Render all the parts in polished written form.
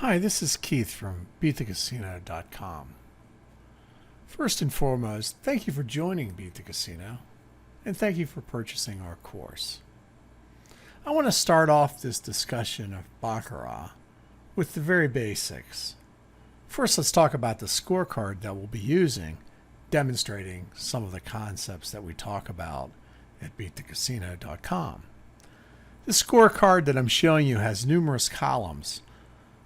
Hi, this is Keith from BeatTheCasino.com. First and foremost, thank you for joining Beat the Casino, and thank you for purchasing our course. I want to start off this discussion of Baccarat with the very basics. First, let's talk about the scorecard that we'll be using, demonstrating some of the concepts that we talk about at BeatTheCasino.com. The scorecard that I'm showing you has numerous columns,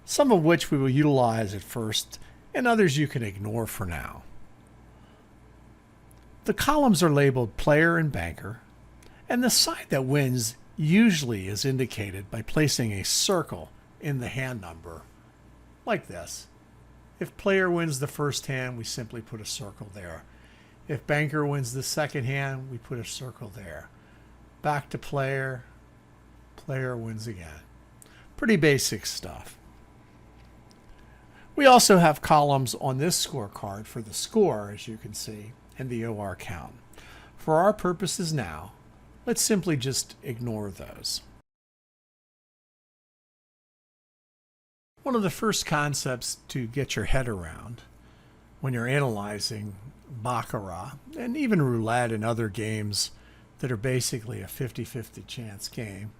some of which we will utilize at first, and others you can ignore for now. The columns are labeled player and banker, and the side that wins usually is indicated by placing a circle in the hand number, like this. If player wins the first hand, we simply put a circle there. If banker wins the second hand, we put a circle there. Back to player, player wins again. Pretty basic stuff. We also have columns on this scorecard for the score, as you can see, and the OR count. For our purposes now, let's simply just ignore those. One of the first concepts to get your head around when you're analyzing Baccarat, and even roulette and other games that are basically a 50-50 chance game,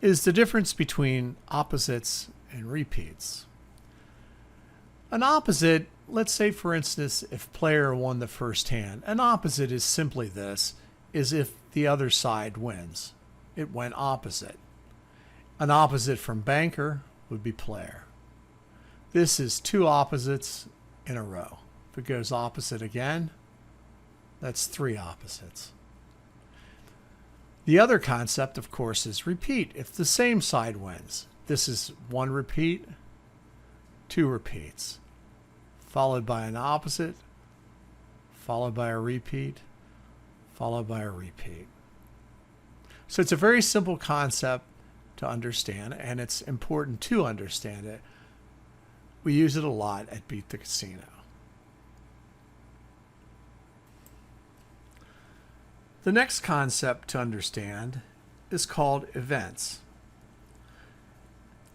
is the difference between opposites and repeats. An opposite, let's say for instance, if player won the first hand, an opposite is simply this, is if the other side wins. It went opposite. An opposite from banker would be player. This is two opposites in a row. If it goes opposite again, that's three opposites. The other concept, of course, is repeat. If the same side wins, this is one repeat, two repeats, followed by an opposite, followed by a repeat, followed by a repeat. So it's a very simple concept to understand, and it's important to understand it. We use it a lot at Beat the Casino. The next concept to understand is called events.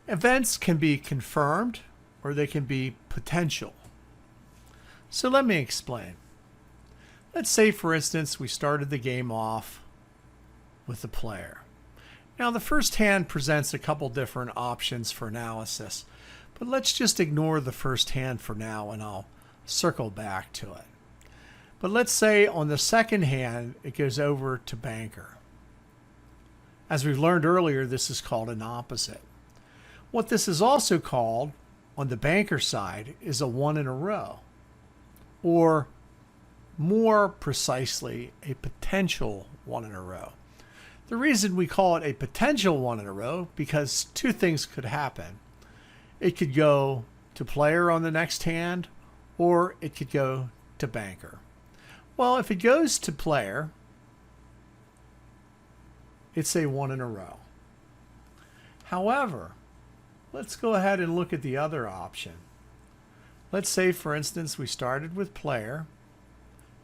Events can be confirmed or they can be potential. So let me explain. Let's say, for instance, we started the game off with the player. Now, the first hand presents a couple different options for analysis, but let's just ignore the first hand for now, and I'll circle back to it. But let's say on the second hand, it goes over to banker. As we've learned earlier, this is called an opposite. What this is also called on the banker side is a one in a row, or more precisely, a potential one in a row. The reason we call it a potential one in a row, because two things could happen. It could go to player on the next hand, or it could go to banker. Well, if it goes to player, it's a one in a row. However, let's go ahead and look at the other option. Let's say, for instance, we started with player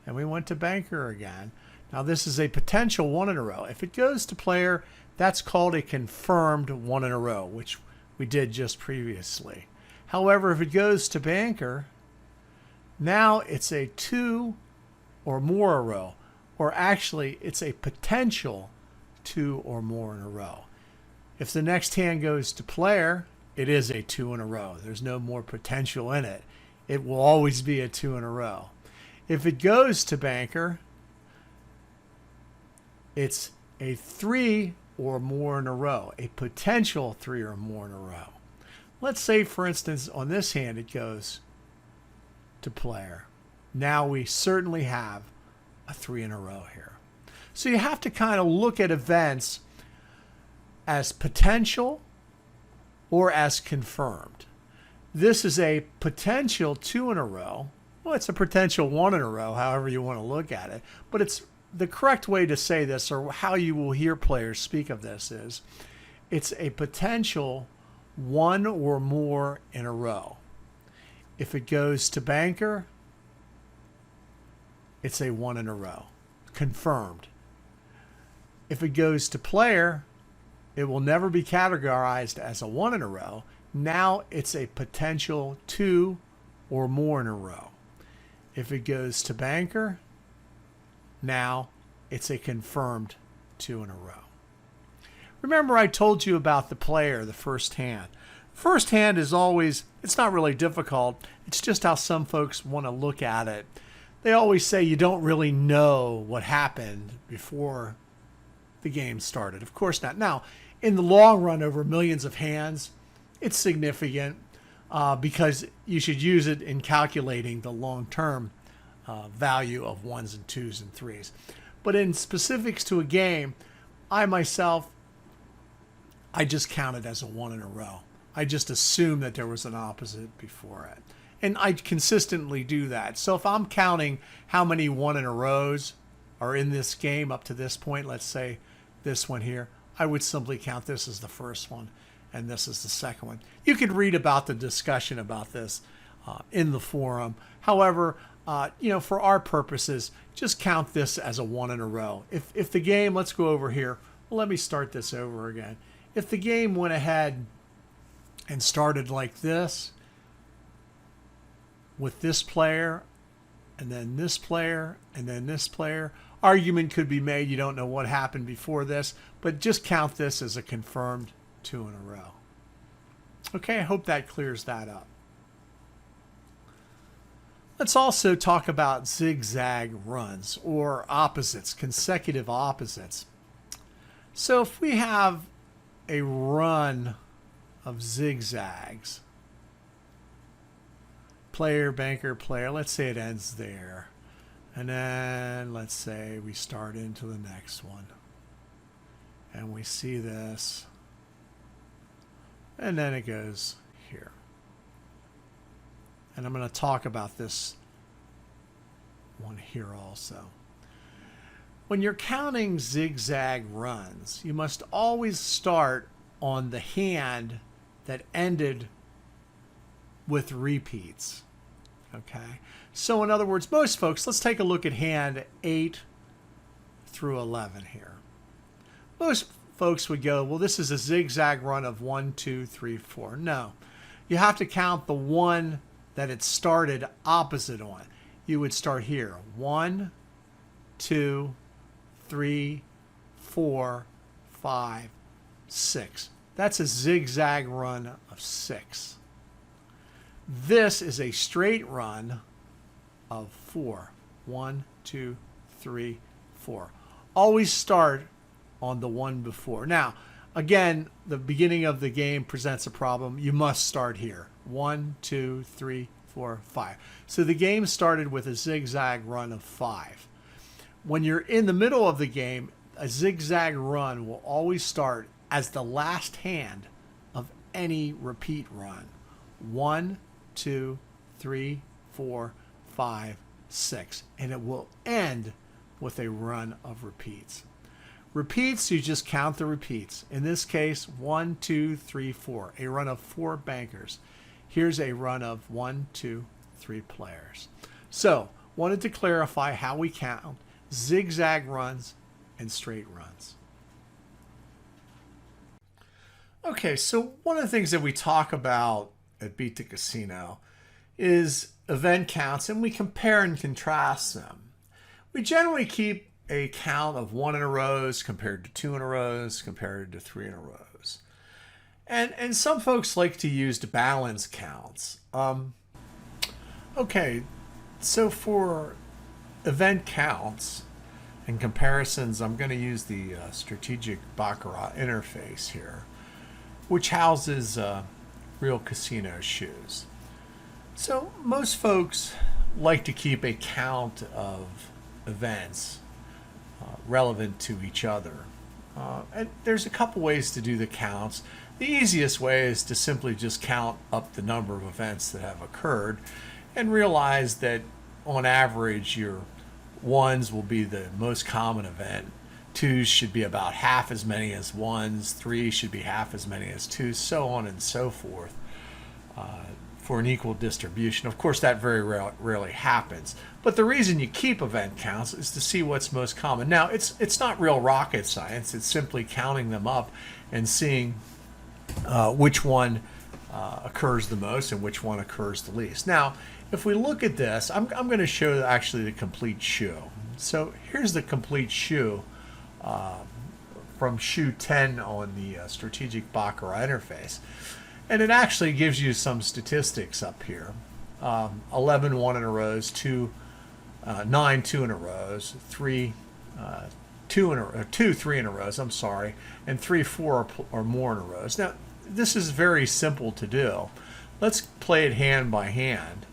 and we went to banker again. Now, this is a potential one in a row. If it goes to player, that's called a confirmed one in a row, which we did just previously. However, if it goes to banker, now it's a two or more a row, or actually it's a potential two or more in a row. If the next hand goes to player, it is a two in a row. There's no more potential in it. It will always be a two in a row. If it goes to banker, it's a three or more in a row, a potential three or more in a row. Let's say, for instance, on this hand, it goes to player. Now we certainly have a three in a row here. So you have to kind of look at events as potential or as confirmed. This is a potential two in a row. Well, it's a potential one in a row, however you want to look at it. But it's the correct way to say this, or how you will hear players speak of this, is it's a potential one or more in a row. If it goes to banker, it's a one in a row, confirmed. If it goes to player, it will never be categorized as a one in a row. now it's a potential 2 or more in a row. If it goes to banker, now it's a confirmed 2 in a row. Remember I told you about the player, the first hand. First hand is always, it's not really difficult. It's just how some folks want to look at it. They always say you don't really know what happened before the game started. Of course not. Now, in the long run, over millions of hands, it's significant because you should use it in calculating the long-term value of 1s and 2s and 3s. But in specifics to a game, I just count it as a 1 in a row. I just assume that there was an opposite before it. And I consistently do that. So if I'm counting how many 1 in a rows are in this game up to this point, let's say this one here, I would simply count this as the first one and this is the second one. You could read about the discussion about this in the forum. However, for our purposes, just count this as a 1 in a row. If the game, let's go over here. Well, let me start this over again. If the game went ahead and started like this, with this player, and then this player, and then this player, argument could be made you don't know what happened before this, but just count this as a confirmed 2 in a row. Okay, I hope that clears that up. Let's also talk about zigzag runs, or opposites, consecutive opposites. So if we have a run of zigzags, player, banker, player, let's say it ends there. And then let's say we start into the next one. And we see this. And then it goes here. And I'm going to talk about this one here also. When you're counting zigzag runs, you must always start on the hand that ended with repeats. Okay, so in other words, most folks, let's take a look at hand 8 through 11 here. Most folks would go, well, this is a zigzag run of 1, 2, 3, 4. No, you have to count the one that it started opposite on. You would start here, 1, 2, 3, 4, 5, 6. That's a zigzag run of 6. This is a straight run of 4. 1, 2, 3, 4. Always start on the one before. Now, again, the beginning of the game presents a problem. You must start here. 1, 2, 3, 4, 5. So the game started with a zigzag run of 5. When you're in the middle of the game, a zigzag run will always start as the last hand of any repeat run. 1, 2, 3, 4, 5, 6. And it will end with a run of repeats. Repeats, you just count the repeats. In this case, 1, 2, 3, 4. A run of 4 bankers. Here's a run of 1, 2, 3 players. So, wanted to clarify how we count zigzag runs and straight runs. Okay, so one of the things that we talk about at Beat the Casino is event counts, and we compare and contrast them. We generally keep a count of 1 in a rows compared to 2 in a rows compared to 3 in a rows. And some folks like to use the balance counts. Okay, so for event counts and comparisons, I'm going to use the strategic Baccarat interface here, which houses real casino shoes. So most folks like to keep a count of events relevant to each other. And there's a couple ways to do the counts. The easiest way is to simply just count up the number of events that have occurred and realize that on average your ones will be the most common event. Twos should be about half as many as ones. Threes should be half as many as twos, so on and so forth, for an equal distribution. Of course, that very rarely happens. But the reason you keep event counts is to see what's most common. Now, it's not real rocket science. It's simply counting them up and seeing which one occurs the most and which one occurs the least. Now, if we look at this, I'm going to show actually the complete shoe. So here's the complete shoe from shoe 10 on the strategic Baccarat interface. And it actually gives you some statistics up here. 11 one in a rows, 9 two in a rows, 3 2 3 in a rows, I'm sorry, and 3 4 or more in a rows. Now, this is very simple to do. Let's play it hand by hand.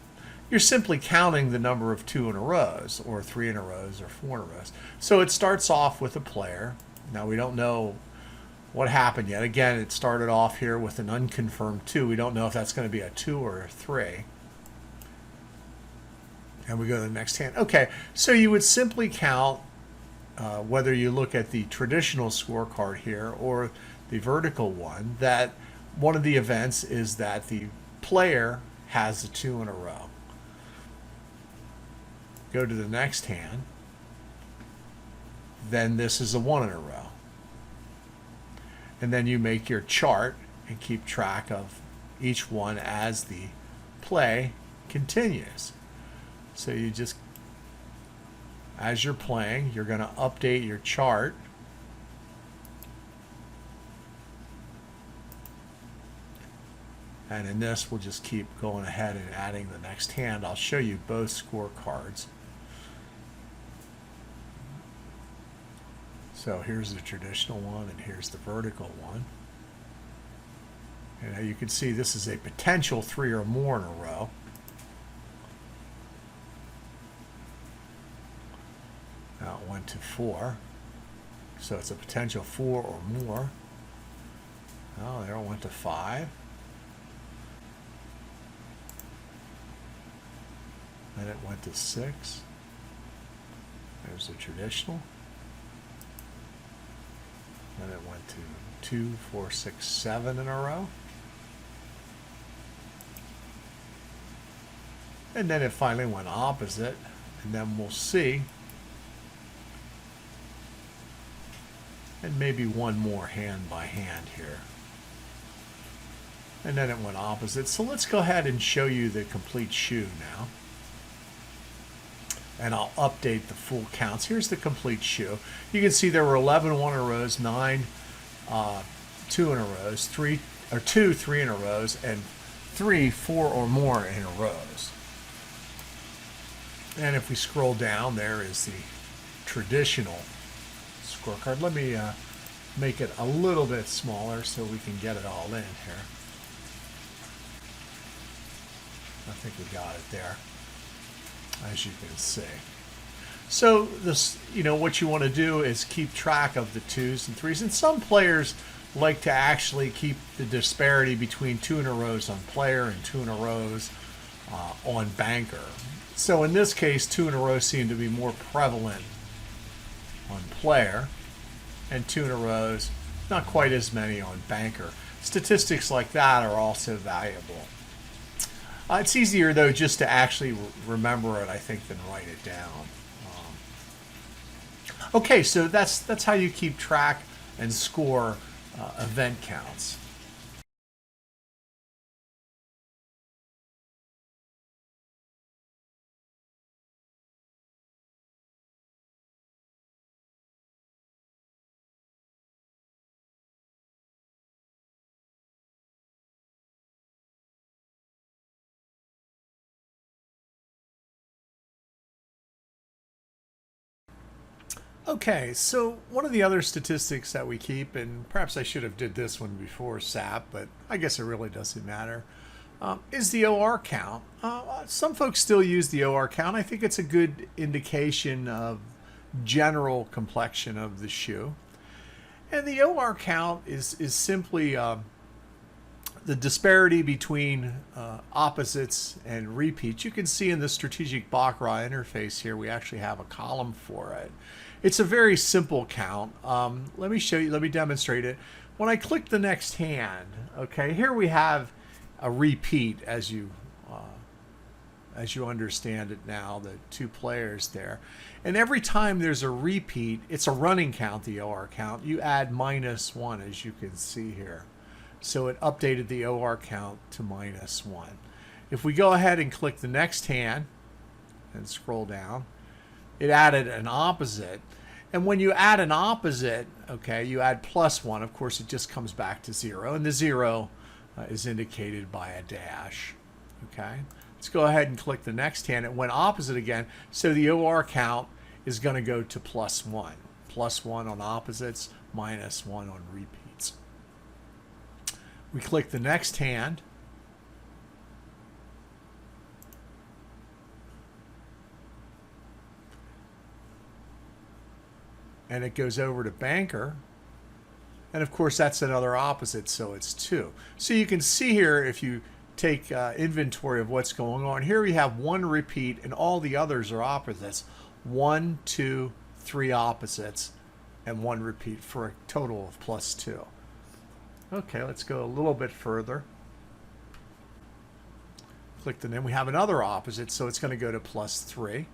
You're simply counting the number of 2 in a rows, or 3 in a rows, or 4 in a rows. So it starts off with a player. Now, we don't know what happened yet. Again, it started off here with an unconfirmed 2. We don't know if that's going to be a 2 or a 3. And we go to the next hand. Okay, so you would simply count, whether you look at the traditional scorecard here or the vertical one, that one of the events is that the player has a 2 in a row. Go to the next hand. Then this is a 1 in a row. And then you make your chart and keep track of each one as the play continues. So you just, as you're playing, you're going to update your chart. And in this, we'll just keep going ahead and adding the next hand. I'll show you both scorecards. So here's the traditional one, and here's the vertical one. And you can see this is a potential 3 or more in a row. Now it went to 4. So it's a potential 4 or more. Oh, there it went to 5. Then it went to 6. There's the traditional. Then it went to 2, 4, 6, 7 in a row. And then it finally went opposite. And then we'll see. And maybe one more hand by hand here. And then it went opposite. So let's go ahead and show you the complete shoe now. And I'll update the full counts. Here's the complete shoe. You can see there were 11 one in a rows, 9 2 in a rows, 2 3 in a rows, and 3 4 or more in a rows. And if we scroll down, there is the traditional scorecard. Let me make it a little bit smaller so we can get it all in here. I think we got it there, as you can see. So this, what you want to do is keep track of the 2s and 3s. And some players like to actually keep the disparity between 2 in a rows on player and 2 in a rows on banker. So in this case, 2 in a row seem to be more prevalent on player, and 2 in a rows, not quite as many on banker. Statistics like that are also valuable. It's easier, though, just to actually remember it, I think, than write it down. Okay, so that's how you keep track and score event counts. Okay, so one of the other statistics that we keep, and perhaps I should have did this one before SAP, but I guess it really doesn't matter, is the OR count. Some folks still use the OR count. I think it's a good indication of general complexion of the shoe. And the OR count is simply the disparity between opposites and repeats. You can see in the strategic Baccarat interface here, we actually have a column for it. It's a very simple count. Let me show you, let me demonstrate it. When I click the next hand, okay, here we have a repeat as you understand it now, the 2 players there. And every time there's a repeat, it's a running count, the OR count. You add -1, as you can see here. So it updated the OR count to -1. If we go ahead and click the next hand and scroll down, it added an opposite. And when you add an opposite, okay, you add +1. Of course, it just comes back to 0. And the 0 is indicated by a dash. Okay. Let's go ahead and click the next hand. It went opposite again. So the OR count is going to go to +1. +1 on opposites, -1 on repeats. We click the next hand. And it goes over to banker. And of course, that's another opposite, so it's 2. So you can see here, if you take inventory of what's going on, here we have 1 repeat and all the others are opposites. 1, 2, 3 opposites and 1 repeat for a total of +2. Okay, let's go a little bit further. Click the name. We have another opposite, so it's going to go to +3.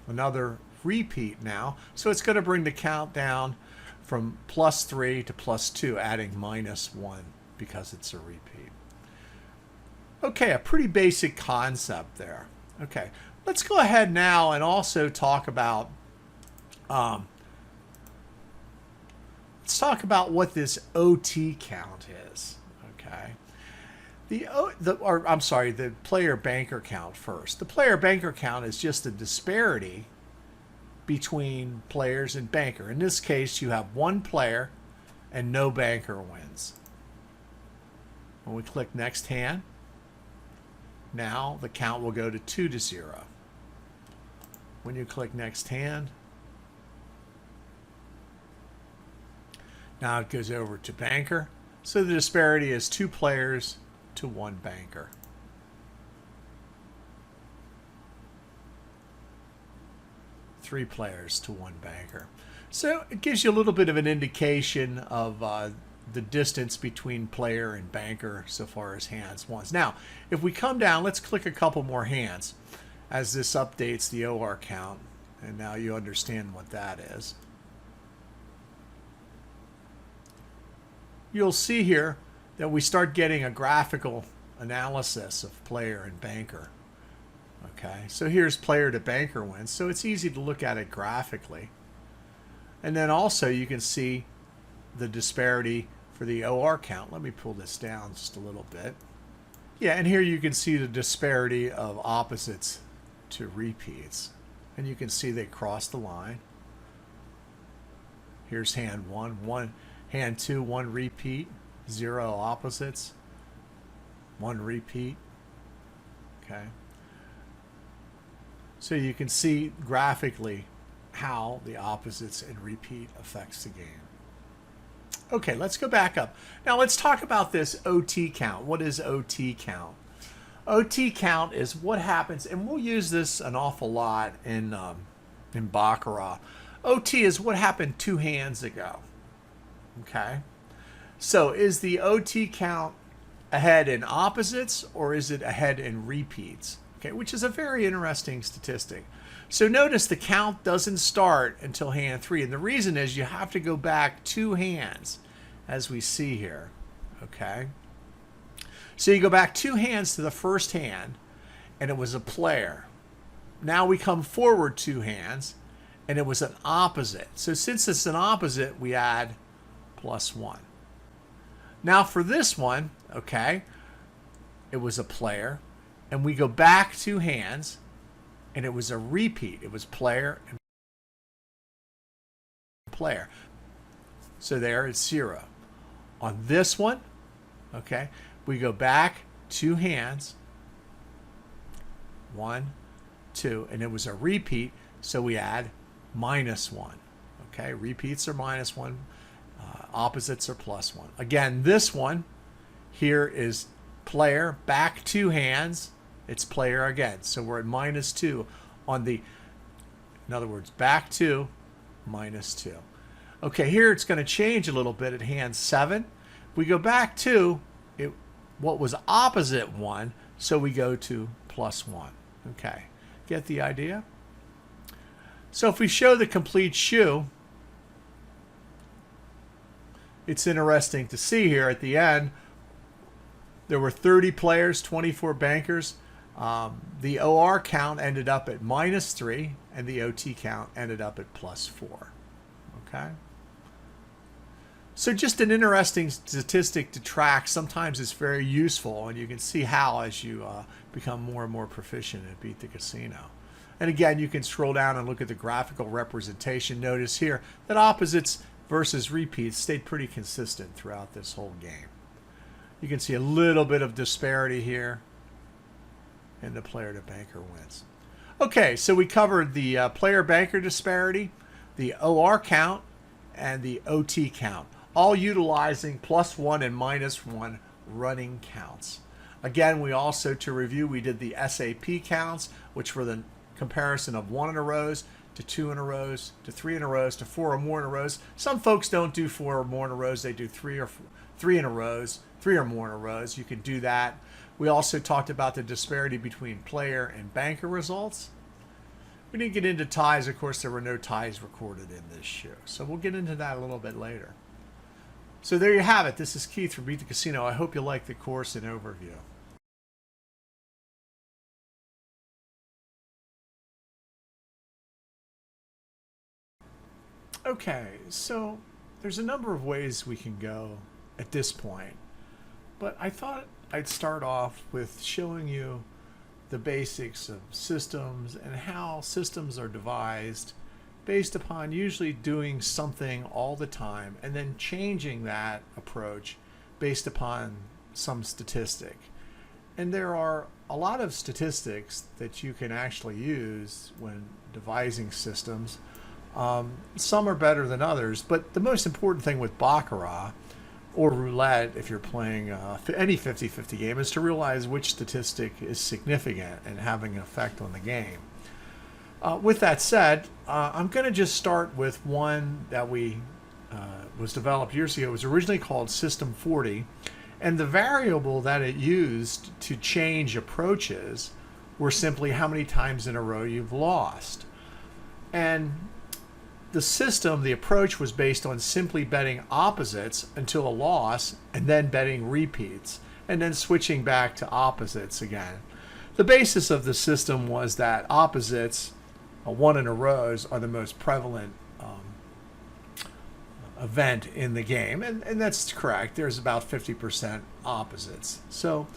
Another repeat now, so it's going to bring the count down from +3 to +2, adding -1 because it's a repeat. Okay, a pretty basic concept there. Okay, let's go ahead now and also talk about what this OT count is. Okay. The player banker count first. The player banker count is just the disparity between players and banker. In this case, you have 1 player and no banker wins. When we click next hand, now the count will go to 2 to 0. When you click next hand, now it goes over to banker. So the disparity is 2 players to 1 banker. Three players to 1 banker. So it gives you a little bit of an indication of the distance between player and banker so far as hands won. Now, if we come down, let's click a couple more hands as this updates the OR count. And now you understand what that is. You'll see here that we start getting a graphical analysis of player and banker. Okay, so here's player to banker wins, so it's easy to look at it graphically. And then also you can see the disparity for the OR count. Let me pull this down just a little bit. Yeah, and here you can see the disparity of opposites to repeats. And you can see they cross the line. Here's hand 1, hand 2, 1 repeat, 0 opposites, 1 repeat. Okay. So you can see graphically how the opposites and repeat affects the game. Okay, let's go back up. Now let's talk about this OT count. What is OT count? OT count is what happens, and we'll use this an awful lot in Baccarat. OT is what happened 2 hands ago. Okay, so is the OT count ahead in opposites or is it ahead in repeats? Okay, which is a very interesting statistic. So notice the count doesn't start until hand 3, and the reason is you have to go back 2 hands, as we see here. Okay, so you go back 2 hands to the first hand, and it was a player. Now we come forward 2 hands, and it was an opposite. So since it's an opposite, we add +1. Now for this one, okay, it was a player, and we go back 2 hands, and it was a repeat. It was player and player. So there it's 0. On this one, okay, we go back 2 hands, 1, 2, and it was a repeat, so we add -1. Okay, repeats are -1, opposites are +1. Again, this one here is player, back 2 hands, it's player again. So we're at -2 on the, in other words, back 2, -2. Okay, here it's going to change a little bit at hand 7. We go back 2, what was opposite 1, so we go to +1. Okay, get the idea? So if we show the complete shoe, it's interesting to see here at the end, there were 30 players, 24 bankers. The OR count ended up at -3, and the OT count ended up at +4. Okay? So just an interesting statistic to track. Sometimes it's very useful, and you can see how as you become more and more proficient at Beat the Casino. And again, you can scroll down and look at the graphical representation. Notice here that opposites versus repeats stayed pretty consistent throughout this whole game. You can see a little bit of disparity here, and the player to banker wins. Okay, so we covered the player banker disparity, the OR count, and the OT count, all utilizing +1 and -1 running counts. Again, we also, to review, we did the SAP counts, which were the comparison of 1 in a rows to 2 in a rows to 3 in a rows to 4 or more in a rows. Some folks don't do 4 or more in a rows. They do 3 in a rows, 3 or more in a rows. You can do that. We also talked about the disparity between player and banker results. We didn't get into ties. Of course, there were no ties recorded in this show. So we'll get into that a little bit later. So there you have it. This is Keith from Beat the Casino. I hope you like the course and overview. Okay, so there's a number of ways we can go at this point, but I thought I'd start off with showing you the basics of systems and how systems are devised based upon usually doing something all the time and then changing that approach based upon some statistic. And there are a lot of statistics that you can actually use when devising systems. Some are better than others, but the most important thing with Baccarat or roulette, if you're playing any 50-50 game, is to realize which statistic is significant and having an effect on the game. With that said, I'm going to just start with one that was developed years ago. It was originally called System 40, and the variable that it used to change approaches were simply how many times in a row you've lost. And the system, the approach, was based on simply betting opposites until a loss and then betting repeats and then switching back to opposites again. The basis of the system was that opposites, 1 in a rows, are the most prevalent event in the game, and that's correct. There's about 50% opposites. So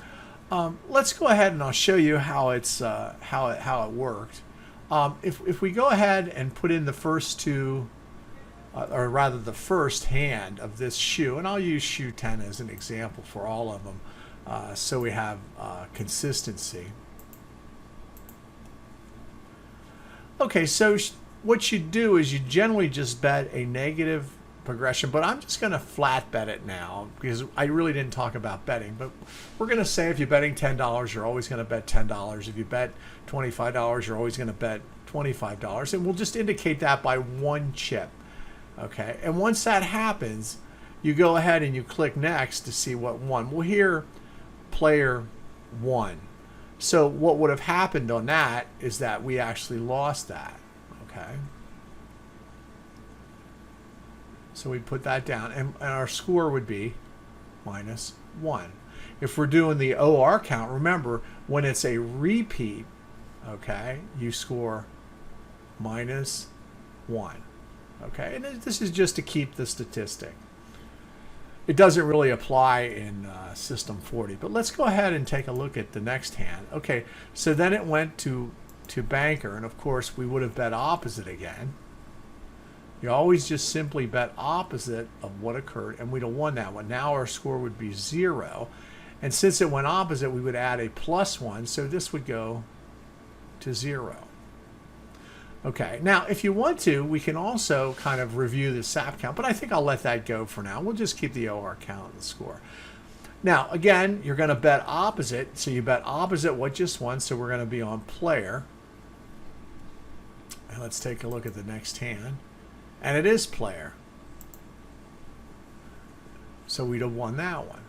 let's go ahead and I'll show you how it worked. If we go ahead and put in the first two, or rather the first hand of this shoe, and I'll use shoe 10 as an example for all of them, so we have consistency. Okay, so what you do is you generally just bet a negative progression, but I'm just going to flat bet it now because I really didn't talk about betting. But we're going to say if you're betting $10, you're always going to bet $10. If you bet $25, you're always going to bet $25. And we'll just indicate that by one chip. Okay, and once that happens, you go ahead and you click next to see what won. Well, here, player won. So what would have happened on that is that we actually lost that. Okay. So we put that down, and our score would be -1. If we're doing the OR count, remember, when it's a repeat, okay, you score -1. Okay, and this is just to keep the statistic. It doesn't really apply in System 40, but let's go ahead and take a look at the next hand. Okay, so then it went to banker, and of course we would have bet opposite again. You always just simply bet opposite of what occurred, and we'd have won that one. Now our score would be 0, and since it went opposite, we would add a +1, so this would go to 0. Okay, now if you want to, we can also kind of review the SAP count, but I think I'll let that go for now. We'll just keep the OR count and the score. Now, again, you're going to bet opposite, so you bet opposite what just won, so we're going to be on player. And let's take a look at the next hand. And it is player. So we'd have won that one.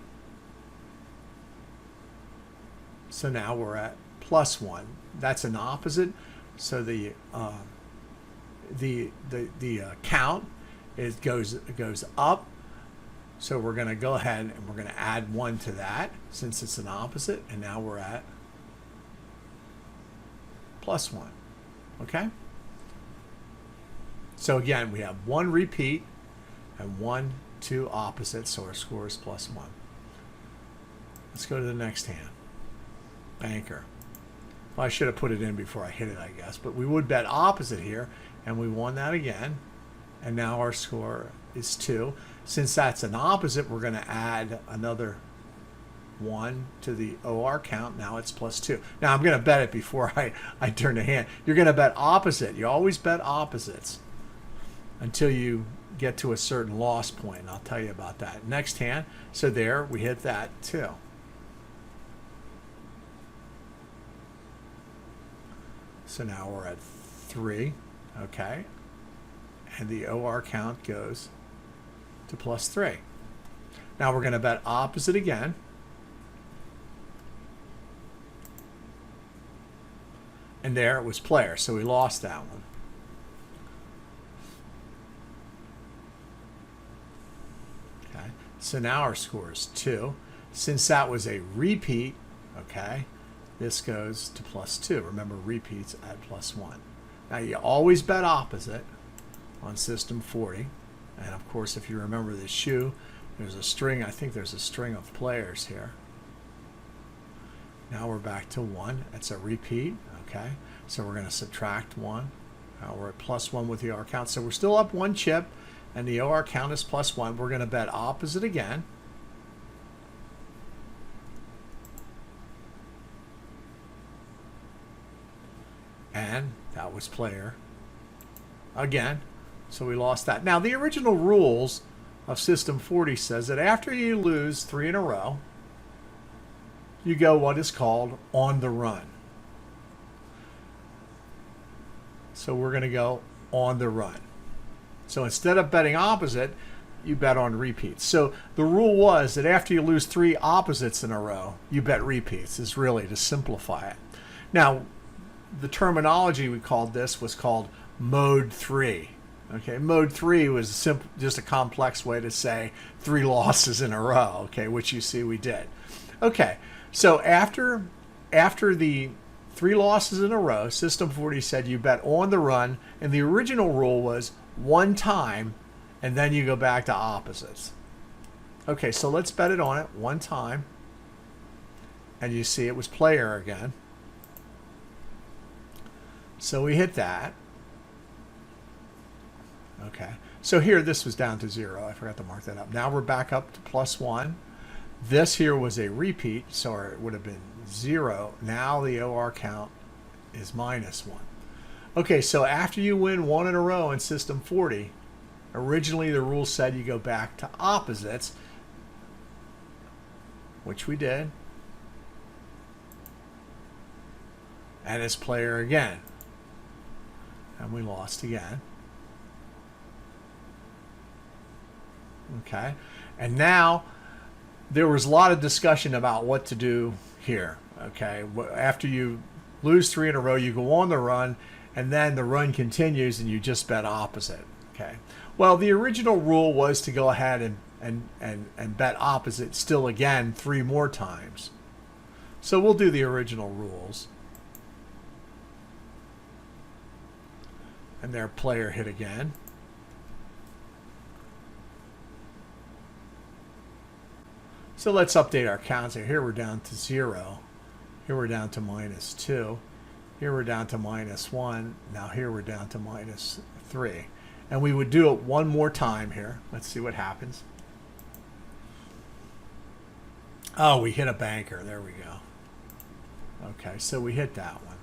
So now we're at +1. That's an opposite. So the count goes up. So we're going to go ahead and we're going to add 1 to that since it's an opposite. And now we're at +1. Okay? So again, we have 1 repeat and 2 opposites. So our score is +1. Let's go to the next hand. Banker. Well, I should have put it in before I hit it, I guess. But we would bet opposite here. And we won that again. And now our score is 2. Since that's an opposite, we're going to add another 1 to the OR count. Now it's +2. Now I'm going to bet it before I turn the hand. You're going to bet opposite. You always bet opposites until you get to a certain loss point. And I'll tell you about that. Next hand. So there, we hit that too. So now we're at 3. Okay. And the OR count goes to +3. Now we're going to bet opposite again. And there it was player, so we lost that one. Okay, so now our score is 2. Since that was a repeat, okay, this goes to +2. Remember, repeats at +1. Now you always bet opposite on system 40. And of course, if you remember the shoe, there's a string. I think there's a string of players here. Now we're back to 1. It's a repeat. Okay, so we're going to subtract 1. Now we're at +1 with the OR count. So we're still up 1 chip, and the OR count is +1. We're going to bet opposite again. And that was player again. So we lost that. Now, the original rules of System 40 says that after you lose 3 in a row, you go what is called on the run. So we're going to go on the run. So instead of betting opposite, you bet on repeats. So the rule was that after you lose 3 opposites in a row, you bet repeats, is really to simplify it. Now, the terminology we called this was called mode 3. Okay, mode 3 was just a complex way to say 3 losses in a row, okay, which you see we did. Okay, so after the 3 losses in a row, System 40 said you bet on the run, and the original rule was 1 time, and then you go back to opposites. Okay, so let's bet it on it 1 time, and you see it was player again. So we hit that. Okay, so here this was down to 0. I forgot to mark that up. Now we're back up to +1. This here was a repeat, so it would have been 0. Now the OR count is -1. Okay, so after you win 1 in a row in System 40, originally the rule said you go back to opposites, which we did. And it's player again. And we lost again. Okay, and now there was a lot of discussion about what to do here. Okay, after you lose 3 in a row, you go on the run, and then the run continues, and you just bet opposite. Okay, well, the original rule was to go ahead and bet opposite still again 3 more times. So we'll do the original rules. And their player hit again. So let's update our counts here. Here we're down to 0. Here we're down to -2. Here we're down to -1. Now here we're down to -3. And we would do it 1 more time here. Let's see what happens. Oh, we hit a banker. There we go. Okay, so we hit that one.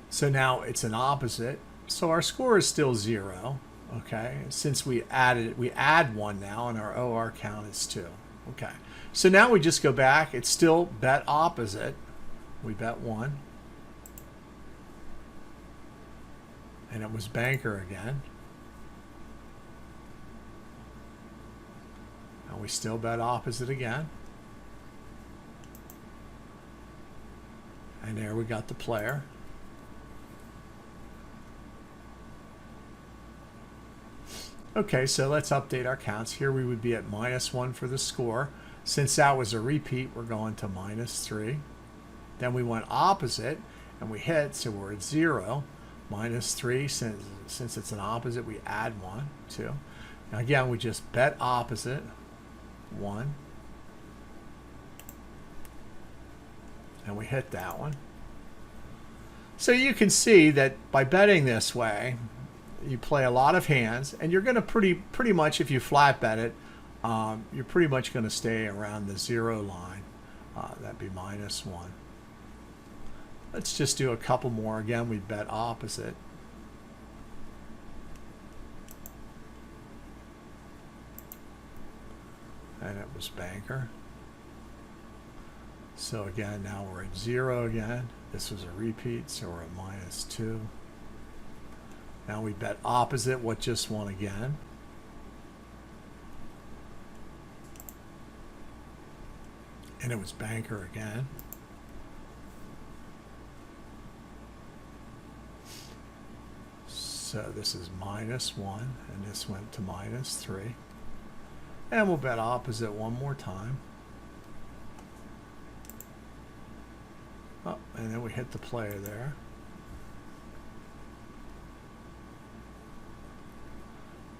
So now it's an opposite. So our score is still 0. Okay, since we add 1 now, and our OR count is 2. Okay, so now we just go back. It's still bet opposite. We bet 1. And it was banker again. And we still bet opposite again. And there we got the player. Okay, so let's update our counts. Here we would be at -1 for the score. Since that was a repeat, we're going to -3. Then we went opposite, and we hit, so we're at 0. -3, since it's an opposite, we add 1, 2. Now again, we just bet opposite, 1. And we hit that one. So you can see that by betting this way, you play a lot of hands, and you're going to pretty much, if you flat bet it, you're pretty much going to stay around the 0 line. That'd be -1. Let's just do a couple more. Again, we bet opposite. And it was banker. So again, now we're at 0 again. This was a repeat, so we're at -2. Now we bet opposite what just won again. And it was banker again. So this is -1, and this went to -3. And we'll bet opposite one more time. Oh, and then we hit the player there.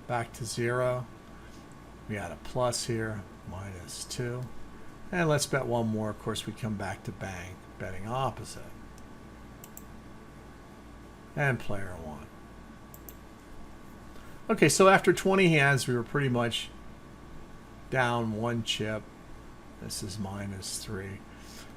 Back to 0. We had a plus here, -2. And let's bet one more. Of course, we come back to bank, betting opposite. And player 1. Okay, so after 20 hands, we were pretty much down 1 chip. This is -3.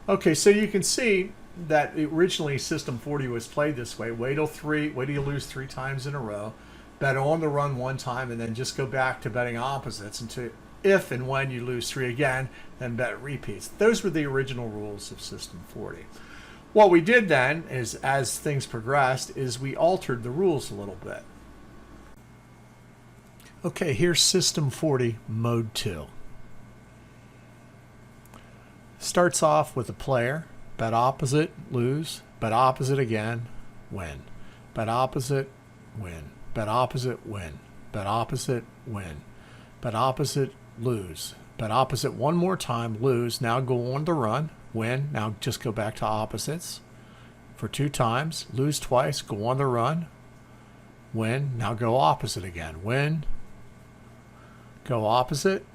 Okay, so you can see that originally System 40 was played this way. Wait till you lose 3 times in a row. Bet on the run 1 time, and then just go back to betting opposites until if and when you lose 3 again, then bet repeats. Those were the original rules of System 40. What we did then is, as things progressed, is we altered the rules a little bit. Okay, here's System 40 Mode 2. Starts off with a player, bet opposite, lose, bet opposite again, win. Bet opposite, win. Bet opposite, win. Bet opposite, win. Bet opposite, lose. Bet opposite one more time, lose. Now go on the run, win. Now just go back to opposites for 2 times. Lose twice, go on the run, win. Now go opposite again, win. Go opposite,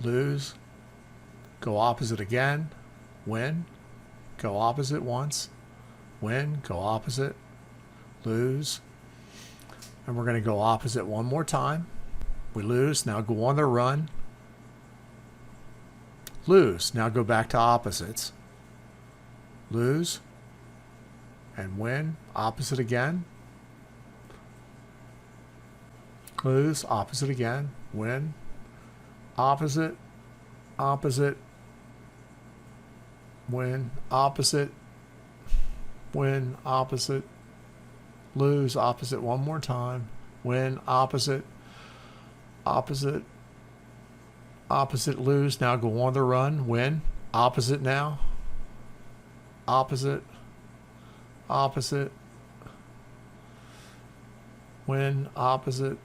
lose. Go opposite again, win. Go opposite once, win. Go opposite, lose. And we're going to go opposite one more time. We lose. Now go on the run. Lose. Now go back to opposites. Lose. And win. Opposite again. Lose. Opposite again. Win. Opposite. Opposite. Win. Opposite. Win. Opposite. Lose. Opposite one more time. Win. Opposite. Opposite. Opposite. Lose. Now go on the run. Win. Opposite now. Opposite. Opposite. Win. Opposite.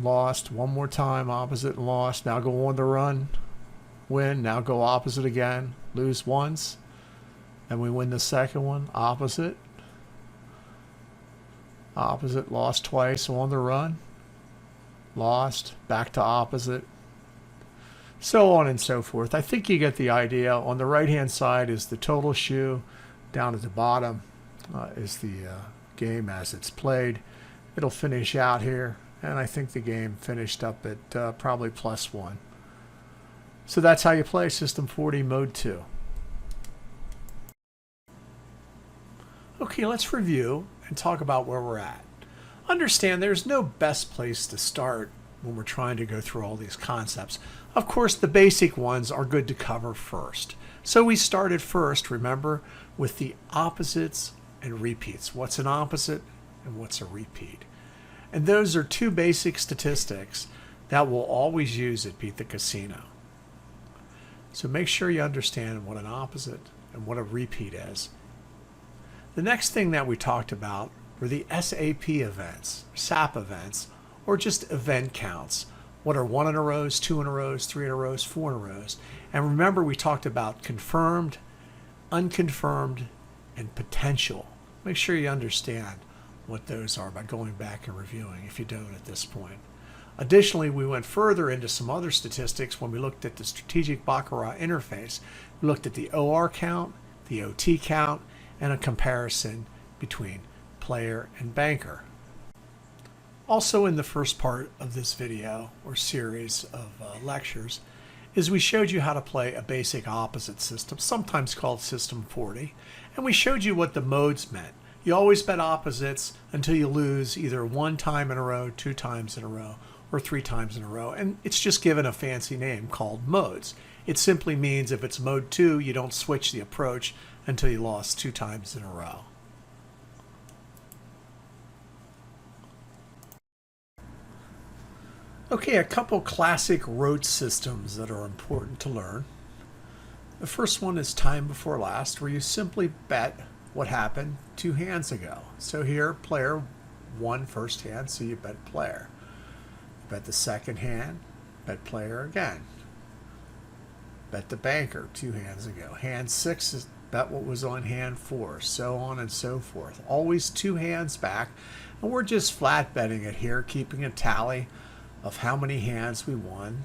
Lost. One more time. Opposite and lost. Now go on the run. Win. Now go opposite again. Lose once. And we win the second one. Opposite. Opposite. Lost twice on the run. Lost. Back to opposite. So on and so forth. I think you get the idea. On the right hand side is the total shoe. Down at the bottom is the game as it's played. It'll finish out here. And I think the game finished up at probably +1. So that's how you play System 40 Mode 2. Okay, let's review and talk about where we're at. Understand there's no best place to start when we're trying to go through all these concepts. Of course, the basic ones are good to cover first. So we started first, remember, with the opposites and repeats. What's an opposite and what's a repeat? And those are 2 basic statistics that we'll always use at Beat the Casino. So make sure you understand what an opposite and what a repeat is. The next thing that we talked about or the SAP events, or just event counts. What are 1 in a rows, 2 in a rows, 3 in a rows, 4 in a rows? And remember, we talked about confirmed, unconfirmed, and potential. Make sure you understand what those are by going back and reviewing if you don't at this point. Additionally, we went further into some other statistics when we looked at the strategic Baccarat interface. We looked at the OR count, the OT count, and a comparison between player and banker. Also in the first part of this video or series of lectures is we showed you how to play a basic opposite system, sometimes called System 40, and we showed you what the modes meant. You always bet opposites until you lose either 1 time in a row, 2 times in a row, or 3 times in a row, and it's just given a fancy name called modes. It simply means if it's mode 2, you don't switch the approach until you lost 2 times in a row. Okay, a couple classic rote systems that are important to learn. The first one is time before last, where you simply bet what happened 2 hands ago. So here, player won first hand, so you bet player. Bet the second hand, bet player again. Bet the banker 2 hands ago. Hand 6 is bet what was on hand 4, so on and so forth. Always 2 hands back, and we're just flat betting it here, keeping a tally of how many hands we won.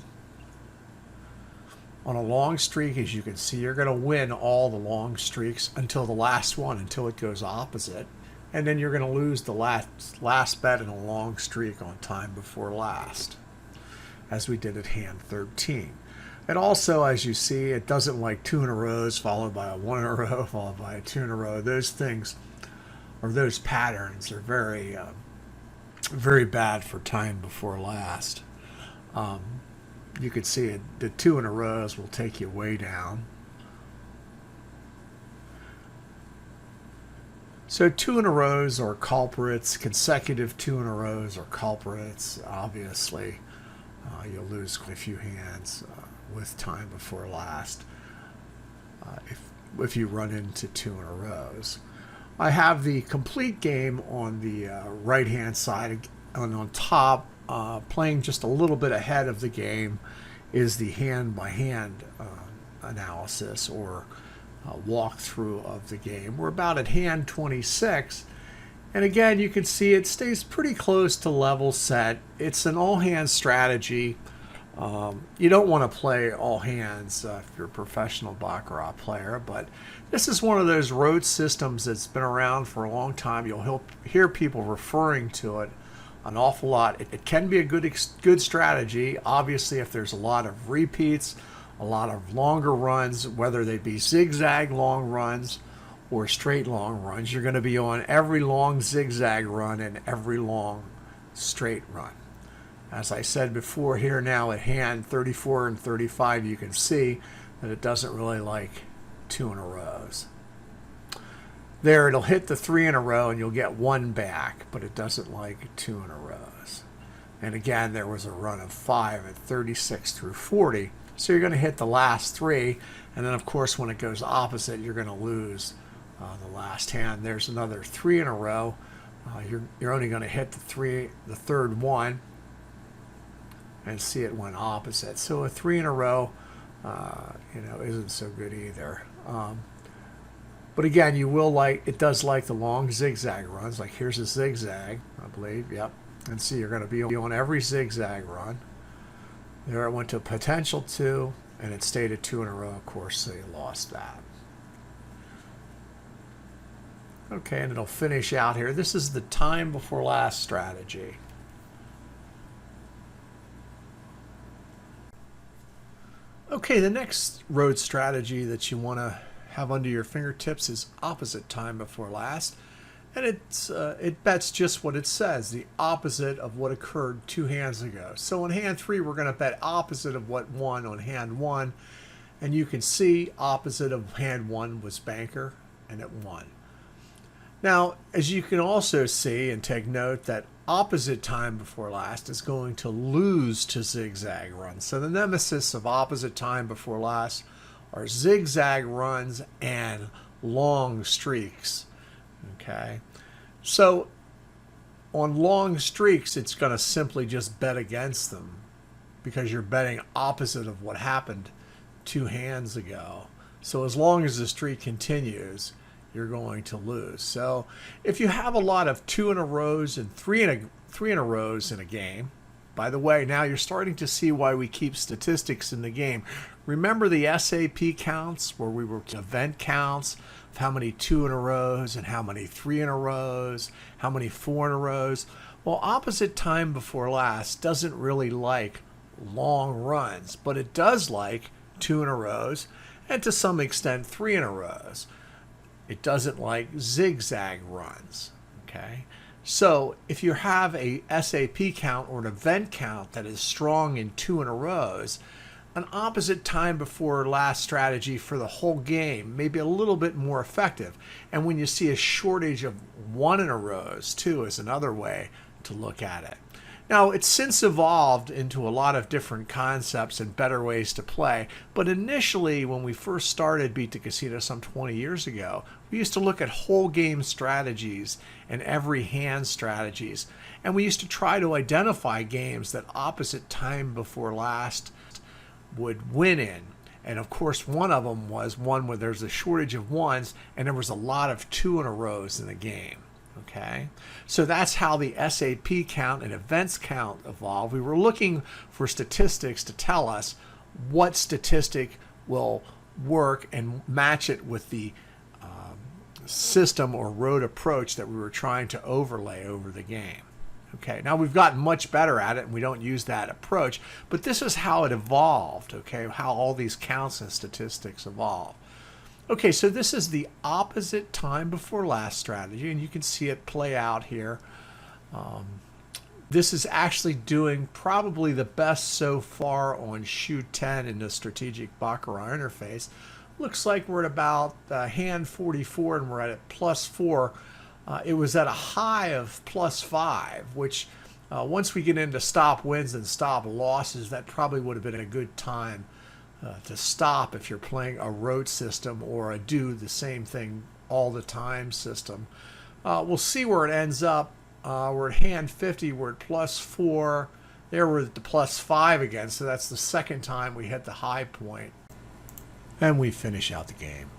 On a long streak, as you can see, you're going to win all the long streaks until the last one, until it goes opposite. And then you're going to lose the last bet in a long streak on time before last, as we did at hand 13. And also, as you see, it doesn't like 2 in a row followed by a 1 in a row followed by a 2 in a row. Those things, or those patterns, are very bad for time before last. You could see it, the 2 in a rows will take you way down. So 2 in a rows are culprits. Consecutive 2 in a rows are culprits. Obviously, you'll lose quite a few hands with time before last if you run into 2 in a rows. I have the complete game on the right hand side, and on top, playing just a little bit ahead of the game, is the hand by hand analysis or walkthrough of the game. We're about at hand 26, and again you can see it stays pretty close to level set. It's an all hand strategy. You don't want to play all hands if you're a professional Baccarat player, but this is one of those rote systems that's been around for a long time. You'll hear people referring to it an awful lot. It can be a good strategy. Obviously, if there's a lot of repeats, a lot of longer runs, whether they be zigzag long runs or straight long runs, you're going to be on every long zigzag run and every long straight run. As I said before, here now at hand 34 and 35, you can see that it doesn't really like 2 in a rows. There, it'll hit the 3 in a row and you'll get 1 back, but it doesn't like 2 in a rows. And again, there was a run of 5 at 36 through 40. So you're going to hit the last 3, and then of course when it goes opposite, you're going to lose the last hand. There's another 3 in a row. You're only going to hit the third one, and see it went opposite. So a 3 in a row, isn't so good either. But again, it does like the long zigzag runs. Like here's a zigzag, I believe. Yep. And see, you're going to be on every zigzag run. There it went to potential 2, and it stayed at 2 in a row, of course, so you lost that. Okay, and it'll finish out here. This is the time before last strategy. Okay, the next road strategy that you want to have under your fingertips is opposite time before last. And it bets just what it says, the opposite of what occurred 2 hands ago. So on hand 3, we're going to bet opposite of what won on hand 1. And you can see opposite of hand 1 was banker, and it won. Now, as you can also see and take note, that opposite time before last is going to lose to zigzag runs. So the nemesis of opposite time before last are zigzag runs and long streaks. Okay, so On long streaks, it's going to simply just bet against them because you're betting opposite of what happened 2 hands ago. So as long as the streak continues, you're going to lose. So if you have a lot of 2 in a rows and 3 in a rows in a game, by the way, now you're starting to see why we keep statistics in the game. Remember the SAP counts where we were event counts of how many 2 in a rows and how many 3 in a rows, how many 4 in a rows? Well, opposite time before last doesn't really like long runs, but it does like 2 in a rows and to some extent 3 in a rows. It doesn't like zigzag runs, okay? So if you have a SAP count or an event count that is strong in 2 in a rows, an opposite time before last strategy for the whole game may be a little bit more effective. And when you see a shortage of 1 in a rows too is another way to look at it. Now, it's since evolved into a lot of different concepts and better ways to play, but initially when we first started Beat the Casino some 20 years ago, we used to look at whole game strategies and every hand strategies, and we used to try to identify games that opposite time before last would win in. And of course, one of them was one where there's a shortage of ones and there was a lot of 2 in a rows in the game. Okay, so that's how the SAP count and events count evolved. We were looking for statistics to tell us what statistic will work and match it with the system or road approach that we were trying to overlay over the game. Okay, now we've gotten much better at it and we don't use that approach, but this is how it evolved, okay, how all these counts and statistics evolve. Okay, so this is the opposite time before last strategy, and you can see it play out here. This is actually doing probably the best so far on shoe 10 in the strategic Baccarat interface. Looks like we're at about hand 44 and we're at +4. It was at a high of +5, which once we get into stop wins and stop losses, that probably would have been a good time to stop if you're playing a rote system or a do the same thing all the time system. We'll see where it ends up. We're at hand 50, we're at +4. There we're at the +5 again, so that's the second time we hit the high point. And we finish out the game.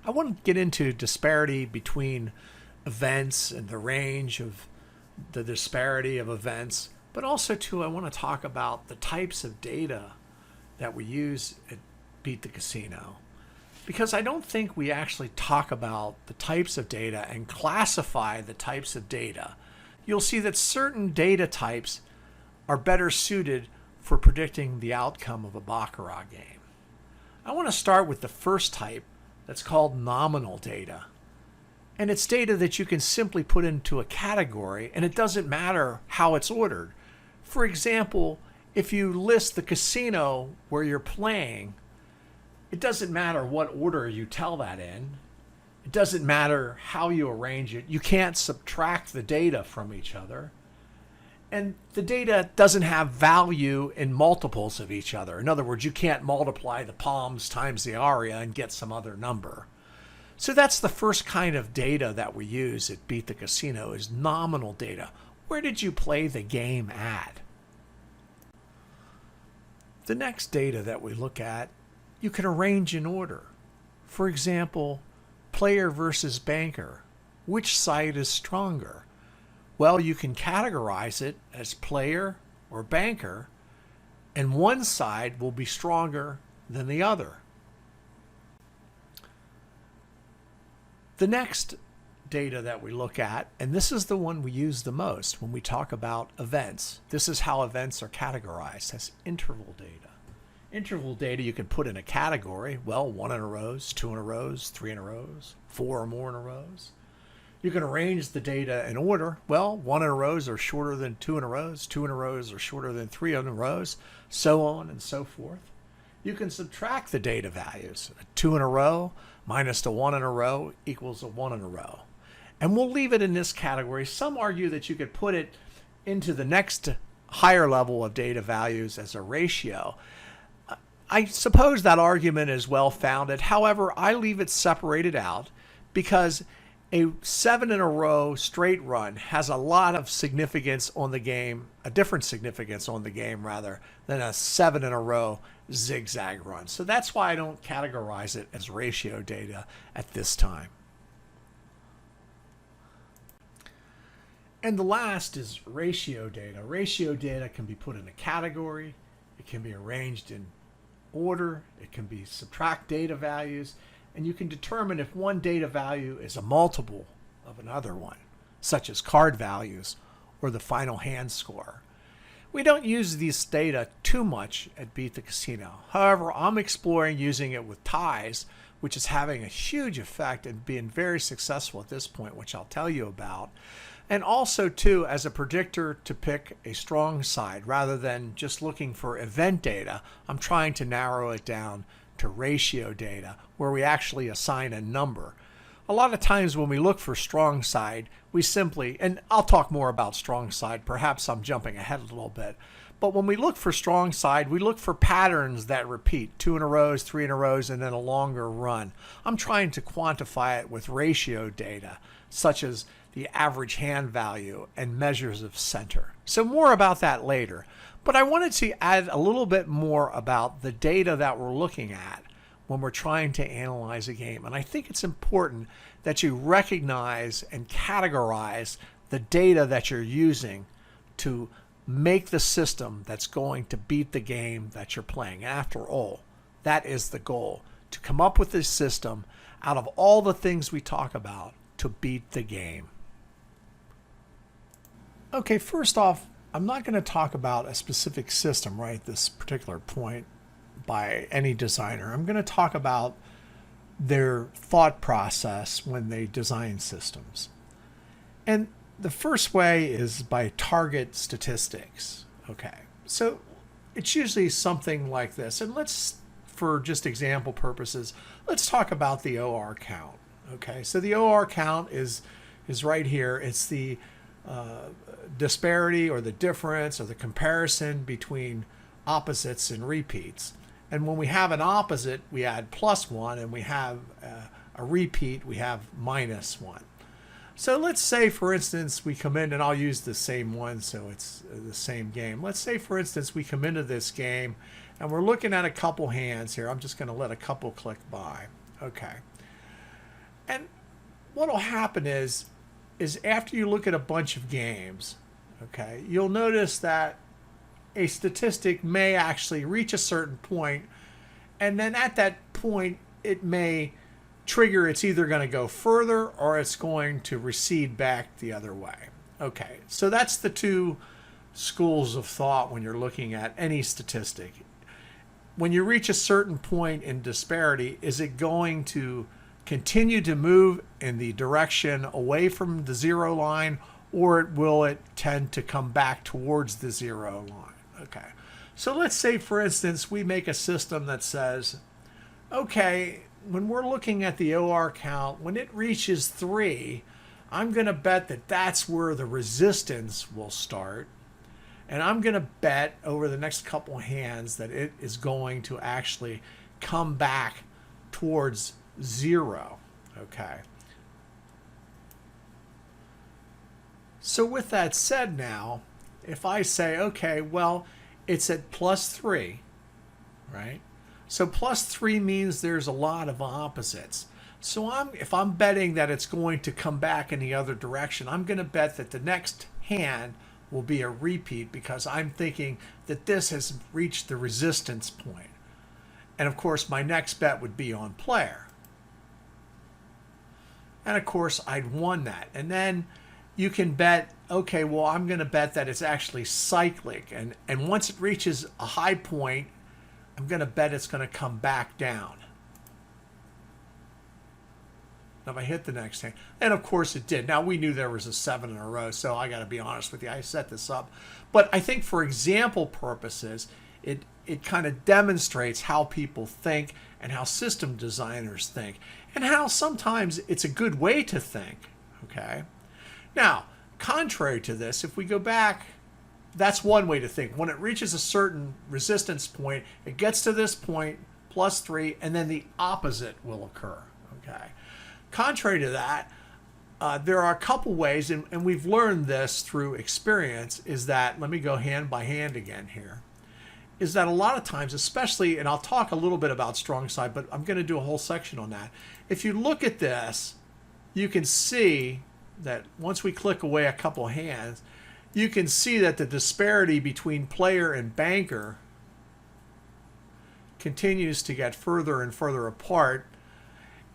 I want to get into disparity between events and the range of the disparity of events. But also, too, I want to talk about the types of data that we use at Beat the Casino. Because I don't think we actually talk about the types of data and classify the types of data. You'll see that certain data types are better suited for predicting the outcome of a Baccarat game. I want to start with the first type that's called nominal data. And it's data that you can simply put into a category, and it doesn't matter how it's ordered. For example, if you list the casino where you're playing, it doesn't matter what order you tell that in. It doesn't matter how you arrange it. You can't subtract the data from each other. And the data doesn't have value in multiples of each other. In other words, you can't multiply the palms times the aria and get some other number. So that's the first kind of data that we use at Beat the Casino is nominal data. Where did you play the game at? The next data that we look at, you can arrange in order. For example, player versus banker. Which side is stronger? Well, you can categorize it as player or banker, and one side will be stronger than the other. The next data that we look at, and this is the one we use the most when we talk about events. This is how events are categorized as interval data. Interval data you can put in a category. Well, 1 in a rows, 2 in a rows, 3 in a rows, 4 or more in a rows. You can arrange the data in order. Well, 1 in a rows are shorter than 2 in a rows, 2 in a rows are shorter than 3 in a rows, so on and so forth. You can subtract the data values. A 2 in a row minus a 1 in a row equals a 1 in a row. And we'll leave it in this category. Some argue that you could put it into the next higher level of data values as a ratio. I suppose that argument is well founded. However, I leave it separated out because A 7 in a row straight run has a lot of significance on the game, a different significance on the game rather than a 7 in a row zigzag run. So that's why I don't categorize it as ratio data at this time. And the last is ratio data. Ratio data can be put in a category, it can be arranged in order, it can be subtract data values, and you can determine if one data value is a multiple of another one, such as card values or the final hand score. We don't use these data too much at Beat the Casino. However, I'm exploring using it with ties, which is having a huge effect and being very successful at this point, which I'll tell you about. And also, too, as a predictor to pick a strong side rather than just looking for event data, I'm trying to narrow it down to ratio data where we actually assign a number. A lot of times when we look for strong side, we simply, and I'll talk more about strong side, perhaps I'm jumping ahead a little bit, but when we look for strong side, we look for patterns that repeat, 2 in a row, 3 in a row, and then a longer run. I'm trying to quantify it with ratio data, such as the average hand value and measures of center. So more about that later. But I wanted to add a little bit more about the data that we're looking at when we're trying to analyze a game. And I think it's important that you recognize and categorize the data that you're using to make the system that's going to beat the game that you're playing. After all, that is the goal, to come up with this system out of all the things we talk about to beat the game. Okay, first off, I'm not going to talk about a specific system right at this particular point by any designer. I'm going to talk about their thought process when they design systems. And the first way is by target statistics. Okay, so it's usually something like this. And let's, for just example purposes, let's talk about the OR count. Okay, so the OR count is right here. It's the disparity or the difference or the comparison between opposites and repeats. And when we have an opposite, we add +1, and we have a repeat, we have -1. So let's say, for instance, we come in, and I'll use the same one so it's the same game. Let's say, for instance, we come into this game and we're looking at a couple hands here. I'm just going to let a couple click by. Okay. And what will happen is after you look at a bunch of games, okay, you'll notice that a statistic may actually reach a certain point, and then at that point it may trigger, it's either going to go further or it's going to recede back the other way. Okay, so that's the two schools of thought when you're looking at any statistic. When you reach a certain point in disparity, is it going to continue to move in the direction away from the zero line, or will it tend to come back towards the zero line? Okay, so let's say, for instance, we make a system that says, okay, when we're looking at the OR count, when it reaches 3, I'm going to bet that that's where the resistance will start. And I'm going to bet over the next couple hands that it is going to actually come back towards 0. Okay. So with that said now, if I say, okay, well, it's at +3, right? So +3 means there's a lot of opposites. So if I'm betting that it's going to come back in the other direction, I'm going to bet that the next hand will be a repeat because I'm thinking that this has reached the resistance point. And of course, my next bet would be on player. And of course, I'd won that. And then you can bet, okay, well, I'm going to bet that it's actually cyclic. And once it reaches a high point, I'm going to bet it's going to come back down. Now, if I hit the next hand, and of course it did. Now, we knew there was a 7 in a row, so I got to be honest with you, I set this up. But I think for example purposes, it kind of demonstrates how people think and how system designers think, and how sometimes it's a good way to think, okay? Now, contrary to this, if we go back, that's one way to think. When it reaches a certain resistance point, it gets to this point, +3, and then the opposite will occur, okay? Contrary to that, there are a couple ways, and we've learned this through experience, is that, let me go hand by hand again here, is that a lot of times, especially, and I'll talk a little bit about strong side, but I'm going to do a whole section on that. If you look at this, you can see that once we click away a couple hands, you can see that the disparity between player and banker continues to get further and further apart.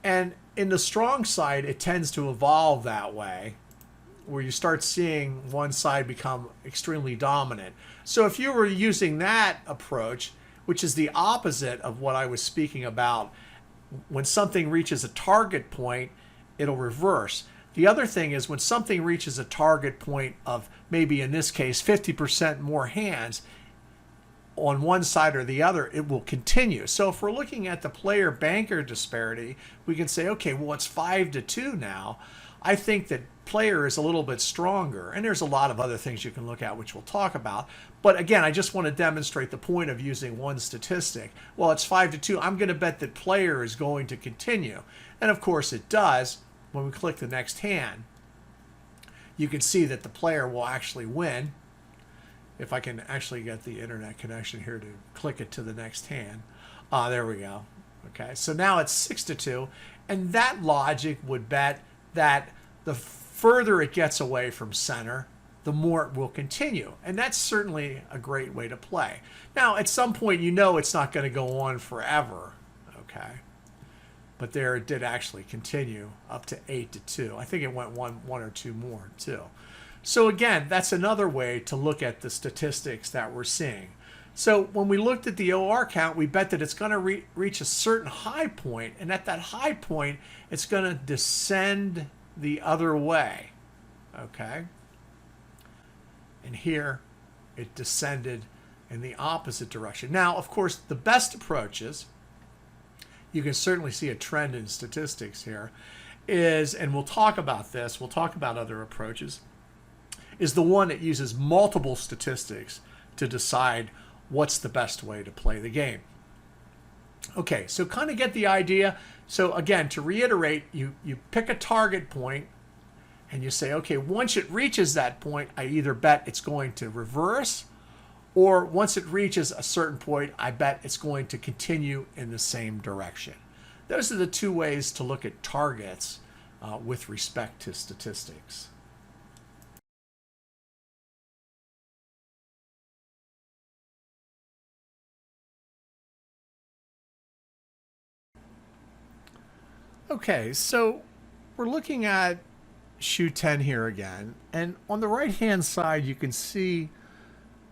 And in the strong side, it tends to evolve that way, where you start seeing one side become extremely dominant. So if you were using that approach, which is the opposite of what I was speaking about, when something reaches a target point, it'll reverse. The other thing is when something reaches a target point of maybe in this case 50% more hands on one side or the other, it will continue. So if we're looking at the player banker disparity, we can say, okay, well, it's 5-2 now. I think that player is a little bit stronger, and there's a lot of other things you can look at which we'll talk about. But again, I just want to demonstrate the point of using one statistic. Well, it's 5-2. I'm going to bet that player is going to continue, and of course it does. When we click the next hand, you can see that the player will actually win. If I can actually get the internet connection here to click it to the next hand. There we go. Okay, so now it's 6-2, and that logic would bet that the further it gets away from center, the more it will continue. And that's certainly a great way to play. Now, at some point, you know it's not going to go on forever, okay? But there it did actually continue up to 8-2. I think it went one or two more too. So again, that's another way to look at the statistics that we're seeing. So when we looked at the OR count, we bet that it's going to reach a certain high point, and at that high point, it's going to descend the other way, okay? And here, it descended in the opposite direction. Now, of course, the best approaches, you can certainly see a trend in statistics here, is, and we'll talk about this, we'll talk about other approaches, is the one that uses multiple statistics to decide what's the best way to play the game. Okay, so kind of get the idea. So again, to reiterate, you pick a target point and you say, okay, once it reaches that point, I either bet it's going to reverse, or once it reaches a certain point, I bet it's going to continue in the same direction. Those are the two ways to look at targets with respect to statistics. Okay, so we're looking at shoe 10 here again, and on the right hand side you can see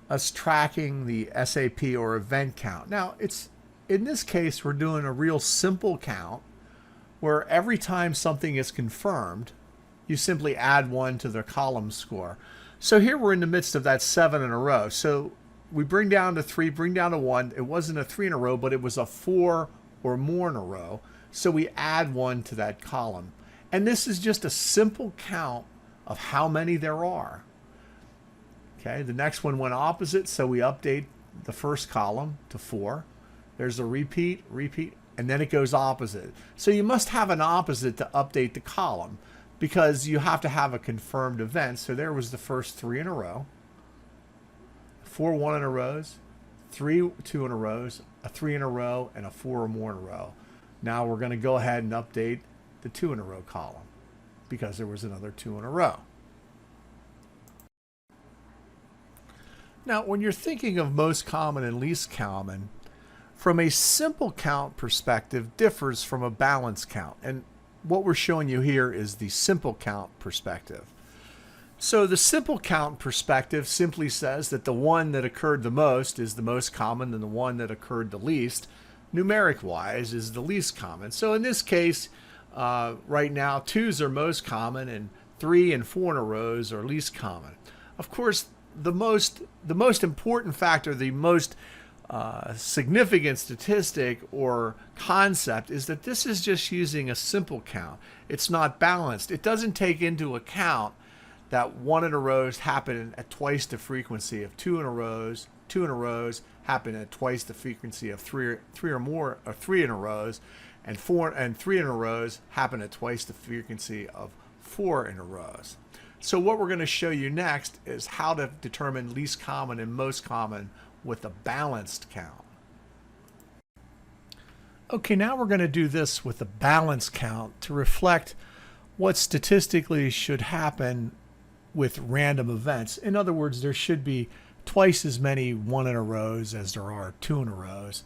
us tracking the SAP or event count. Now, it's in this case we're doing a real simple count where every time something is confirmed, you simply add 1 to the column score. So here we're in the midst of that 7 in a row. So we bring down to 3, bring down to 1. It wasn't a 3 in a row, but it was a 4 or more in a row. So we add 1 to that column. And this is just a simple count of how many there are. Okay, the next one went opposite, so we update the first column to 4. There's a repeat, and then it goes opposite. So you must have an opposite to update the column because you have to have a confirmed event. So there was the first 3 in a row, 4 1 in a rows, 3 2 in a rows, a 3 in a row, and a 4 or more in a row. Now we're going to go ahead and update the 2 in a row column because there was another 2 in a row. Now, when you're thinking of most common and least common, from a simple count perspective differs from a balanced count. And what we're showing you here is the simple count perspective. So the simple count perspective simply says that the one that occurred the most is the most common and the one that occurred the least, numeric wise, is the least common. So in this case, right now, 2s are most common and 3 and 4 in a rows are least common. Of course, the most important factor, the most significant statistic or concept is that this is just using a simple count. It's not balanced. It doesn't take into account that 1 in a rows happen at twice the frequency of 2 in a rows, 2 in a rows happen at twice the frequency of 3 or more, or 3 in a rows, and 4 and 3 in a rows happen at twice the frequency of 4 in a rows. So what we're going to show you next is how to determine least common and most common with a balanced count. Okay, now we're going to do this with a balanced count to reflect what statistically should happen with random events. In other words, there should be twice as many 1 in a rows as there are 2 in a rows,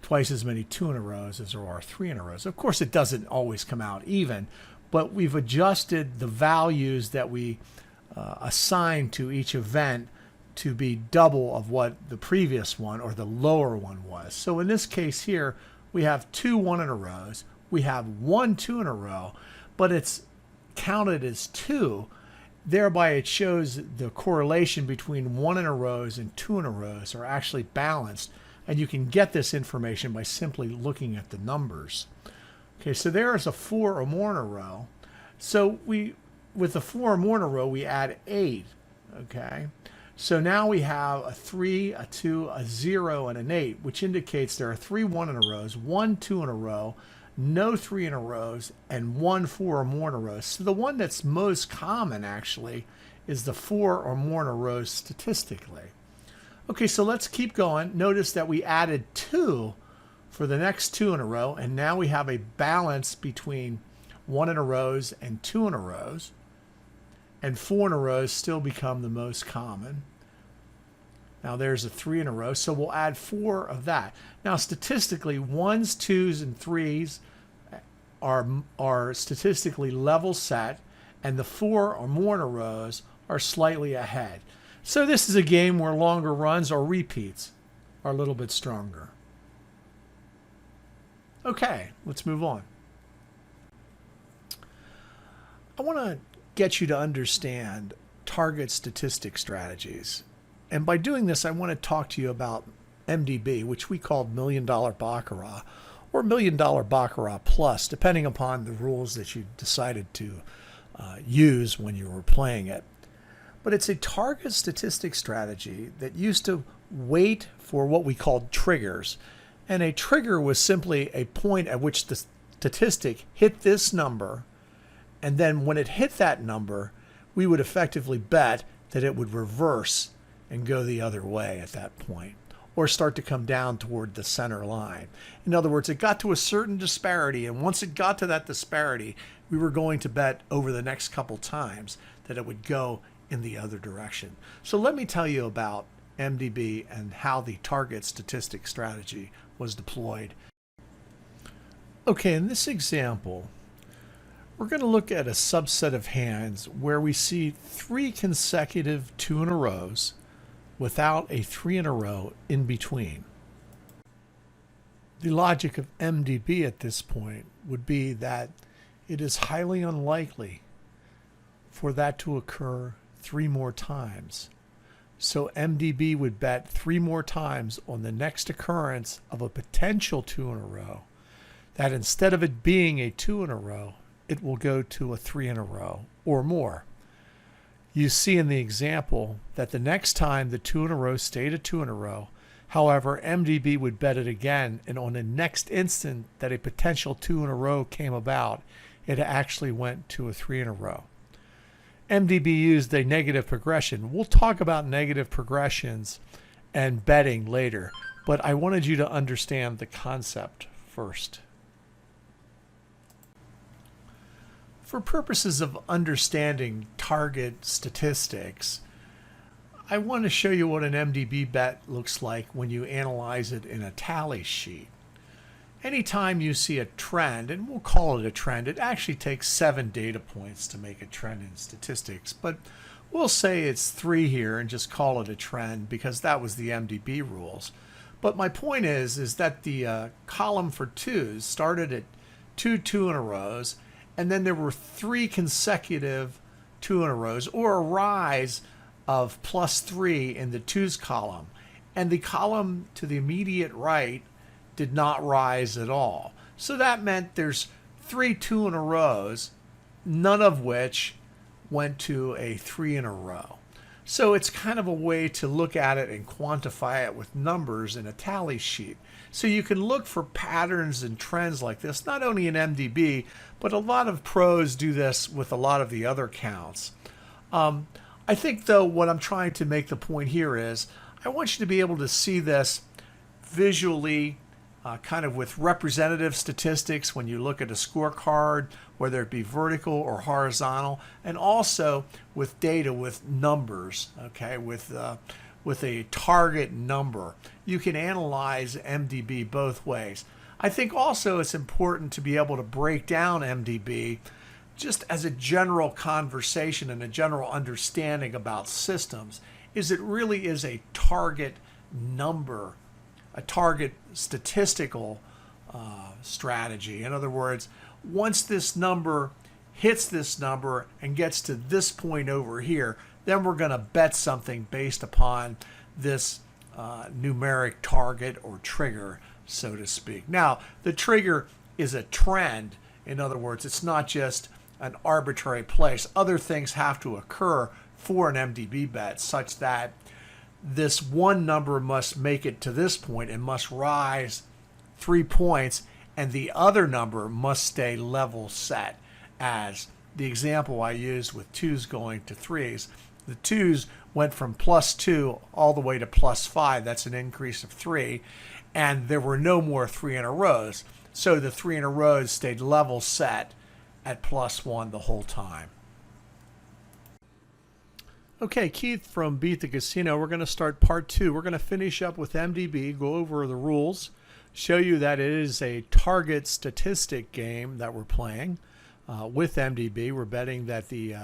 twice as many 2 in a rows as there are 3 in a rows. Of course, it doesn't always come out even, but we've adjusted the values that we assign to each event to be double of what the previous one or the lower one was. So in this case here, we have 2 1 in a rows, we have 1 2 in a row, but it's counted as 2. Thereby it shows the correlation between 1 in a rows and 2 in a rows are actually balanced. And you can get this information by simply looking at the numbers. Okay, so there is a 4 or more in a row. So with the 4 or more in a row, we add 8. Okay, so now we have a 3, a 2, a 0, and an 8, which indicates there are 3 1 in a rows, 1 2 in a row, no 3 in a rows, and 1 4 or more in a row. So the one that's most common actually is the 4 or more in a row statistically. Okay, so let's keep going. Notice that we added 2 for the next 2 in a row, and now we have a balance between 1 in a rows and 2 in a rows, and 4 in a rows still become the most common. Now there's a 3 in a row, so we'll add 4 of that. Now statistically, 1s, 2s, and 3s are statistically level set, and the 4 or more in a rows are slightly ahead. So this is a game where longer runs or repeats are a little bit stronger. Okay, let's move on. I want to get you to understand target statistic strategies. And by doing this, I want to talk to you about MDB, which we called $1 Million Baccarat, or $1 Million Baccarat Plus, depending upon the rules that you decided to use when you were playing it. But it's a target statistic strategy that used to wait for what we called triggers. And a trigger was simply a point at which the statistic hit this number, and then when it hit that number, we would effectively bet that it would reverse and go the other way at that point, or start to come down toward the center line. In other words, it got to a certain disparity, and once it got to that disparity, we were going to bet over the next couple times that it would go in the other direction. So let me tell you about MDB and how the target statistic strategy was deployed. Okay, in this example, we're going to look at a subset of hands where we see 3 consecutive 2 in a rows without a 3 in a row in between. The logic of MDB at this point would be that it is highly unlikely for that to occur 3 more times. So MDB would bet 3 more times on the next occurrence of a potential 2 in a row, that instead of it being a 2 in a row, it will go to a 3 in a row or more. You see in the example that the next time the 2 in a row stayed a 2 in a row, however, MDB would bet it again, and on the next instant that a potential 2 in a row came about, it actually went to a 3 in a row. MDB used a negative progression. We'll talk about negative progressions and betting later, but I wanted you to understand the concept first. For purposes of understanding target statistics, I want to show you what an MDB bet looks like when you analyze it in a tally sheet. Anytime you see a trend, and we'll call it a trend, it actually takes 7 data points to make a trend in statistics, but we'll say it's 3 here and just call it a trend because that was the MDB rules. But my point is that the column for 2s started at 2 2 in a rows, and then there were 3 consecutive 2 in a rows, or a rise of +3 in the 2s column. And the column to the immediate right did not rise at all. So that meant there's 3 2 in a rows, none of which went to a 3 in a row. So it's kind of a way to look at it and quantify it with numbers in a tally sheet. So you can look for patterns and trends like this, not only in MDB, but a lot of pros do this with a lot of the other counts. I think, though, what I'm trying to make the point here is I want you to be able to see this visually, kind of with representative statistics when you look at a scorecard, whether it be vertical or horizontal, and also with data with numbers, okay, with a target number. You can analyze MDB both ways. I think also it's important to be able to break down MDB just as a general conversation and a general understanding about systems, is it really is a target number, a target statistical strategy. In other words, once this number hits this number and gets to this point over here, then we're going to bet something based upon this numeric target or trigger, so to speak. Now, the trigger is a trend. In other words, it's not just an arbitrary place. Other things have to occur for an MDB bet such that this one number must make it to this point and must rise 3 points, and the other number must stay level set. As the example I used with 2s going to 3s, the 2s went from +2 all the way to +5. That's an increase of 3, and there were no more 3 in a rows. So the 3 in a rows stayed level set at +1 the whole time. Okay, Keith from Beat the Casino. We're going to start part 2. We're going to finish up with MDB, go over the rules, show you that it is a target statistic game that we're playing with MDB. We're betting that the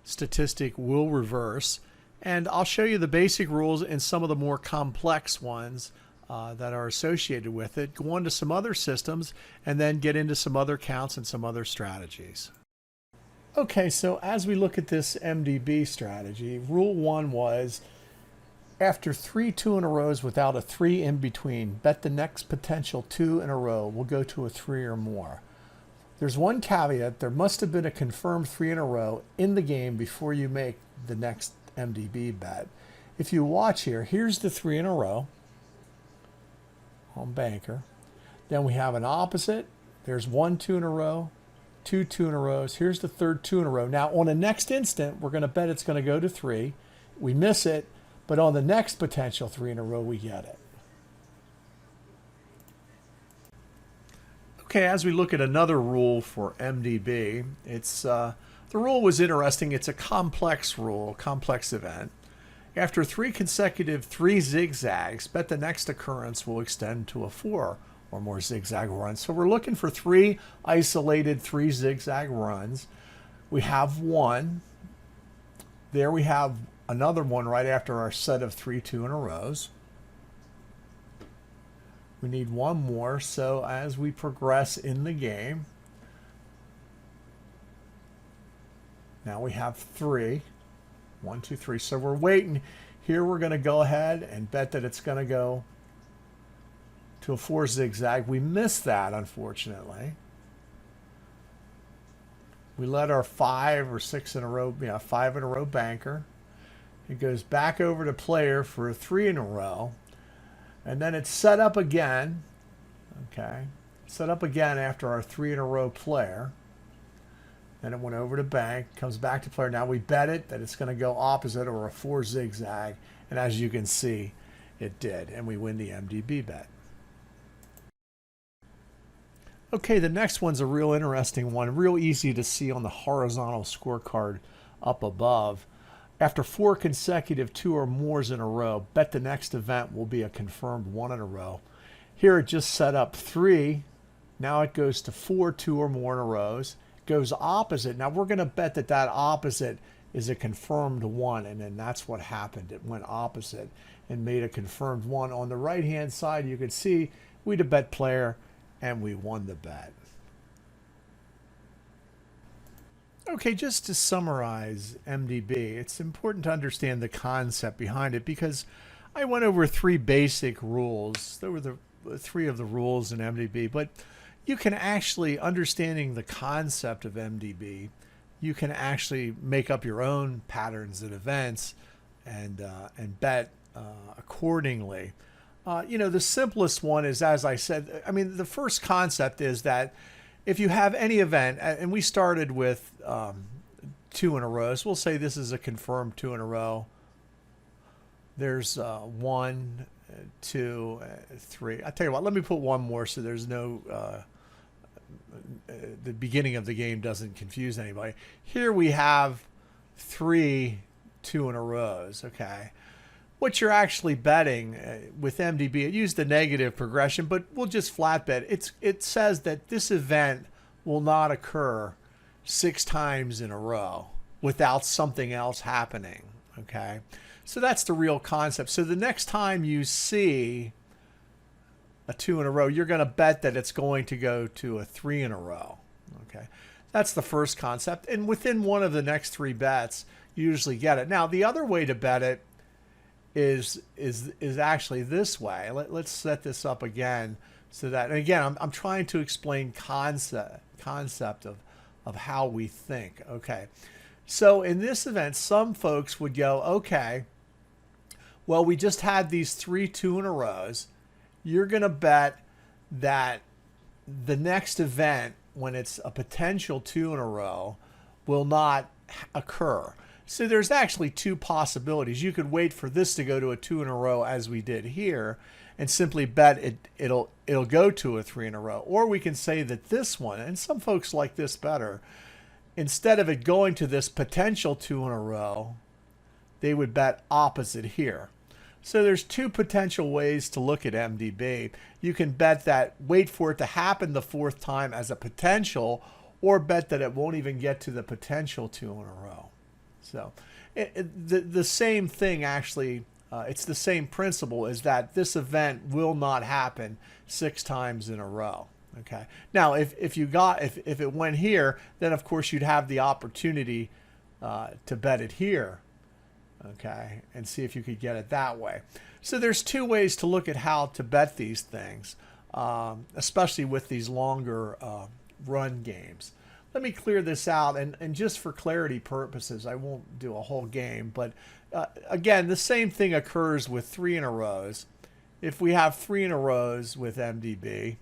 statistic will reverse. And I'll show you the basic rules and some of the more complex ones that are associated with it. Go on to some other systems and then get into some other counts and some other strategies. Okay, so as we look at this MDB strategy, rule 1 was after 3 2 in a rows without a 3 in between, bet the next potential 2 in a row will go to a 3 or more. There's one caveat: there must have been a confirmed 3 in a row in the game before you make the next MDB bet. If you watch here, here's the 3 in a row on Banker. Then we have an opposite. There's 1 2 in a row, 2 2 in a row. Here's the third 2 in a row. Now on the next instant, we're going to bet it's going to go to 3. We miss it, but on the next potential 3 in a row, we get it. Okay, as we look at another rule for MDB, it's the rule was interesting. It's a complex rule, complex event. After 3 consecutive 3 zigzags, bet the next occurrence will extend to a 4 or more zigzag runs. So we're looking for 3 isolated 3 zigzag runs. We have one. There we have another one right after our set of 3 2 in a rows. We need one more. So as we progress in the game, now we have 3. 1 2 3. So we're waiting. Here we're going to go ahead and bet that it's going to go to a 4 zigzag. We missed that, unfortunately. We let our 5 or 6 in a row, 5 in a row banker. It goes back over to player for a 3 in a row. And then it's set up again. Okay. Set up again after our 3 in a row player. Then it went over to bank, comes back to player. Now we bet it that it's going to go opposite or a 4 zigzag. And as you can see, it did. And we win the MDB bet. Okay, the next one's a real interesting one, real easy to see on the horizontal scorecard up above. After 4 consecutive 2 or mores in a row, bet the next event will be a confirmed 1 in a row. Here it just set up 3. Now it goes to 4 2 or more in a rows. It goes opposite. Now we're going to bet that that opposite is a confirmed 1, and then that's what happened. It went opposite and made a confirmed 1. On the right-hand side, you can see we'd have bet player, and we won the bet. Okay, just to summarize MDB, it's important to understand the concept behind it because I went over 3 basic rules. There were the 3 of the rules in MDB, but you can actually, understanding the concept of MDB, you can actually make up your own patterns and events and bet accordingly. The simplest one is, as I said, I mean, the first concept is that if you have any event, and we started with 2 in a row, so we'll say this is a confirmed 2 in a row. There's 1, 2, 3. I tell you what, let me put one more so there's no the beginning of the game doesn't confuse anybody. Here we have 3 2 in a rows. Okay, what you're actually betting with MDB, it used the negative progression, but we'll just flat bet. It says that this event will not occur 6 times in a row without something else happening. Okay, so that's the real concept. So the next time you see a 2 in a row, you're going to bet that it's going to go to a 3 in a row. Okay, that's the first concept. And within one of the next 3 bets, you usually get it. Now, the other way to bet it is actually this way. Let's set this up again so that, and again, I'm trying to explain concept of how we think. Okay, so in this event, some folks would go, okay, well, we just had these 3 2 in a rows. You're going to bet that the next event, when it's a potential 2 in a row, will not occur. So there's actually 2 possibilities. You could wait for this to go to a 2 in a row, as we did here, and simply bet it'll go to a 3 in a row. Or we can say that this one, and some folks like this better, instead of it going to this potential 2 in a row, they would bet opposite here. So there's 2 potential ways to look at MDB. You can bet that, wait for it to happen the 4th time as a potential, or bet that it won't even get to the potential 2 in a row. So the same thing, actually, it's the same principle, is that this event will not happen 6 times in a row. Okay. Now, if it went here, then of course you'd have the opportunity to bet it here. Okay, and see if you could get it that way. So there's 2 ways to look at how to bet these things, especially with these longer run games. Let me clear this out, and just for clarity purposes, I won't do a whole game, but again, the same thing occurs with 3 in a rows. If we have 3 in a rows with MDB,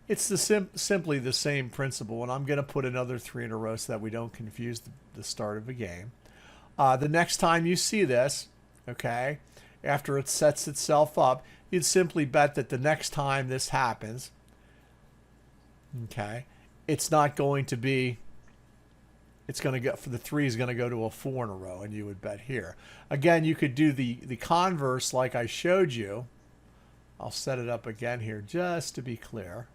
it's simply the same principle, and I'm going to put another 3 in a row so that we don't confuse the start of the game. The next time you see this, okay, after it sets itself up, you'd simply bet that the next time this happens, okay, it's not going to be, it's going to go, for the 3 is going to go to a 4 in a row, and you would bet here. Again, you could do the converse like I showed you. I'll set it up again here just to be clear.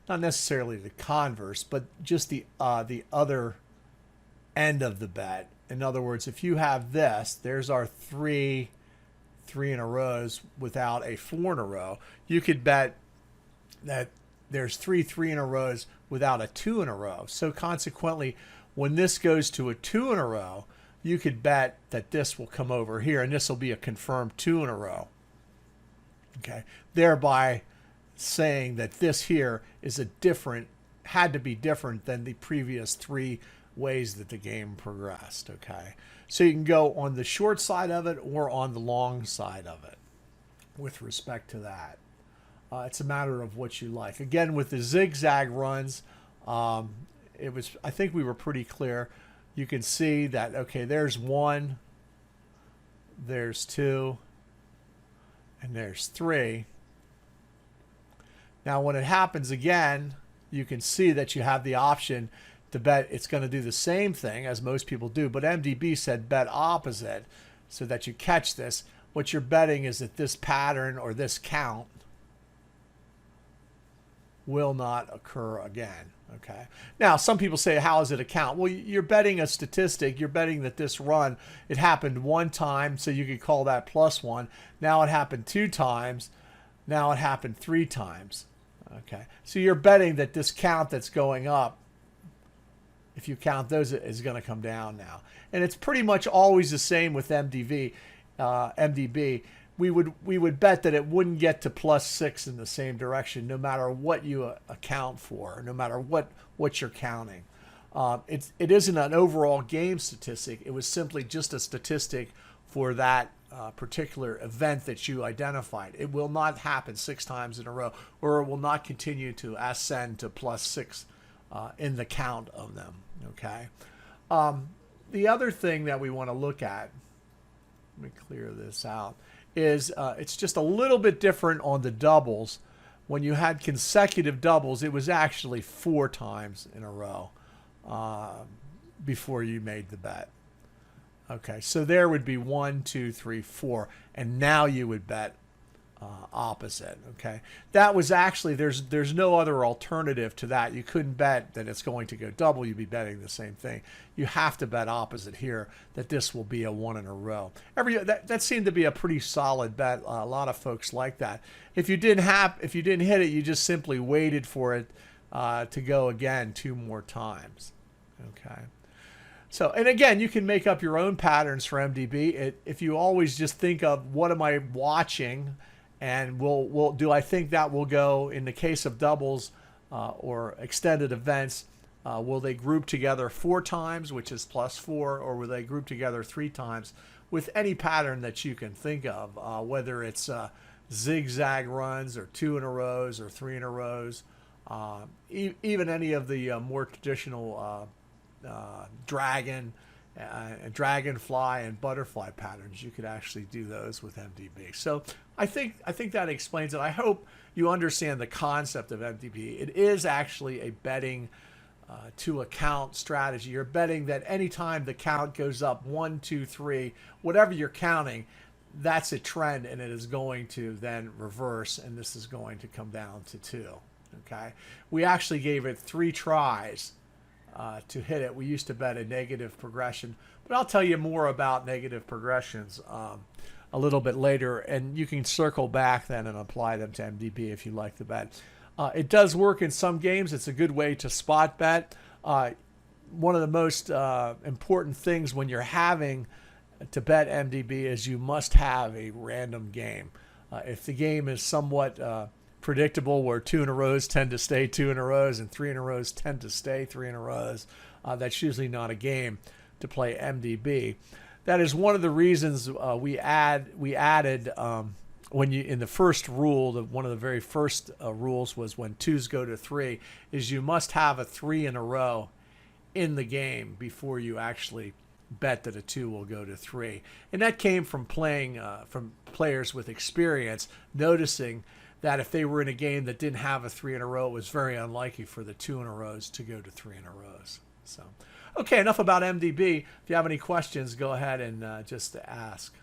Not necessarily the converse, but just the other end of the bet. In other words, if you have this, there's our 3 in a rows without a 4 in a row. You could bet that there's 3 in a rows without a 2 in a row. So consequently, when this goes to a 2 in a row, you could bet that this will come over here, and this will be a confirmed 2 in a row. Okay, thereby saying that this here is had to be different than the previous 3 ways that the game progressed. Okay, so you can go on the short side of it or on the long side of it with respect to that. It's a matter of what you like. Again, with the zigzag runs, I think we were pretty clear. You can see that, okay, there's 1, there's 2, and there's 3. Now when it happens again, you can see that you have the option to bet it's going to do the same thing as most people do, but MDB said bet opposite so that you catch this. What you're betting is that this pattern or this count will not occur again. Okay. Now, some people say, how is it a count? Well, you're betting a statistic. You're betting that this run, it happened 1 time, so you could call that +1. Now it happened 2 times. Now it happened 3 times. Okay. So you're betting that this count that's going up, if you count those, is going to come down now. And it's pretty much always the same with MDB. We would bet that it wouldn't get to +6 in the same direction, no matter what you account for, no matter what you're counting. It isn't an overall game statistic. It was simply just a statistic for that particular event that you identified. It will not happen 6 times in a row, or it will not continue to ascend to +6 in the count of them. Okay. The other thing that we want to look at, let me clear this out, is it's just a little bit different on the doubles. When you had consecutive doubles, it was actually 4 times in a row before you made the bet. Okay, so there would be 1, 2, 3, 4, and now you would bet opposite. Okay, that was actually, there's no other alternative to that. You couldn't bet that it's going to go double. You'd be betting the same thing. You have to bet opposite here, that this will be a 1 in a row. That seemed to be a pretty solid bet. A lot of folks like that. If you didn't hit it, you just simply waited for it to go again 2 more times. Okay. So, and again, you can make up your own patterns for MDB. If you always just think of, what am I watching, and do I think that will go, in the case of doubles or extended events, will they group together 4 times, which is +4, or will they group together 3 times, with any pattern that you can think of, whether it's zigzag runs or 2 in a rows or 3 in a rows, even any of the more traditional dragonfly and butterfly patterns. You could actually do those with MDB. So I think that explains it. I hope you understand the concept of MDB. It is actually a betting to account strategy. You're betting that anytime the count goes up 1, 2, 3, whatever you're counting, that's a trend, and it is going to then reverse, and this is going to come down to 2. Okay, we actually gave it 3 tries to hit it. We used to bet a negative progression, but I'll tell you more about negative progressions a little bit later, and you can circle back then and apply them to MDB if you like the bet. It does work in some games. It's a good way to spot bet. One of the most important things when you're having to bet MDB is you must have a random game. If the game is somewhat predictable, where 2 in a rows tend to stay 2 in a rows and 3 in a rows tend to stay 3 in a rows, that's usually not a game to play MDB. That is one of the reasons we added when you, in the first rule, one of the very first rules was when 2s go to 3, is you must have a 3 in a row in the game before you actually bet that a 2 will go to 3. And that came from playing from players with experience, noticing that if they were in a game that didn't have a 3 in a row, it was very unlikely for the 2 in a rows to go to 3 in a rows. So, okay, enough about MDB. If you have any questions, go ahead and just ask.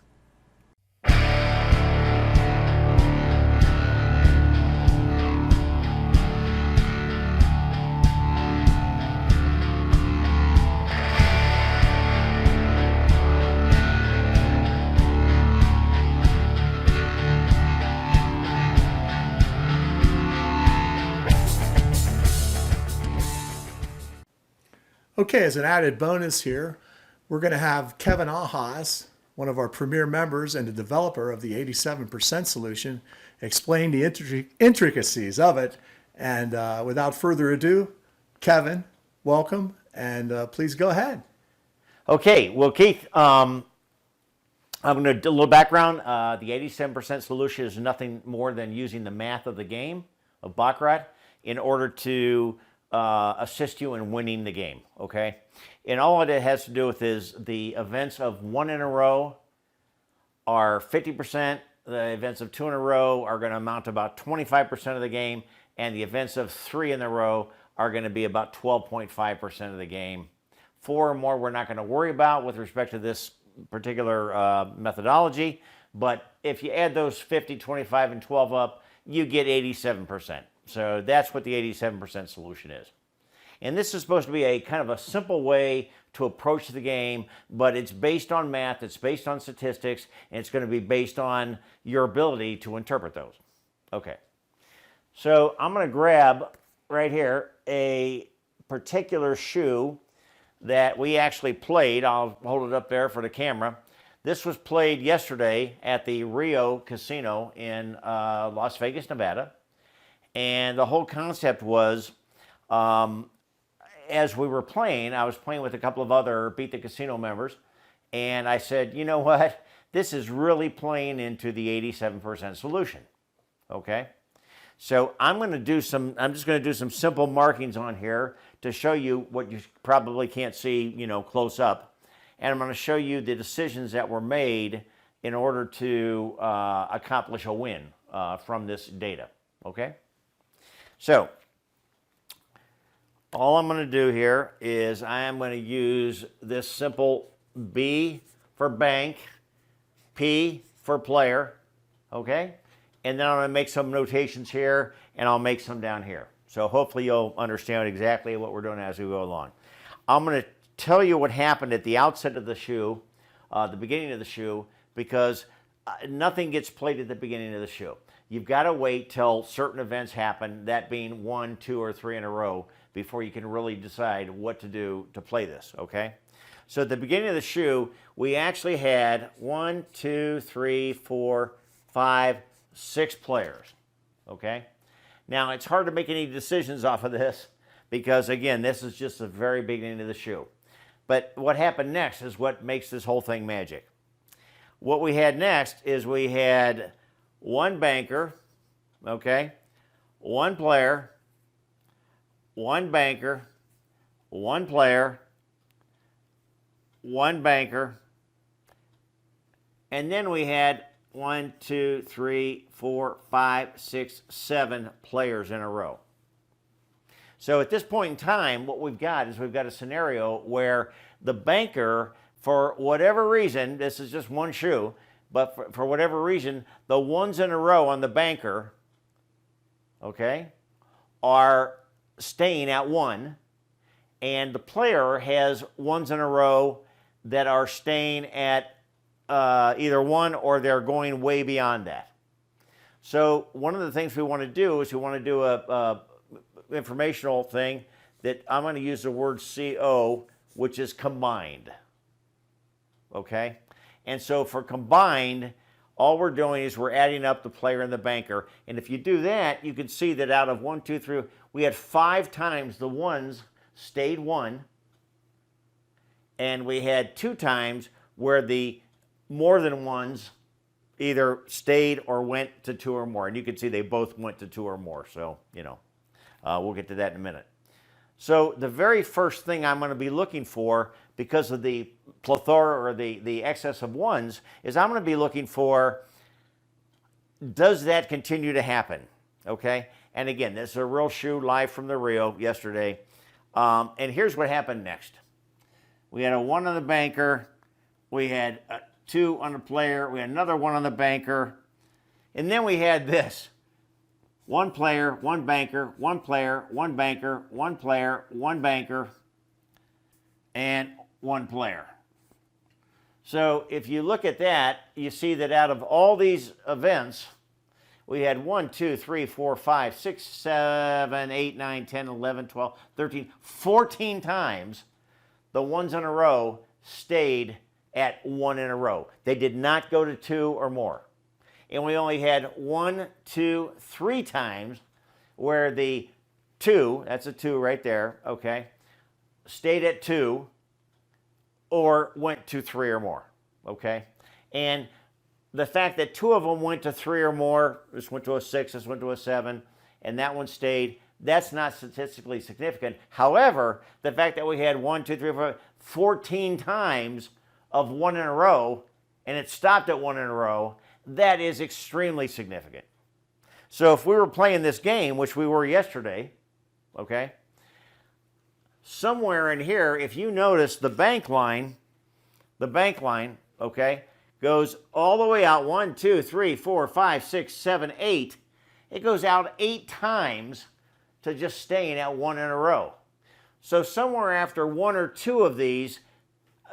Okay, as an added bonus here, we're going to have Kevin Ahas, one of our premier members and the developer of the 87% solution, explain the intricacies of it. And without further ado, Kevin, welcome, and please go ahead. Okay, well, Keith, I'm going to do a little background. The 87% solution is nothing more than using the math of the game of Baccarat in order to assist you in winning the game, okay? And all it has to do with is the events of 1 in a row are 50%, the events of 2 in a row are going to amount to about 25% of the game, and the events of 3 in a row are going to be about 12.5% of the game. 4 or more we're not going to worry about with respect to this particular methodology, but if you add those 50, 25, and 12 up, you get 87%. So that's what the 87% solution is. And this is supposed to be a kind of a simple way to approach the game, but it's based on math, it's based on statistics, and it's going to be based on your ability to interpret those. Okay. So I'm going to grab right here a particular shoe that we actually played. I'll hold it up there for the camera. This was played yesterday at the Rio Casino in Las Vegas, Nevada. And the whole concept was, and as we were playing, I was playing with a couple of other Beat the Casino members, and I said, you know what? This is really playing into the 87% solution. Okay? So I'm just going to do some simple markings on here to show you what you probably can't see, close up. And I'm going to show you the decisions that were made in order to accomplish a win from this data. Okay? So all I'm going to do here is I am going to use this simple B for bank, P for player, okay? And then I'm going to make some notations here, and I'll make some down here. So hopefully you'll understand exactly what we're doing as we go along. I'm going to tell you what happened at the outset of the shoe, the beginning of the shoe, because nothing gets played at the beginning of the shoe. You've got to wait till certain events happen, that being 1, 2, or 3 in a row, before you can really decide what to do to play this, okay? So at the beginning of the shoe, we actually had 1, 2, 3, 4, 5, 6 players, okay? Now, it's hard to make any decisions off of this because, again, this is just the very beginning of the shoe. But what happened next is what makes this whole thing magic. What we had next is we had one banker, okay, one player, one banker, one player, one banker, and then we had 1, 2, 3, 4, 5, 6, 7 players in a row. So at this point in time, what we've got is we've got a scenario where the banker, for whatever reason, this is just one shoe, but for whatever reason, the ones in a row on the banker, okay, are staying at 1, and the player has ones in a row that are staying at either 1 or they're going way beyond that. So one of the things we want to do is we want to do a informational thing that I'm going to use the word CO, which is combined. Okay? And so for combined, all we're doing is we're adding up the player and the banker. And if you do that, you can see that out of 1, 2, 3, we had 5 times the ones stayed 1. And we had 2 times where the more than ones either stayed or went to 2 or more. And you can see they both went to 2 or more. So, we'll get to that in a minute. So the very first thing I'm going to be looking for, because of the plethora or the excess of ones, is I'm going to be looking for, does that continue to happen? Okay? And again, this is a real shoe live from the Rio yesterday. And here's what happened next. We had a 1 on the banker. We had a 2 on the player. We had another 1 on the banker. And then we had this. 1 player, 1 banker, 1 player, 1 banker, 1 player, 1 banker, and 1 player. So if you look at that, you see that out of all these events, we had 1, 2, 3, 4, 5, 6, 7, 8, 9, 10, 11, 12, 13, 14 times the ones in a row stayed at 1 in a row. They did not go to 2 or more. And we only had 1, 2, 3 times where the 2, that's a 2 right there, okay, stayed at 2 or went to 3 or more, okay? And the fact that 2 of them went to 3 or more, this went to a 6, this went to a 7, and that one stayed, that's not statistically significant. However, the fact that we had 1, 2, 3, 4, 14 times of 1 in a row, and it stopped at 1 in a row, that is extremely significant. So if we were playing this game, which we were yesterday, okay, somewhere in here, if you notice the bank line, okay, goes all the way out 1, 2, 3, 4, 5, 6, 7, 8. It goes out 8 times to just staying at 1 in a row. So somewhere after 1 or 2 of these,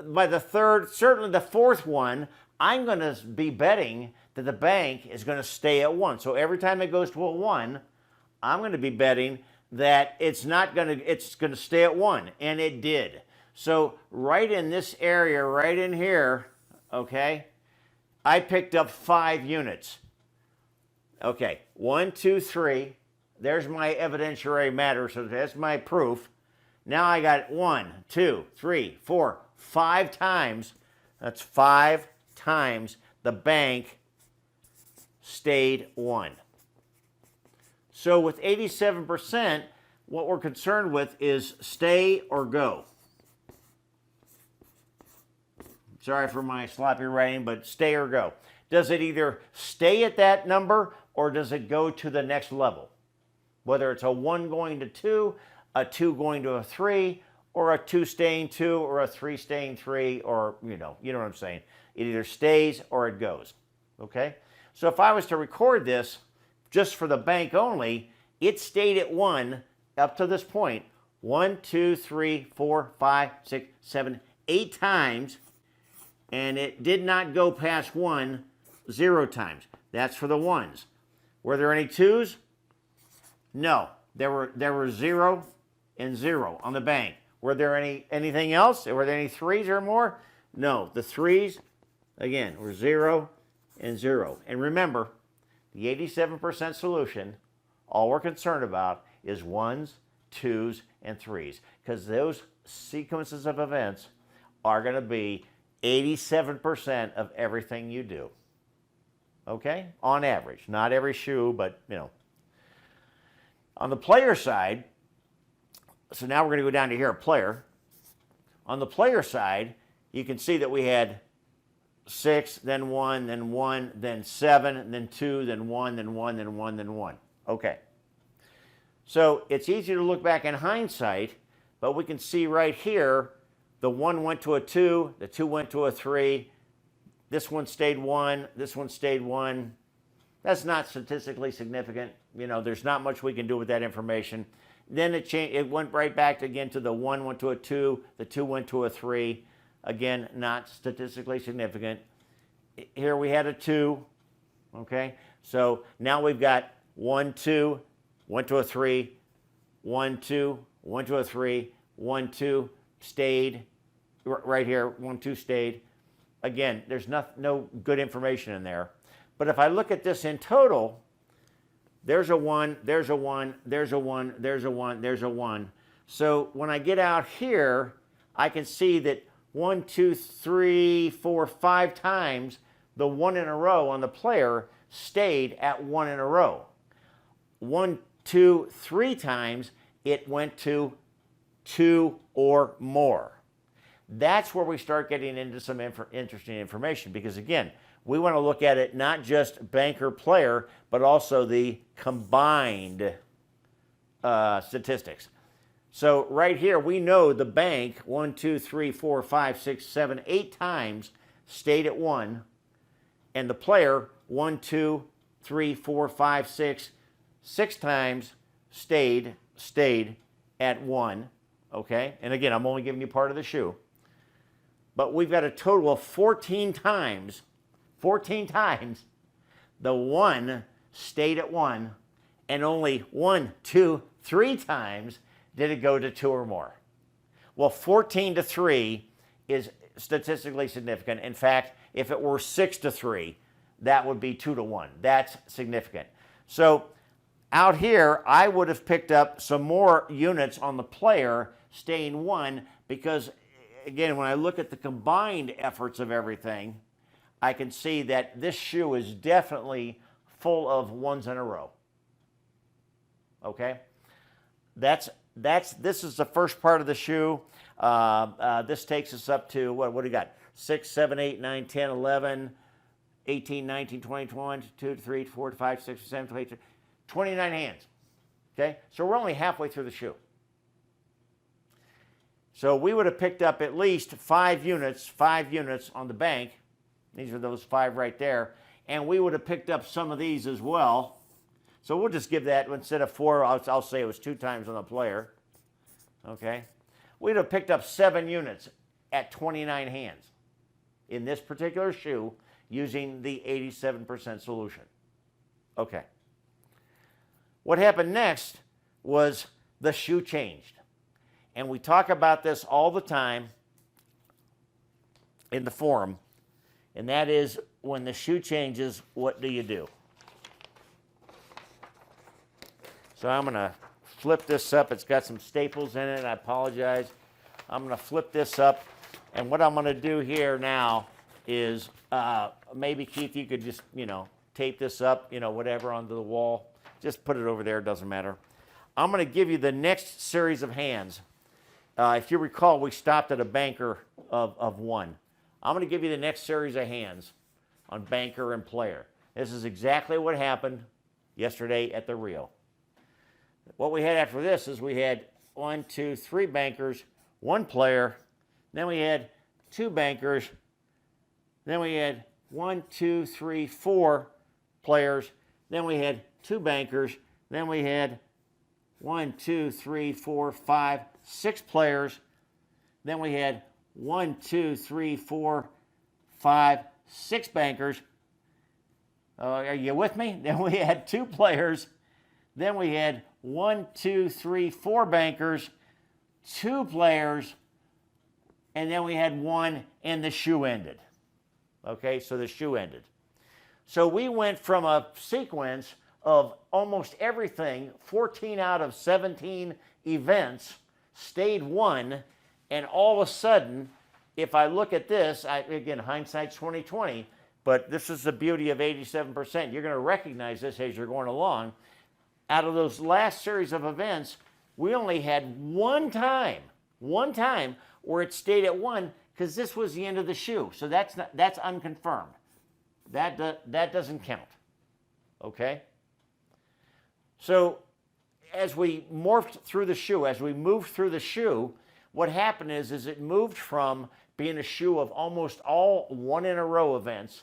by the third, certainly the fourth one, I'm going to be betting that the bank is going to stay at 1. So every time it goes to a 1, I'm going to be betting that it's going to stay at 1, and it did. So right in this area, right in here, okay, I picked up 5 units. Okay, 1, 2, 3. There's my evidentiary matter, so that's my proof. Now I got 1, 2, 3, 4, 5 times. That's 5 times the bank stayed 1. So with 87%, what we're concerned with is stay or go. Sorry for my sloppy writing, but stay or go. Does it either stay at that number or does it go to the next level? Whether it's a 1 going to 2, a 2 going to a 3, or a 2 staying 2, or a 3 staying 3, or you know what I'm saying. It either stays or it goes, okay? So if I was to record this just for the bank only, it stayed at 1 up to this point 1, 2, 3, 4, 5, 6, 7, 8 times, and it did not go past 1 0 times. That's for the 1s. Were there any 2s? No. There were 0 and 0 on the bank. Were there anything else? Were there any 3s or more? No. The 3s, again, were 0 and 0. And remember, the 87% solution, all we're concerned about is 1s, 2s, and 3s, because those sequences of events are going to be 87% of everything you do. Okay? On average. Not every shoe, but, you know. On the player side, so now we're going to go down to here, player. On the player side, you can see that we had 6, then 1, then 1, then 7, then 2, then 1, then 1, then 1, then 1. Okay. So it's easy to look back in hindsight, but we can see right here, the 1 went to a 2, the 2 went to a 3, this one stayed 1, this one stayed 1. That's not statistically significant. You know, there's not much we can do with that information. Then it changed. It went right back again to the 1 went to a 2, the 2 went to a 3. Again, not statistically significant. Here we had a 2. Okay, so now we've got 1, 2, went to a 3, 1, 2, went to a 3, 1, 2, stayed. Right here, 1, 2 stayed. Again, there's no good information in there. But if I look at this in total, there's a 1, there's a 1, there's a 1, there's a 1, there's a 1. So when I get out here, I can see that 1, 2, 3, 4, 5 times the 1 in a row on the player stayed at 1 in a row. 1, 2, 3 times it went to 2 or more. That's where we start getting into some interesting information, because again, we want to look at it not just banker player, but also the combined statistics. So right here, we know the bank 1, 2, 3, 4, 5, 6, 7, 8 times stayed at 1, and the player 1, 2, 3, 4, 5, 6 times stayed at 1. Okay, and again, I'm only giving you part of the shoe, but we've got a total of 14 times the 1 stayed at 1, and only 1, 2, 3 times did it go to 2 or more. Well, 14 to 3 is statistically significant. In fact, if it were 6 to 3, that would be 2 to 1. That's significant. So out here, I would have picked up some more units on the player staying 1, because again, when I look at the combined efforts of everything, I can see that this shoe is definitely full of 1s in a row. Okay? This is the first part of the shoe. This takes us up to, what do you got? 6, 7, 8, 9, 10, 11, 18, 19, 20, 21, 22, 23, 24, 25, 6, 7, 28, 29 hands. Okay? So we're only halfway through the shoe. So we would have picked up at least 5 units on the bank. These are those 5 right there. And we would have picked up some of these as well. So we'll just give that, instead of 4, I'll say it was 2 times on the player. Okay? We'd have picked up 7 units at 29 hands in this particular shoe using the 87% solution. Okay. What happened next was the shoe changed. And we talk about this all the time in the forum, and that is, when the shoe changes, what do you do? So I'm going to flip this up. It's got some staples in it. I apologize. I'm going to flip this up. And what I'm going to do here now is maybe, Keith, you could just, tape this up, whatever, onto the wall. Just put it over there. It doesn't matter. I'm going to give you the next series of hands. If you recall, we stopped at a banker of 1. I'm going to give you the next series of hands on banker and player. This is exactly what happened yesterday at the Rio. What we had after this is we had 1, 2, 3 bankers, 1 player. Then we had 2 bankers. Then we had 1, 2, 3, 4 players. Then we had 2 bankers. Then we had 1, 2, 3, 4, 5, 6 players. Then we had 1, 2, 3, 4, 5, 6 bankers. Are you with me? Then we had 2 players. Then we had 1, 2, 3, 4 bankers, 2 players, and then we had 1, and the shoe ended. Okay, so the shoe ended. So we went from a sequence of almost everything, 14 out of 17 events, stayed 1, and all of a sudden, if I look at this, again, hindsight's 20/20, but this is the beauty of 87%. You're going to recognize this as you're going along. Out of those last series of events, we only had one time where it stayed at 1, because this was the end of the shoe. So that's unconfirmed. That doesn't count. Okay? So as we morphed through the shoe, as we moved through the shoe, what happened is it moved from being a shoe of almost all 1 in a row events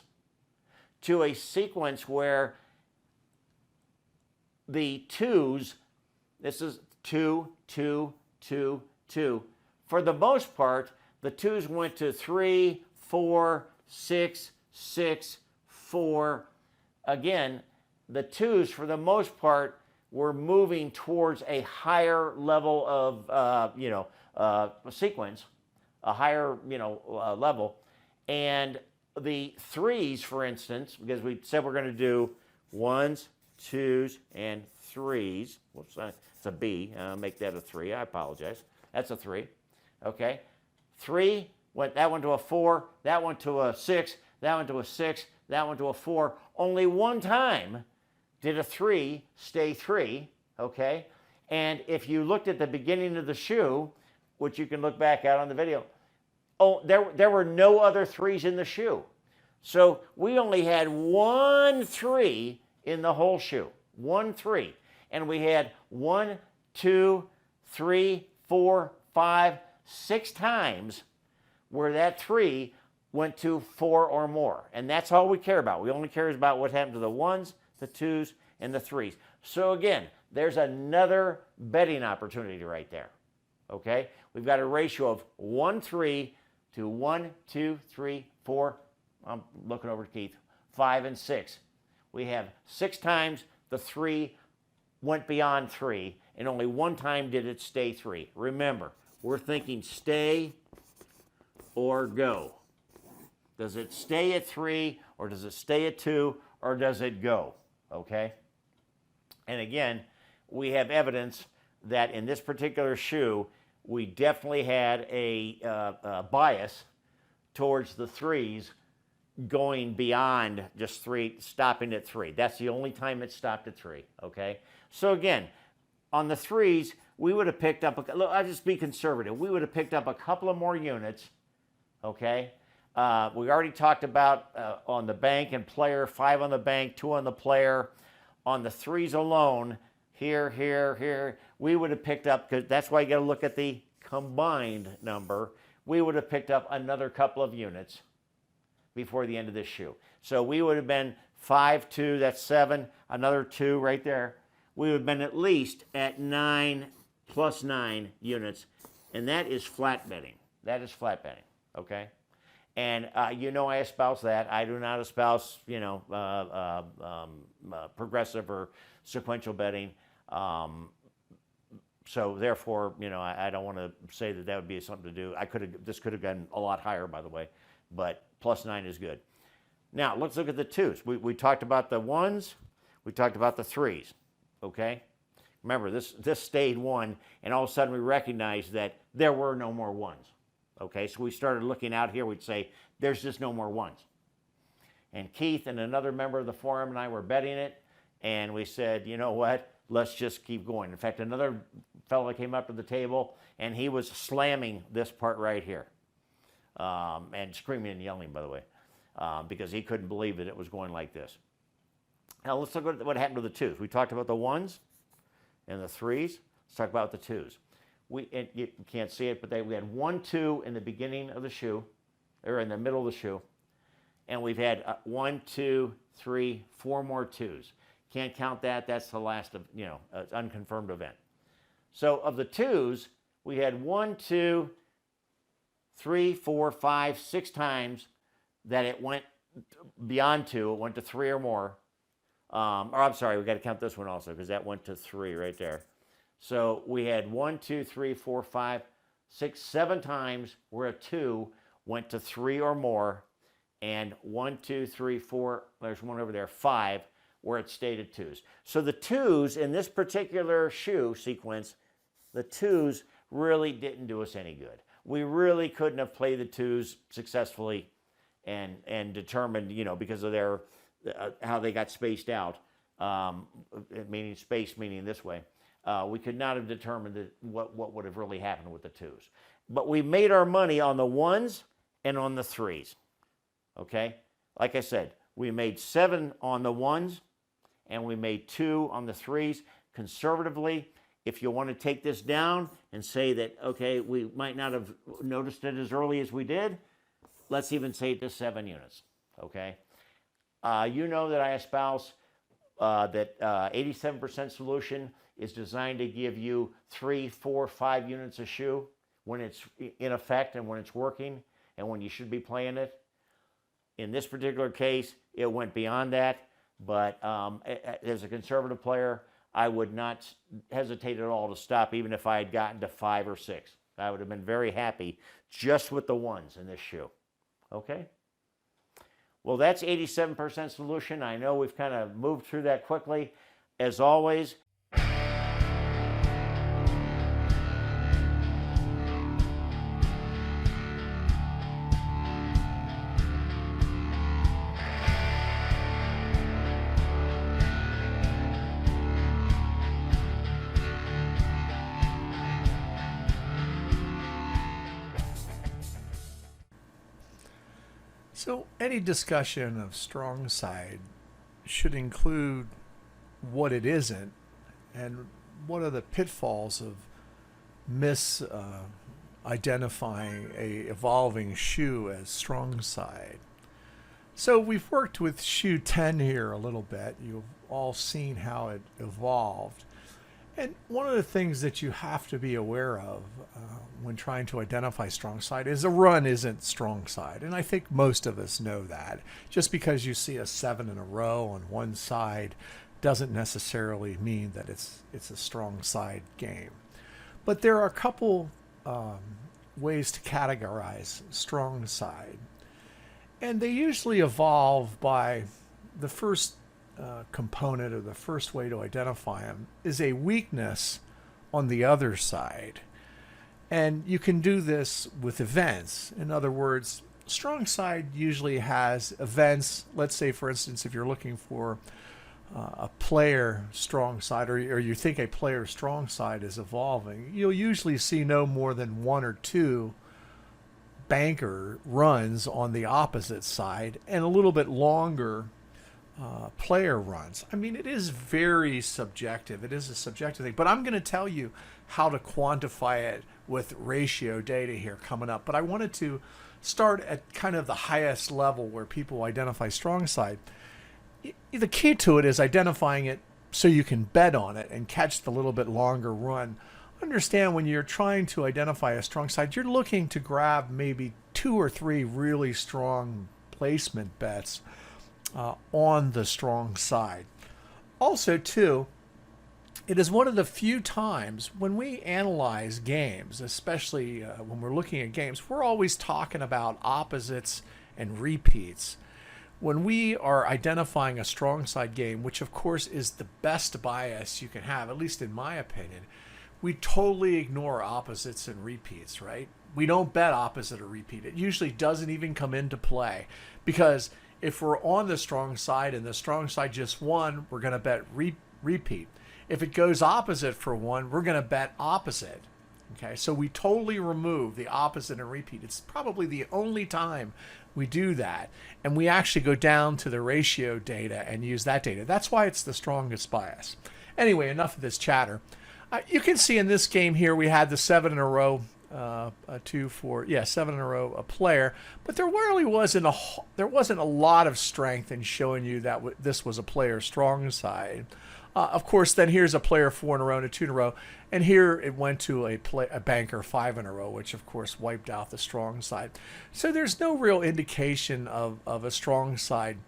to a sequence where the 2s, this is 2, 2, 2, 2. For the most part, the 2s went to 3, 4, 6, 6, 4. Again, the 2s, for the most part, were moving towards a higher level of, sequence, a higher, level. And the 3s, for instance, because we said we're going to do 1s, 2s, and 3s. Whoops, it's a B. Make that a 3. I apologize. That's a 3. Okay. 3 went, that went to a 4, that went to a 6, that went to a 6, that went to a 4. Only one time did a 3 stay 3. Okay. And if you looked at the beginning of the shoe, which you can look back at on the video, there were no other 3s in the shoe. So we only had 1 3 in the whole shoe. 1 3. And we had 1, 2, 3, 4, 5, 6 times where that 3 went to 4 or more. And that's all we care about. We only care about what happened to the 1s, the 2s, and the 3s. So again, there's another betting opportunity right there. Okay? We've got a ratio of 1 3 to 1, 2, 3, 4. I'm looking over to Keith. 5 and 6. We have 6 times the 3 went beyond 3, and only 1 time did it stay 3. Remember, we're thinking stay or go. Does it stay at 3, or does it stay at 2, or does it go? Okay? And again, we have evidence that in this particular shoe, we definitely had a bias towards the 3s going beyond just 3, stopping at 3. That's the only time it stopped at 3, okay? So again, on the 3s, we would have picked up, I'll just be conservative, we would have picked up a couple of more units, okay? We already talked about on the bank and player, 5 on the bank, 2 on the player. On the 3s alone, here, we would have picked up, because that's why you got to look at the combined number, we would have picked up another couple of units before the end of this shoe. So we would have been 5, 2, that's 7, another 2 right there. We would have been at least at 9 plus 9 units, and that is flat betting. That is flat betting, okay? And I espouse that. I do not espouse, progressive or sequential betting. So therefore, I don't want to say that would be something to do. This could have gone a lot higher, by the way, but plus 9 is good. Now let's look at the 2s. We talked about the 1s. We talked about the 3s. Okay, Remember, this stayed 1, and all of a sudden we recognized that there were no more 1s. Okay, so we started looking out here. We'd say, there's just no more 1s. And Keith and another member of the forum and I were betting it, and we said, you know what? Let's just keep going. In fact, another fellow came up to the table, and he was slamming this part right here, and screaming and yelling, by the way, because he couldn't believe that it was going like this. Now, let's look at what happened to the 2s. We talked about the 1s and the 3s. Let's talk about the 2s. You can't see it, but we had 1, 2 in the beginning of the shoe, or in the middle of the shoe, and we've had 1, 2, 3, 4 more 2s. Can't count that. That's the last of, unconfirmed event. So of the 2s, we had 1, 2, 3, 4, 5, 6 times that it went beyond 2. It went to 3 or more. Or I'm sorry, we got to count this one also because that went to 3 right there. So we had 1, 2, 3, 4, 5, 6, 7 times where a 2 went to 3 or more, and 1, 2, 3, 4. There's one over there. 5 where it stayed at 2s. So the 2s in this particular shoe sequence, the 2s really didn't do us any good. We really couldn't have played the 2s successfully and determined, because of their how they got spaced out, meaning this way. We could not have determined what would have really happened with the 2s. But we made our money on the 1s and on the 3s. Okay? Like I said, we made 7 on the 1s and we made 2 on the 3s. Conservatively, if you want to take this down and say that, okay, we might not have noticed it as early as we did, let's even say it to 7 units. Okay? You know that I espouse that 87% solution is designed to give you 3, 4, 5 units of shoe when it's in effect and when it's working and when you should be playing it. In this particular case, it went beyond that, but as a conservative player, I would not hesitate at all to stop even if I had gotten to 5 or 6. I would have been very happy just with the 1s in this shoe. Okay? Well, that's 87% solution. I know we've kind of moved through that quickly. As always, So any discussion of strong side should include what it isn't and what are the pitfalls of identifying a evolving shoe as strong side. So we've worked with shoe 10 here a little bit. You've all seen how it evolved. And one of the things that you have to be aware of when trying to identify strong side is a run isn't strong side. And I think most of us know that. Just because you see a 7 in a row on one side doesn't necessarily mean that it's a strong side game. But there are a couple ways to categorize strong side. And they usually evolve by the first component, or the first way to identify them, is a weakness on the other side. And you can do this with events. In other words, strong side usually has events. Let's say, for instance, if you're looking for a player strong side, or you think a player strong side is evolving, you'll usually see no more than 1 or 2 banker runs on the opposite side and a little bit longer player runs. I mean, it is very subjective. It is a subjective thing, but I'm going to tell you how to quantify it with ratio data here coming up. But I wanted to start at kind of the highest level where people identify strong side. The key to it is identifying it so you can bet on it and catch the little bit longer run. Understand, when you're trying to identify a strong side, you're looking to grab maybe 2 or 3 really strong placement bets on the strong side. Also, too, it is one of the few times when we analyze games, especially when we're looking at games, we're always talking about opposites and repeats. when we are identifying a strong side game, which of course is the best bias you can have, at least in my opinion, we totally ignore opposites and repeats, right? We don't bet opposite or repeat. It usually doesn't even come into play, because if we're on the strong side and the strong side just won, we're going to bet repeat. If it goes opposite for one, we're going to bet opposite. Okay, so we totally remove the opposite and repeat. It's probably the only time we do that. And we actually go down to the ratio data and use that data. That's why it's the strongest bias. Anyway, enough of this chatter. You can see in this game here, we had the 7 in a row, 7 in a row, a player, but there really wasn't a lot of strength in showing you that this was a player strong side. Of course, then here's a player 4 in a row and a 2 in a row, and here it went to a banker 5 in a row, which of course wiped out the strong side. So there's no real indication of a strong side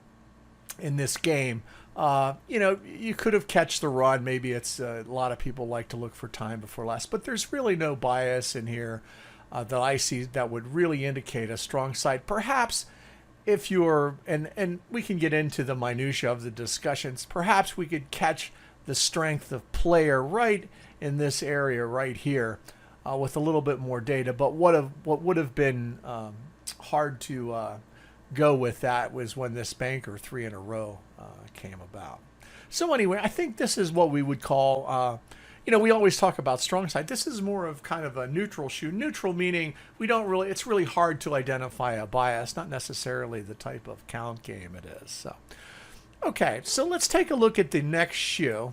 in this game. You could have catch the run. Maybe it's a lot of people like to look for time before last, but there's really no bias in here that I see that would really indicate a strong side. Perhaps if you're, and we can get into the minutia of the discussions, perhaps we could catch the strength of player right in this area right here with a little bit more data. But what would have been hard to go with that was when this banker 3 in a row came about. So anyway, I think this is what we would call, we always talk about strong side. This is more of kind of a neutral shoe. Neutral meaning it's really hard to identify a bias, not necessarily the type of count game it is. So, okay, so let's take a look at the next shoe.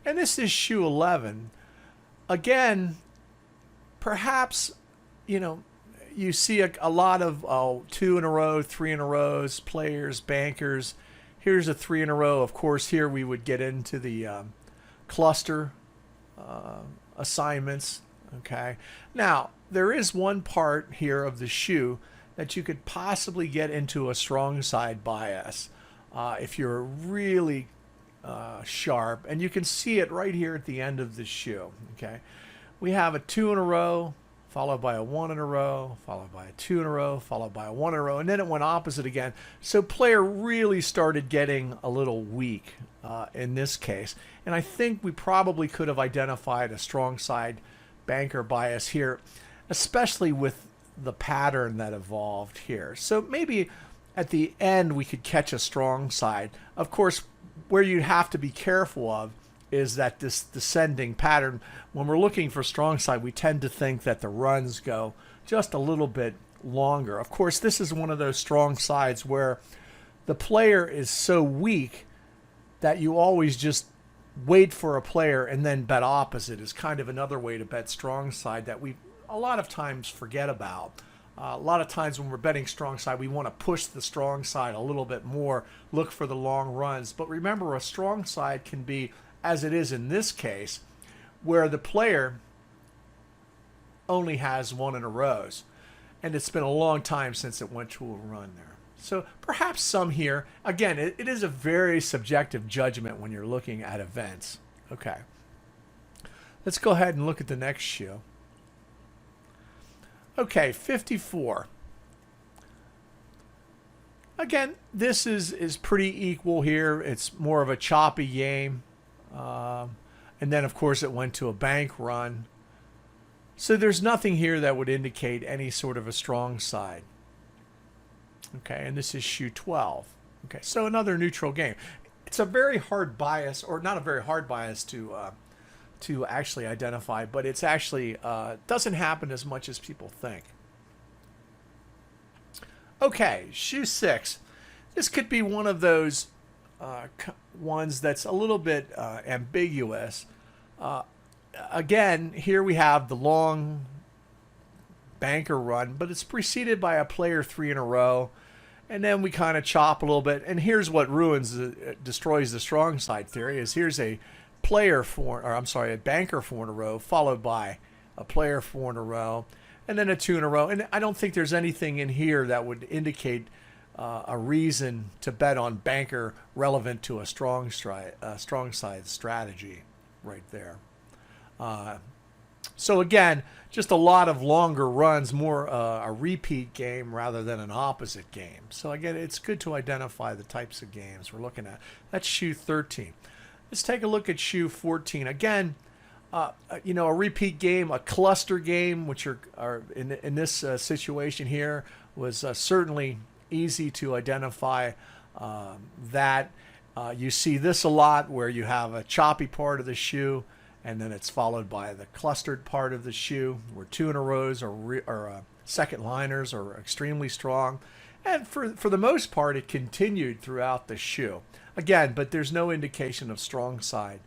And this is shoe 11. Again, perhaps, you see a lot of 2 in a row, 3 in a rows, players, bankers. Here's a 3 in a row. Of course, here we would get into the cluster assignments. Okay. Now, there is one part here of the shoe that you could possibly get into a strong side bias if you're really sharp. And you can see it right here at the end of the shoe. Okay. We have a 2 in a row, followed by a 1 in a row, followed by a 2 in a row, followed by a 1 in a row, and then it went opposite again. So player really started getting a little weak in this case. And I think we probably could have identified a strong side banker bias here, especially with the pattern that evolved here. So maybe at the end we could catch a strong side. Of course, where you'd have to be careful of is that this descending pattern, when we're looking for strong side, we tend to think that the runs go just a little bit longer. Of course, this is one of those strong sides where the player is so weak that you always just wait for a player and then bet opposite is kind of another way to bet strong side that we a lot of times forget about. A lot of times when we're betting strong side, we want to push the strong side a little bit more, look for the long runs. But remember, a strong side can be, as it is in this case, where the player only has 1 in a rows. And it's been a long time since it went to a run there. So perhaps some here. Again, it is a very subjective judgment when you're looking at events. Okay. Let's go ahead and look at the next shoe. Okay, 54. Again, this is pretty equal here. It's more of a choppy game. And then, of course, it went to a bank run. So there's nothing here that would indicate any sort of a strong side. Okay, and this is shoe 12. Okay, so another neutral game. It's a very hard bias, or not a very hard bias to actually identify, but it's actually doesn't happen as much as people think. Okay, shoe 6. This could be one of those ones that's a little bit ambiguous. Again, here we have the long banker run, but it's preceded by a player 3 in a row, and then we kind of chop a little bit. And here's what destroys the strong side theory: is here's a banker 4 in a row, followed by a player 4 in a row, and then a 2 in a row. And I don't think there's anything in here that would indicate a reason to bet on banker relevant to a strong side strategy right there. So again, just a lot of longer runs, more a repeat game rather than an opposite game. So again, it's good to identify the types of games we're looking at. That's shoe 13. Let's take a look at shoe 14. Again, a repeat game, a cluster game, which are in this situation here, was certainly easy to identify. That you see this a lot, where you have a choppy part of the shoe, and then it's followed by the clustered part of the shoe, where 2 in a rows or second liners are extremely strong. And for the most part, it continued throughout the shoe. Again, but there's no indication of strong side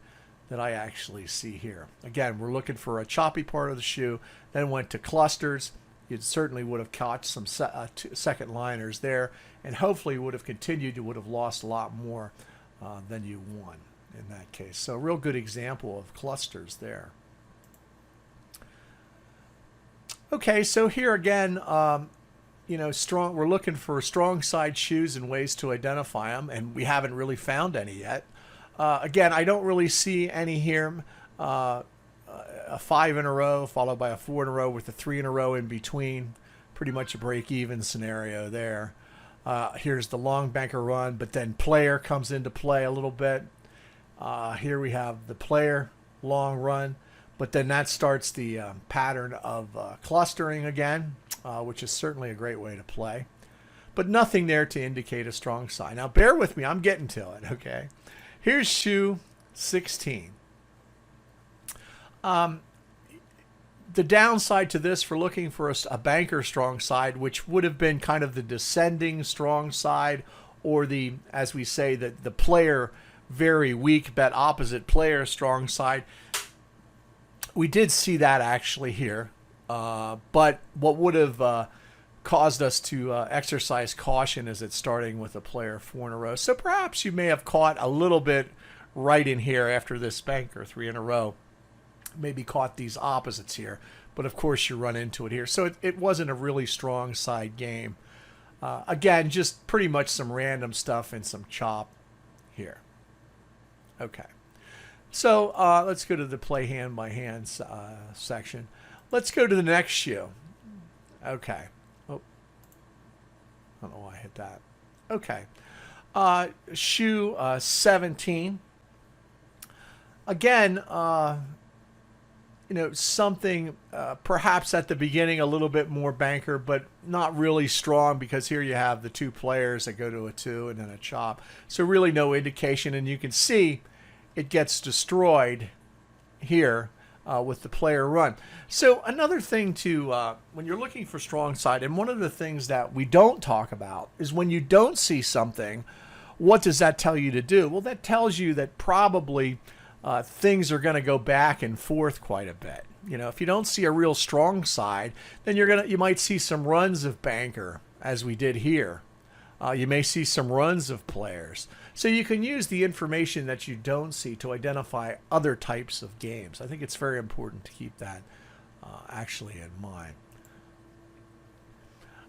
that I actually see here. Again, we're looking for a choppy part of the shoe, then went to clusters. You certainly would have caught some second liners there, and hopefully would have continued. You would have lost a lot more than you won in that case. So a real good example of clusters there. Okay, so here again, strong. We're looking for strong side shoes and ways to identify them, and we haven't really found any yet. Again, I don't really see any here. A 5 in a row followed by a 4 in a row with a 3 in a row in between. Pretty much a break-even scenario there. Here's the long banker run, but then player comes into play a little bit. Here we have the player long run, but then that starts the pattern of clustering again, which is certainly a great way to play. But nothing there to indicate a strong side. Now bear with me, I'm getting to it, okay? Here's shoe 16. The downside to this, for looking for a banker strong side, which would have been kind of the descending strong side, or the, as we say, the player very weak bet opposite player strong side. We did see that actually here, but what would have caused us to exercise caution is it's starting with a player 4 in a row. So perhaps you may have caught a little bit right in here after this banker 3 in a row. Maybe caught these opposites here, but of course you run into it here. So it wasn't a really strong side game. Again, just pretty much some random stuff and some chop here. Okay, so let's go to the play hand by hand section. Let's go to the next shoe. Okay. Oh, I don't know why I hit that. Okay. Shoe 17. Again, something perhaps at the beginning a little bit more banker, but not really strong, because here you have the 2 players that go to a 2 and then a chop. So really no indication, and you can see it gets destroyed here with the player run. So another thing to, when you're looking for strong side, and one of the things that we don't talk about is when you don't see something, what does that tell you to do? Well, that tells you that probably things are going to go back and forth quite a bit. If you don't see a real strong side, then you might see some runs of banker, as we did here. You may see some runs of players. So you can use the information that you don't see to identify other types of games. I think it's very important to keep that actually in mind.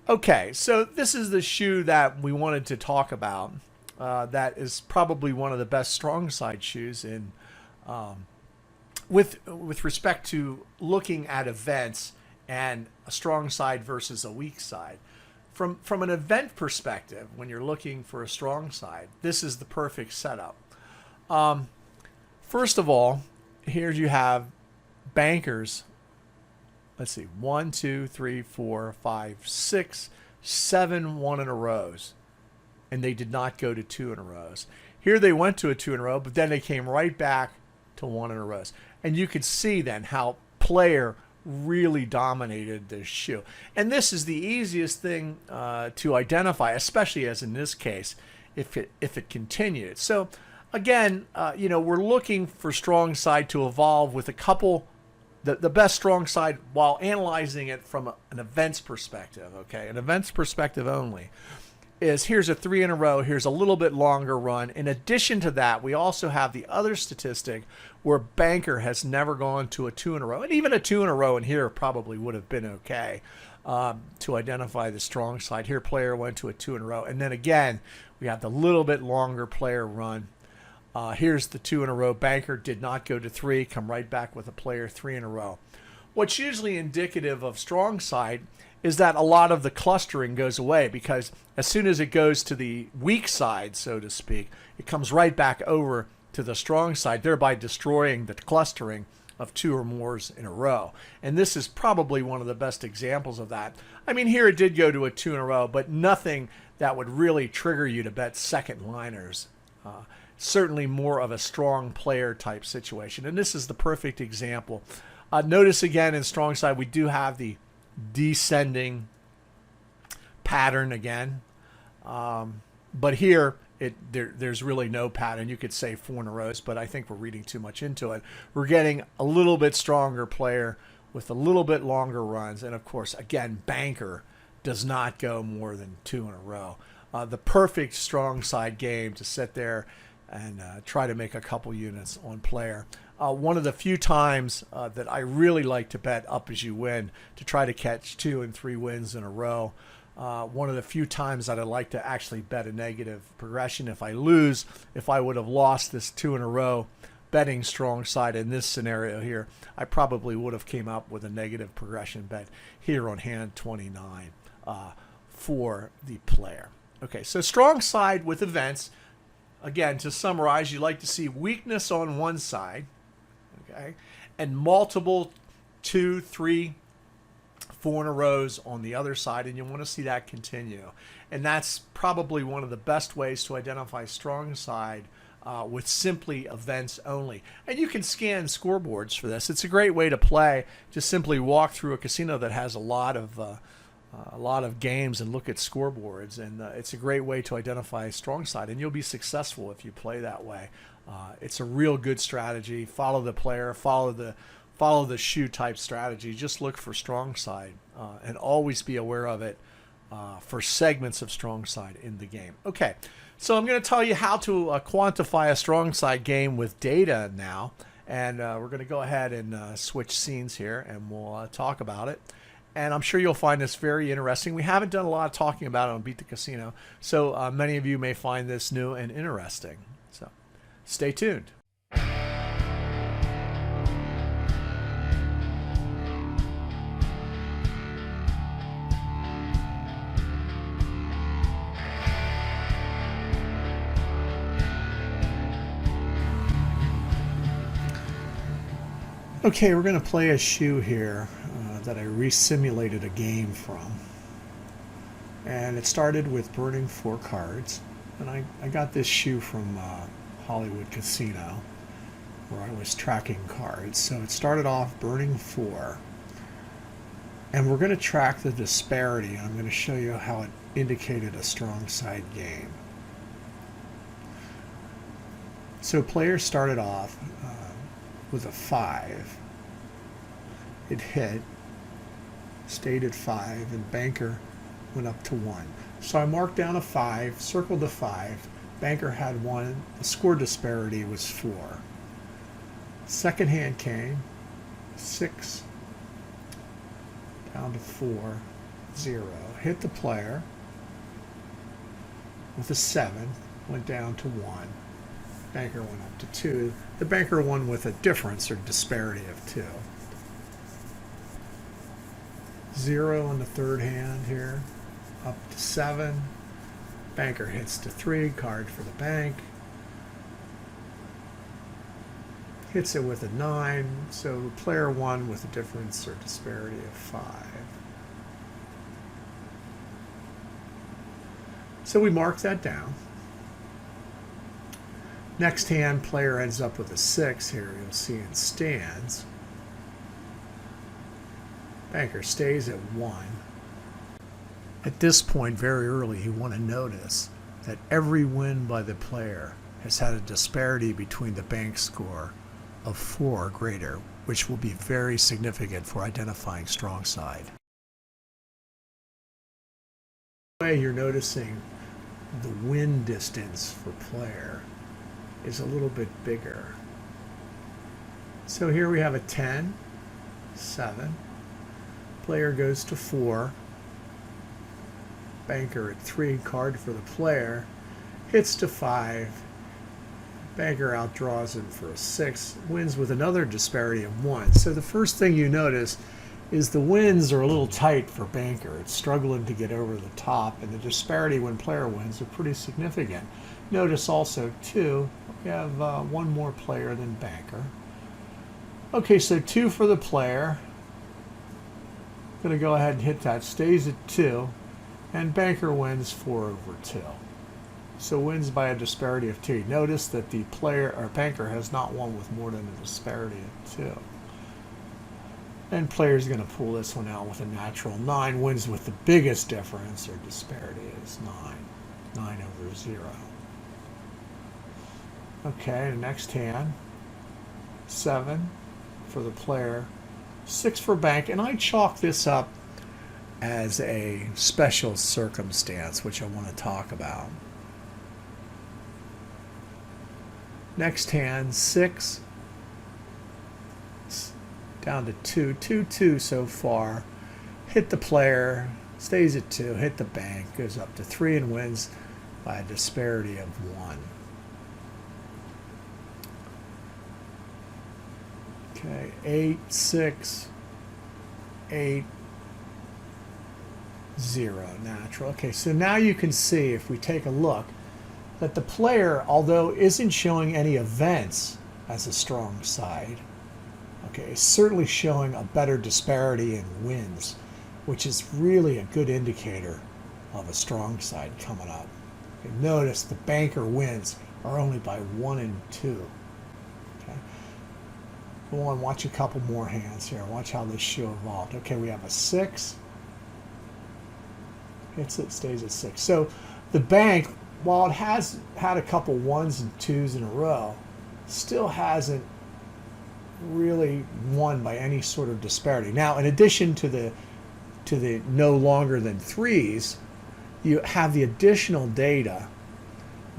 Okay, so this is the shoe that we wanted to talk about. That is probably one of the best strong side shoes in with respect to looking at events and a strong side versus a weak side. From an event perspective, when you're looking for a strong side, this is the perfect setup. First of all, here you have bankers. Let's see, 1, 2, 3, 4, 5, 6, 7 1 in a rows, and they did not go to 2 in a rows. Here they went to a 2 in a row, but then they came right back to 1 in a row. And you could see then how player really dominated this shoe. And this is the easiest thing to identify, especially as in this case, if it continued. So again, we're looking for strong side to evolve with a couple, the best strong side, while analyzing it from an events perspective, okay? An events perspective only. Is here's a 3 in a row, here's a little bit longer run. In addition to that, we also have the other statistic where banker has never gone to a 2 in a row. And even a 2 in a row in here probably would have been okay to identify the strong side. Here player went to a 2 in a row. And then again, we have the little bit longer player run. Here's the 2 in a row. Banker did not go to 3, come right back with a player 3 in a row. What's usually indicative of strong side is that a lot of the clustering goes away, because as soon as it goes to the weak side, so to speak, it comes right back over to the strong side, thereby destroying the clustering of 2 or more in a row. And this is probably one of the best examples of that. I mean, here it did go to a 2 in a row, but nothing that would really trigger you to bet second liners. Certainly more of a strong player type situation. And this is the perfect example. Notice again in strong side, we do have the descending pattern again. But here, there's really no pattern. You could say 4 in a row, but I think we're reading too much into it. We're getting a little bit stronger player with a little bit longer runs. And of course, again, banker does not go more than 2 in a row. The perfect strong side game to sit there and try to make a couple units on player. One of the few times that I really like to bet up as you win to try to catch 2 and 3 wins in a row. One of the few times that I like to actually bet a negative progression. If I lose, if I would have lost this 2 in a row, betting strong side in this scenario here, I probably would have came up with a negative progression bet here on hand 29 for the player. Okay, so strong side with events. Again, to summarize, you like to see weakness on one side, okay, and multiple 2, 3, 4 in a rows on the other side, and you want to see that continue. And that's probably one of the best ways to identify strong side with simply events only. And you can scan scoreboards for this. It's a great way to play. Just simply walk through a casino that has a lot of games and look at scoreboards, and it's a great way to identify strong side, and you'll be successful if you play that way. It's a real good strategy. Follow the player, follow the shoe type strategy. Just look for strong side and always be aware of it for segments of strong side in the game. Okay, so I'm going to tell you how to quantify a strong side game with data now, and we're going to go ahead and switch scenes here, and we'll talk about it. And I'm sure you'll find this very interesting. We haven't done a lot of talking about it on Beat the Casino, so many of you may find this new and interesting. So stay tuned. Okay, we're going to play a shoe here that I re-simulated a game from. And it started with burning 4 cards. And I got this shoe from Hollywood Casino, where I was tracking cards. So it started off burning 4. And we're going to track the disparity. I'm going to show you how it indicated a strong side game. So players started off with a 5. It hit, stayed at 5, and banker went up to 1. So I marked down a 5, circled the 5, banker had 1, the score disparity was 4. Second hand came, 6, down to 4, 0. Hit the player with a 7, went down to 1. Banker went up to 2. The banker won with a difference or disparity of 2. 0 on the third hand here, up to 7. Banker hits to 3, card for the bank. Hits it with a 9, so player 1 with a difference or disparity of 5. So we mark that down. Next hand, player ends up with a 6 here, you'll see in stands. Banker stays at 1. At this point, very early, you want to notice that every win by the player has had a disparity between the bank score of 4 or greater, which will be very significant for identifying strong side. You're noticing the win distance for player is a little bit bigger. So here we have a 10, 7. Player goes to 4. Banker at 3, card for the player. Hits to 5. Banker outdraws him for a 6, wins with another disparity of 1. So the first thing you notice is the wins are a little tight for Banker. It's struggling to get over the top, and the disparity when player wins are pretty significant. Notice also, too, we have one more player than Banker. Okay, so 2 for the player. Going to go ahead and hit that. Stays at 2, and Banker wins 4/2. So wins by a disparity of 2. Notice that the player or Banker has not won with more than a disparity of 2. And player's going to pull this one out with a natural 9. Wins with the biggest difference, or disparity is 9/0. Okay, the next hand, 7 for the player, 6 for Bank, and I chalk this up as a special circumstance, which I want to talk about. Next hand, 6, down to 2, 2/2 so far. Hit the player, stays at 2, hit the Bank, goes up to 3 and wins by a disparity of 1. Okay, 8, 6, 8, 0, natural. Okay, so now you can see, if we take a look, that the player, although isn't showing any events as a strong side, okay, is certainly showing a better disparity in wins, which is really a good indicator of a strong side coming up. Okay, notice the Banker wins are only by 1 and 2. Okay. Go on, watch a couple more hands here. Watch how this shoe evolved. Okay, we have a 6. Hits it, stays at 6. So the Bank, while it has had a couple 1s and 2s in a row, still hasn't really won by any sort of disparity. Now, in addition to the no longer than 3s, you have the additional data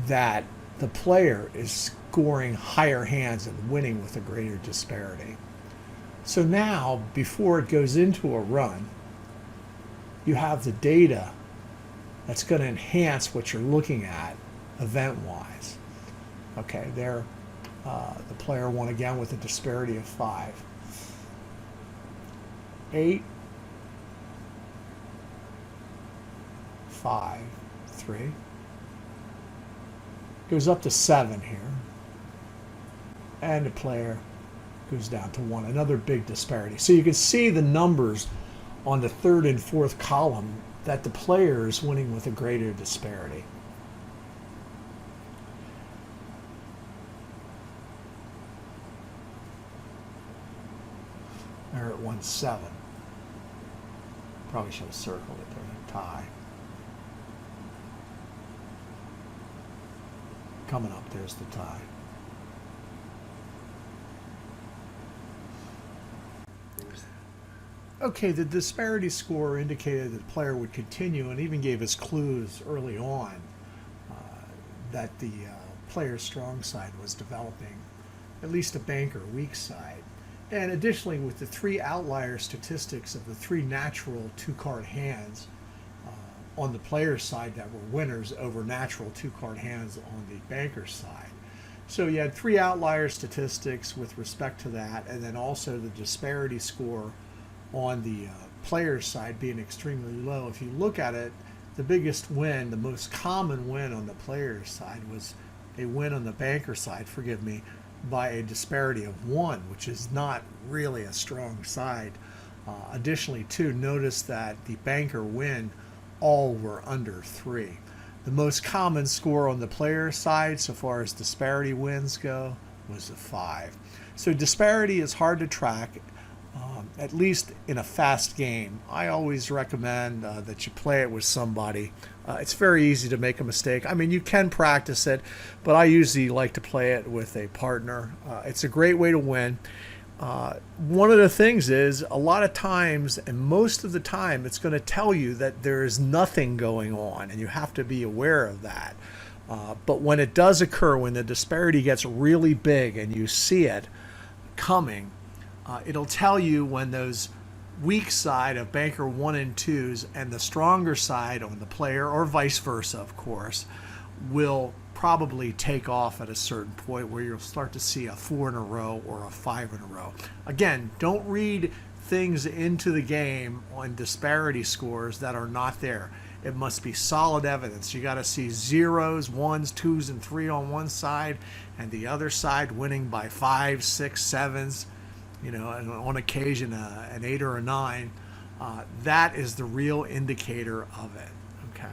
that the player is scoring higher hands and winning with a greater disparity. So now, before it goes into a run, you have the data that's going to enhance what you're looking at event-wise. Okay, there, the player won again with a disparity of 5. 8, 5, 3. Goes up to 7 here. And the player goes down to 1. Another big disparity. So you can see the numbers on the 3rd and 4th column that the player is winning with a greater disparity. They're at 1-7. Probably should have circled it there. Tie. Coming up, there's the tie. Okay, the disparity score indicated that the player would continue and even gave us clues early on that the player's strong side was developing at least a Banker weak side. And additionally, with the 3 outlier statistics of the 3 natural 2-card hands on the player's side that were winners over natural 2-card hands on the Banker's side. So you had 3 outlier statistics with respect to that, and then also the disparity score on the player's side being extremely low. If you look at it, the biggest win, the most common win on the player's side was a win on the Banker side, forgive me, by a disparity of 1, which is not really a strong side. Additionally, too, notice that the Banker win all were under 3. The most common score on the player's side, so far as disparity wins go, was a 5. So disparity is hard to track. At least in a fast game. I always recommend that you play it with somebody. It's very easy to make a mistake. I mean, you can practice it, but I usually like to play it with a partner. It's a great way to win. One of the things is, a lot of times, and most of the time, it's going to tell you that there is nothing going on, and you have to be aware of that. But when it does occur, when the disparity gets really big and you see it coming, it'll tell you when those weak side of Banker 1 and 2s and the stronger side on the player, or vice versa, of course, will probably take off at a certain point where you'll start to see a 4 in a row or a 5 in a row. Again, don't read things into the game on disparity scores that are not there. It must be solid evidence. You got to see zeros, ones, twos, and three on one side, and the other side winning by 5, 6, 7s, and on occasion an 8 or a 9. That is the real indicator of it. Okay.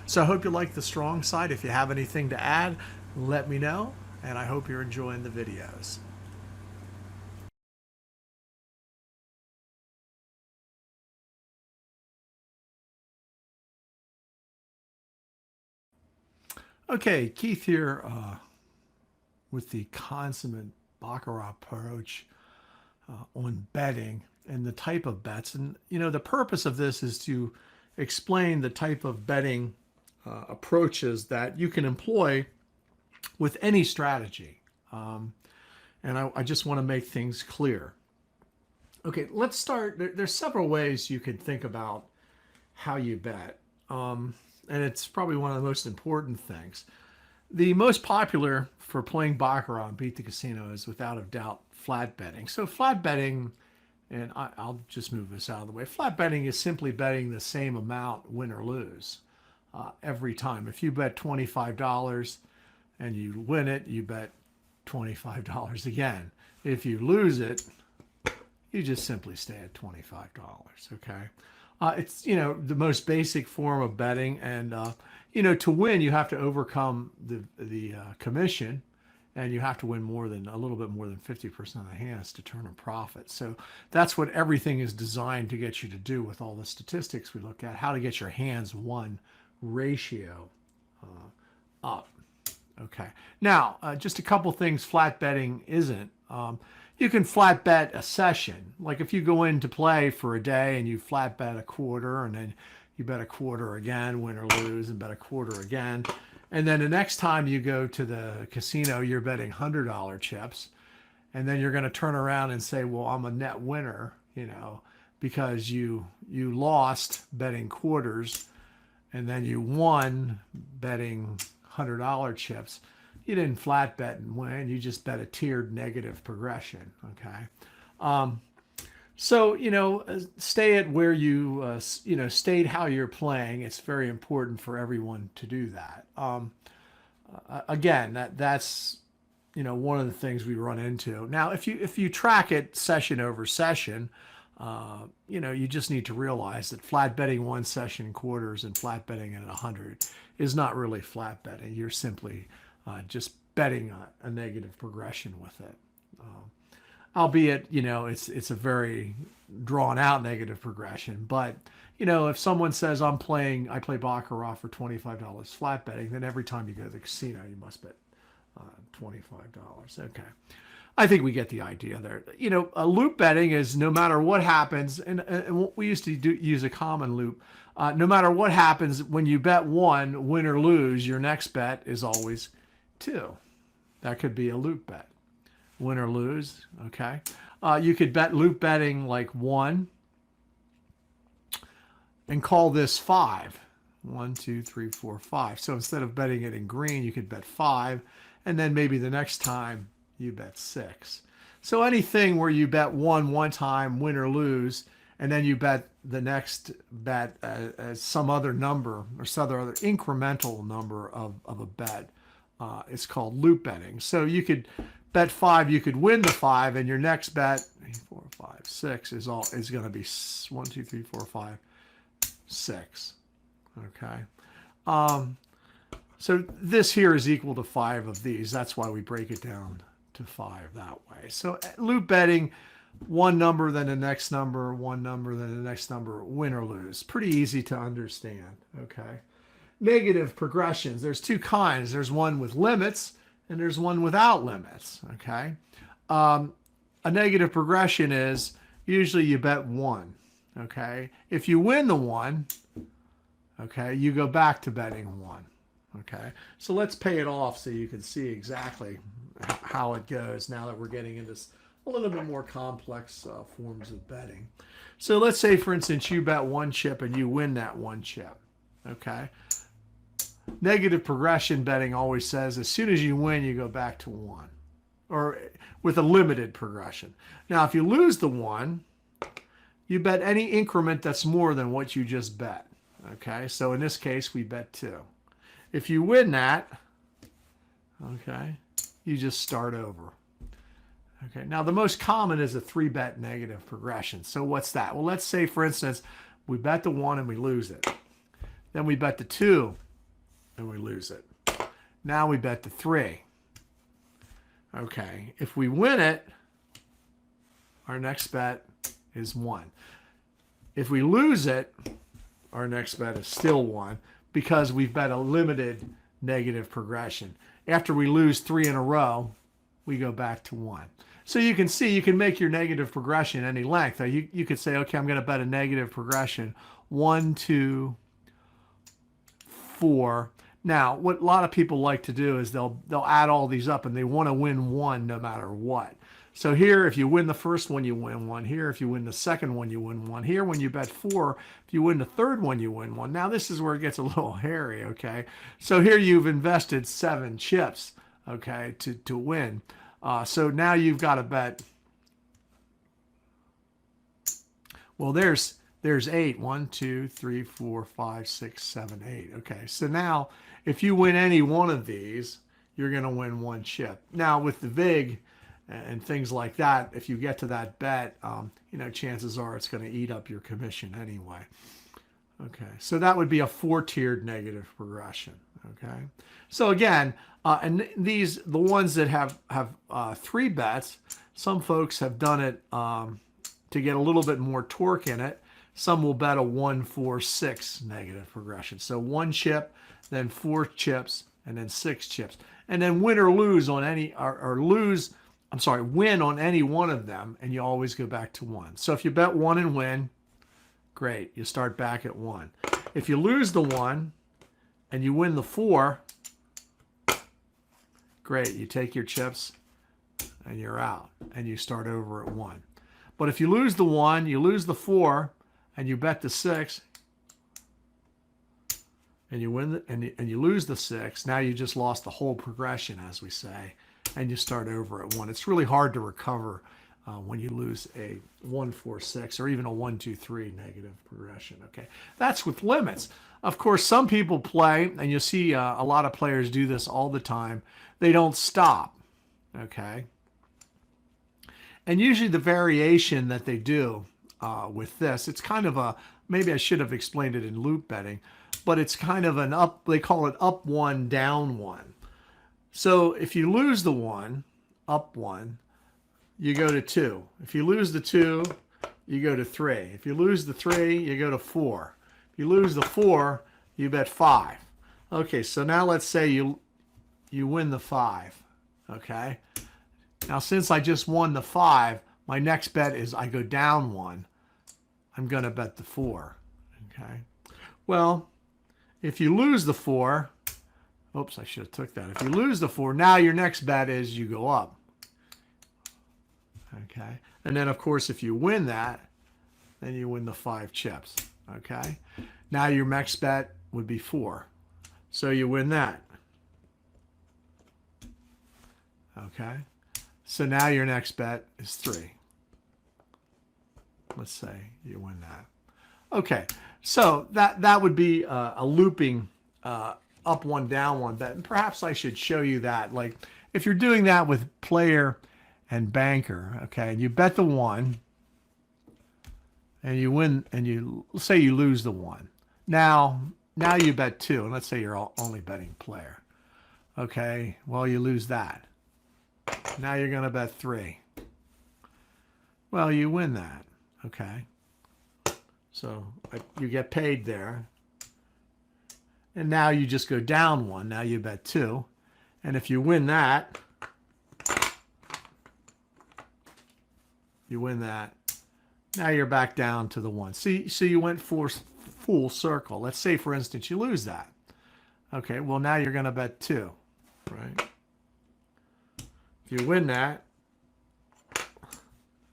So I hope you like the strong side. If you have anything to add, let me know, and I hope you're enjoying the videos. Okay, Keith here with the consummate Baccarat approach on betting and the type of bets. And, the purpose of this is to explain the type of betting approaches that you can employ with any strategy. And I just want to make things clear. Okay, let's start. There's several ways you can think about how you bet. And it's probably one of the most important things. The most popular for playing Baccarat and Beat the Casino is without a doubt flat betting. So flat betting, and I'll just move this out of the way. Flat betting is simply betting the same amount, win or lose, every time. If you bet $25 and you win it, you bet $25 again. If you lose it, you just simply stay at $25, okay? It's, the most basic form of betting. And, to win, you have to overcome the commission, and you have to win a little bit more than 50% of the hands to turn a profit. So that's what everything is designed to get you to do with all the statistics we look at, how to get your hands won ratio up. Okay. Now, just a couple things flat betting isn't. You can flat bet a session. Like if you go in to play for a day and you flat bet a quarter, and then you bet a quarter again, win or lose, and bet a quarter again. And then the next time you go to the casino, you're betting $100 chips. And then you're going to turn around and say, well, I'm a net winner, because you lost betting quarters, and then you won betting $100 chips. You didn't flat bet and win. You just bet a tiered negative progression. Okay. So, stay at where you, state how you're playing. It's very important for everyone to do that. Again, that's, one of the things we run into. Now, if you track it session over session, you just need to realize that flat betting one session quarters and flat betting at 100 is not really flat betting. You're simply just betting a negative progression with it. Albeit, it's a very drawn out negative progression. But, if someone says I play Baccarat for $25 flat betting, then every time you go to the casino, you must bet $25. Okay. I think we get the idea there. A loop betting is no matter what happens, and we used to use a common loop. No matter what happens, when you bet one, win or lose, your next bet is always 2. That could be a loop bet. Win or lose, okay? You could bet loop betting like 1 and call this 5. 1, 2, 3, 4, 5. So instead of betting it in green, you could bet 5, and then maybe the next time you bet 6. So anything where you bet one time, win or lose, and then you bet the next bet as some other number or some other incremental number of a bet, it's called loop betting. So you could bet 5, you could win the 5, and your next bet 4, 5, 6 is going to be 1, 2, 3, 4, 5, 6. Okay. So this here is equal to 5 of these. That's why we break it down to 5 that way. So loop betting, one number, then the next number, one number, then the next number, win or lose. Pretty easy to understand. Okay. Negative progressions. There's 2 kinds. There's one with limits, and there's one without limits. Okay. A negative progression is usually you bet 1. Okay. If you win the 1, okay, you go back to betting 1. Okay. So let's pay it off so you can see exactly how it goes now that we're getting into a little bit more complex forms of betting. So let's say, for instance, you bet 1 chip and you win that 1 chip. Okay. negative progression betting always says as soon as you win, you go back to 1, or with a limited progression. Now, if you lose the 1, you bet any increment that's more than what you just bet. Okay, so in this case, we bet 2. If you win that, okay, you just start over. Okay, now the most common is a 3-bet negative progression. So what's that? Well, let's say, for instance, we bet the 1 and we lose it. Then we bet the 2 and we lose it. Now we bet the 3. Okay, if we win it, our next bet is 1. If we lose it, our next bet is still 1 because we've bet a limited negative progression. After we lose 3 in a row, we go back to 1. So you can see, you can make your negative progression any length. You could say, okay, I'm going to bet a negative progression 1, 2, 4. Now, what a lot of people like to do is they'll add all these up and they want to win 1 no matter what. So here, if you win the first one, you win 1. Here, if you win the second one, you win 1. Here, when you bet 4, if you win the third one, you win 1. Now, this is where it gets a little hairy, okay? So here you've invested 7 chips, okay, to win. So now you've got to bet. Well, there's 8. 1, 2, 3, 4, 5, 6, 7, 8. Okay, so now if you win any one of these, you're going to win 1 chip. Now, with the VIG and things like that, if you get to that bet, chances are it's going to eat up your commission anyway. Okay, so that would be a 4-tiered negative progression. Okay, so again, and the ones that have 3 bets, some folks have done it to get a little bit more torque in it. Some will bet a 1, 4, 6 negative progression. So 1 chip, then 4 chips, and then 6 chips, and then win or lose on any win on any one of them, and you always go back to 1. So if you bet 1 and win, great, you start back at 1. If you lose the 1 and you win the 4, great, you take your chips and you're out, and you start over at 1. But if you lose the 1, you lose the 4, and you bet the 6, and you win and you lose the 6, now you just lost the whole progression, as we say, and you start over at 1. It's really hard to recover when you lose a 1, 4, 6, or even a 1, 2, 3 negative progression. Okay, that's with limits. Of course, some people play, and you'll see a lot of players do this all the time. They don't stop. Okay, and usually the variation that they do with this, it's kind of a, maybe I should have explained it in loop betting, but it's kind of an up, they call it up 1, down 1. So if you lose the 1, up 1, you go to 2. If you lose the 2, you go to 3. If you lose the 3, you go to 4. If you lose the 4, you bet 5. Okay, so now let's say you win the 5. Okay. Now, since I just won the 5, my next bet is I go down 1. I'm going to bet the 4. Okay. Well, if you lose the 4, oops, I should have took that. If you lose the 4, now your next bet is you go up. Okay. And then, of course, if you win that, then you win the 5 chips. Okay. Now your next bet would be 4. So you win that. Okay. So now your next bet is 3. Let's say you win that. Okay. So that would be a looping up 1, down 1 bet. And perhaps I should show you that. Like if you're doing that with player and banker, okay, and you bet the 1 and you win, and you say you lose the 1. Now you bet 2, and let's say you're only betting player. Okay, well, you lose that. Now you're going to bet 3. Well, you win that. Okay. So you get paid there. And now you just go down 1. Now you bet 2. And if you win that, you win that. Now you're back down to the 1. See, so you went full circle. Let's say, for instance, you lose that. Okay, well, now you're going to bet 2, right? If you win that,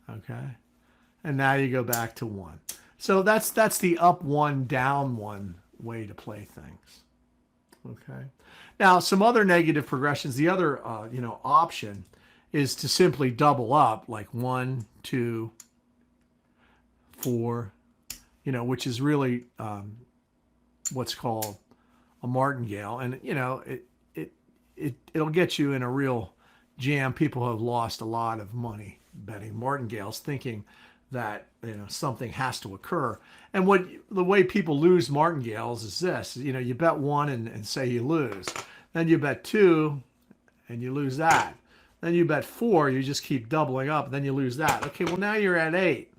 okay, and now you go back to 1. So that's the up 1, down 1 way to play things. Okay. Now, some other negative progressions, the other, option is to simply double up, like 1, 2, 4, which is really what's called a martingale. And, it'll get you in a real jam. People have lost a lot of money betting martingales, thinking that something has to occur. And the way people lose martingales is this: you bet one and say you lose, then you bet two and you lose that, then you bet four, you just keep doubling up, then you lose that. Okay, well now you're at 8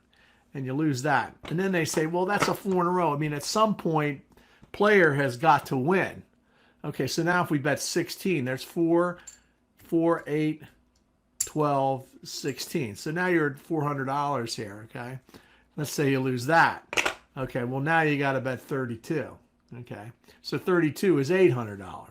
and you lose that, and then they say, well, that's a 4 in a row. I mean, at some point, player has got to win. Okay, so now if we bet 16, there's 4, 4, 8, 12, 16. So now you're at $400 here, okay? Let's say you lose that. Okay, well now you got to bet 32. Okay, so 32 is $800.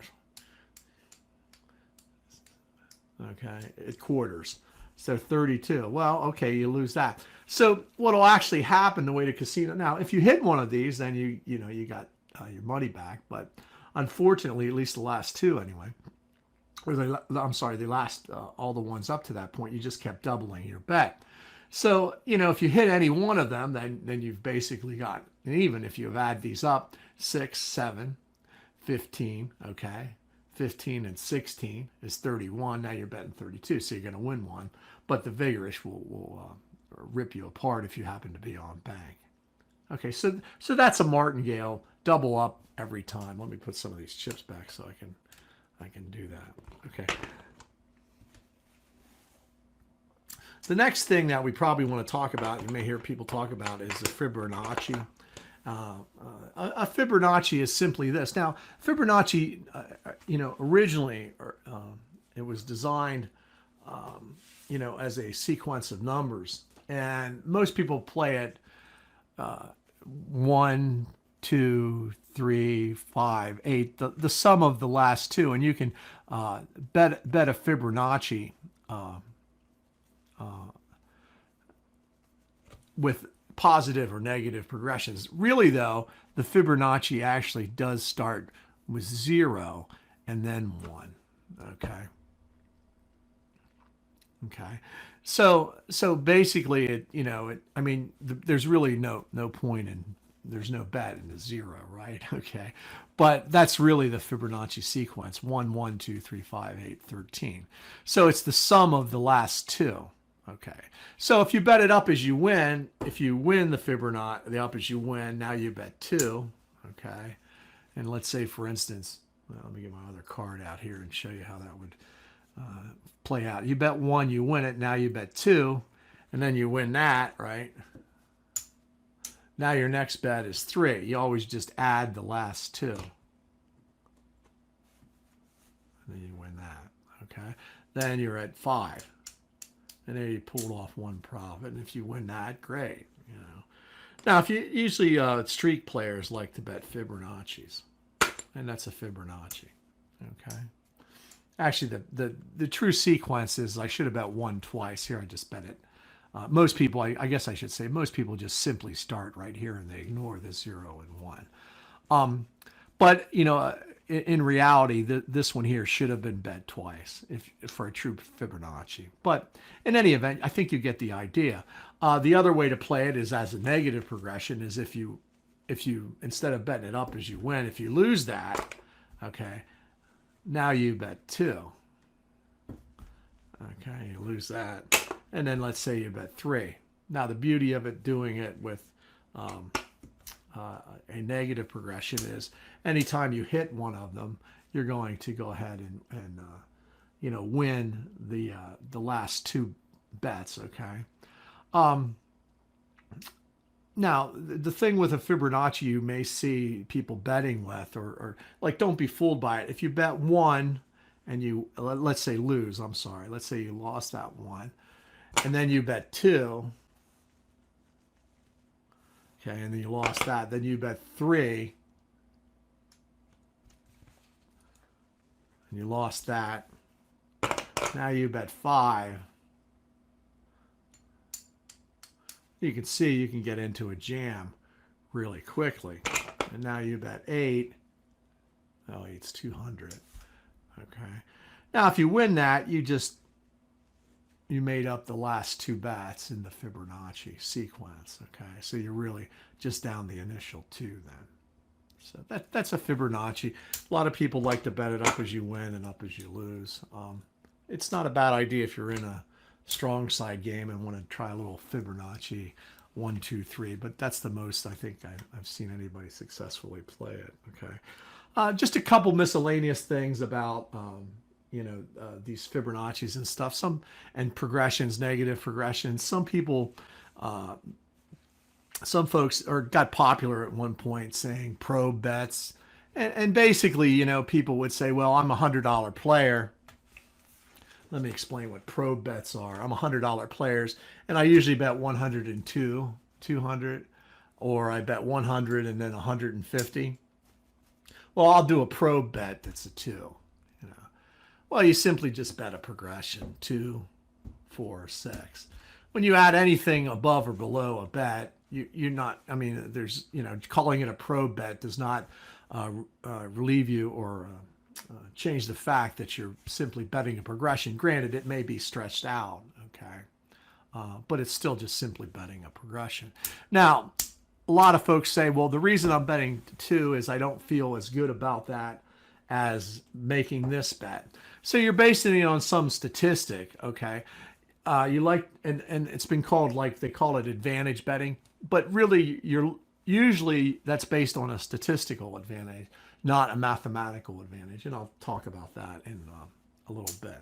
Okay, it quarters. So 32. Well, okay, you lose that. So what'll actually happen the way to casino now? If you hit one of these, then you got your money back. But unfortunately, at least the last two anyway, or the last all the ones up to that point, you just kept doubling your bet. So if you hit any one of them, then you've basically got. And even if you add these up, 6, 7, 15, okay. 15 and 16 is 31. Now you're betting 32, so you're going to win one. But the vigorish will rip you apart if you happen to be on bank. Okay, so that's a martingale, double up every time. Let me put some of these chips back so I can do that. Okay. The next thing that we probably want to talk about, you may hear people talk about, is the Fibonacci. A Fibonacci is simply this. Now, Fibonacci, originally it was designed, as a sequence of numbers, and most people play it 1, 2, 3, 5, 8, the sum of the last two, and you can bet a Fibonacci with positive or negative progressions. Really, though, the Fibonacci actually does start with 0 and then 1. Okay. So basically, there's really no point in, there's no bet in the 0, right? Okay. But that's really the Fibonacci sequence: 1, 1, 2, 3, 5, 8, 13. So it's the sum of the last two. Okay, so if you bet it up as you win, if you win the Fibonacci, the up as you win, now you bet 2. Okay, and let's say, for instance, let me get my other card out here and show you how that would play out. You bet 1, you win it. Now you bet 2, and then you win that, right? Now your next bet is 3. You always just add the last 2, and then you win that. Okay, then you're at 5. And there you pulled off one profit. And if you win that, great. Now, if you usually streak players like to bet Fibonacci's, and that's a Fibonacci. Okay. Actually, the true sequence is, I should have bet 1 twice. Here I just bet it. Most people, I guess I should say, most people just simply start right here and they ignore the 0 and 1. But in reality, this one here should have been bet twice for a true Fibonacci. But in any event, I think you get the idea. The other way to play it is as a negative progression, is if you instead of betting it up as you win, if you lose that, okay, now you bet 2. Okay, you lose that. And then let's say you bet 3. Now the beauty of it, doing it with a negative progression, is anytime you hit one of them, you're going to go ahead and win the last 2 bets. Okay. Now the thing with a Fibonacci you may see people betting with, or like, don't be fooled by it. If you bet 1 and you, let's say, lose, I'm sorry, let's say you lost that 1, and then you bet 2. Okay, and then you lost that. Then you bet 3. And you lost that. Now you bet 5. You can see you can get into a jam really quickly. And now you bet 8. Oh, it's 200. Okay. Now, if you win that, you made up the last two bats in the Fibonacci sequence. Okay. So you're really just down the initial two then. So that's a Fibonacci. A lot of people like to bet it up as you win and up as you lose. It's not a bad idea if you're in a strong side game and want to try a little Fibonacci 1, 2, 3. But that's the most I think I've seen anybody successfully play it. Okay. Just a couple miscellaneous things about these Fibonacci's and stuff. And progressions, negative progressions. Some people. Some folks got popular at one point saying probe bets. And basically, people would say, well, I'm a $100 player. Let me explain what probe bets are. I'm a $100 players, and I usually bet 102, 200, or I bet 100 and then 150. Well, I'll do a probe bet that's a 2. Well, you simply just bet a progression, 2, 4, 6. When you add anything above or below a bet, you're not, there's, calling it a probe bet does not relieve you or change the fact that you're simply betting a progression. Granted, it may be stretched out, okay? But it's still just simply betting a progression. Now, a lot of folks say, well, the reason I'm betting 2 is I don't feel as good about that as making this bet. So you're basing it on some statistic, okay? And it's been called, like they call it, advantage betting, but really usually that's based on a statistical advantage, not a mathematical advantage, and I'll talk about that in a little bit.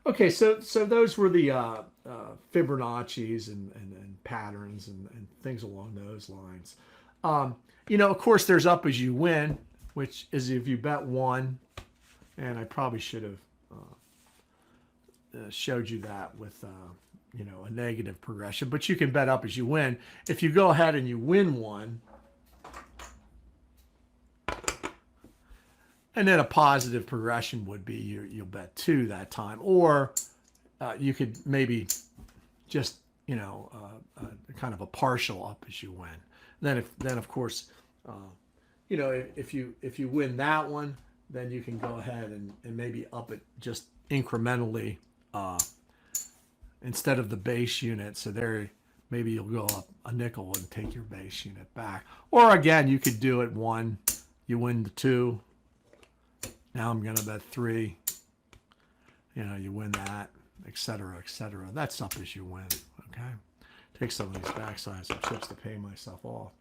Okay. So those were the Fibonacci's and patterns and things along those lines. Of course, there's up as you win, which is if you bet 1, and I probably should have showed you that with a negative progression, but you can bet up as you win. If you go ahead and you win 1, and then a positive progression would be you'll bet 2 that time, or you could maybe just kind of a partial up as you win. Then of course if you win that one, then you can go ahead and maybe up it just incrementally instead of the base unit. So there, maybe you'll go up a nickel and take your base unit back. Or again, you could do it 1, you win the 2. Now I'm going to bet 3. You win that, etc., etc. That's up as you win. Okay. Take some of these backsides and chips to pay myself off.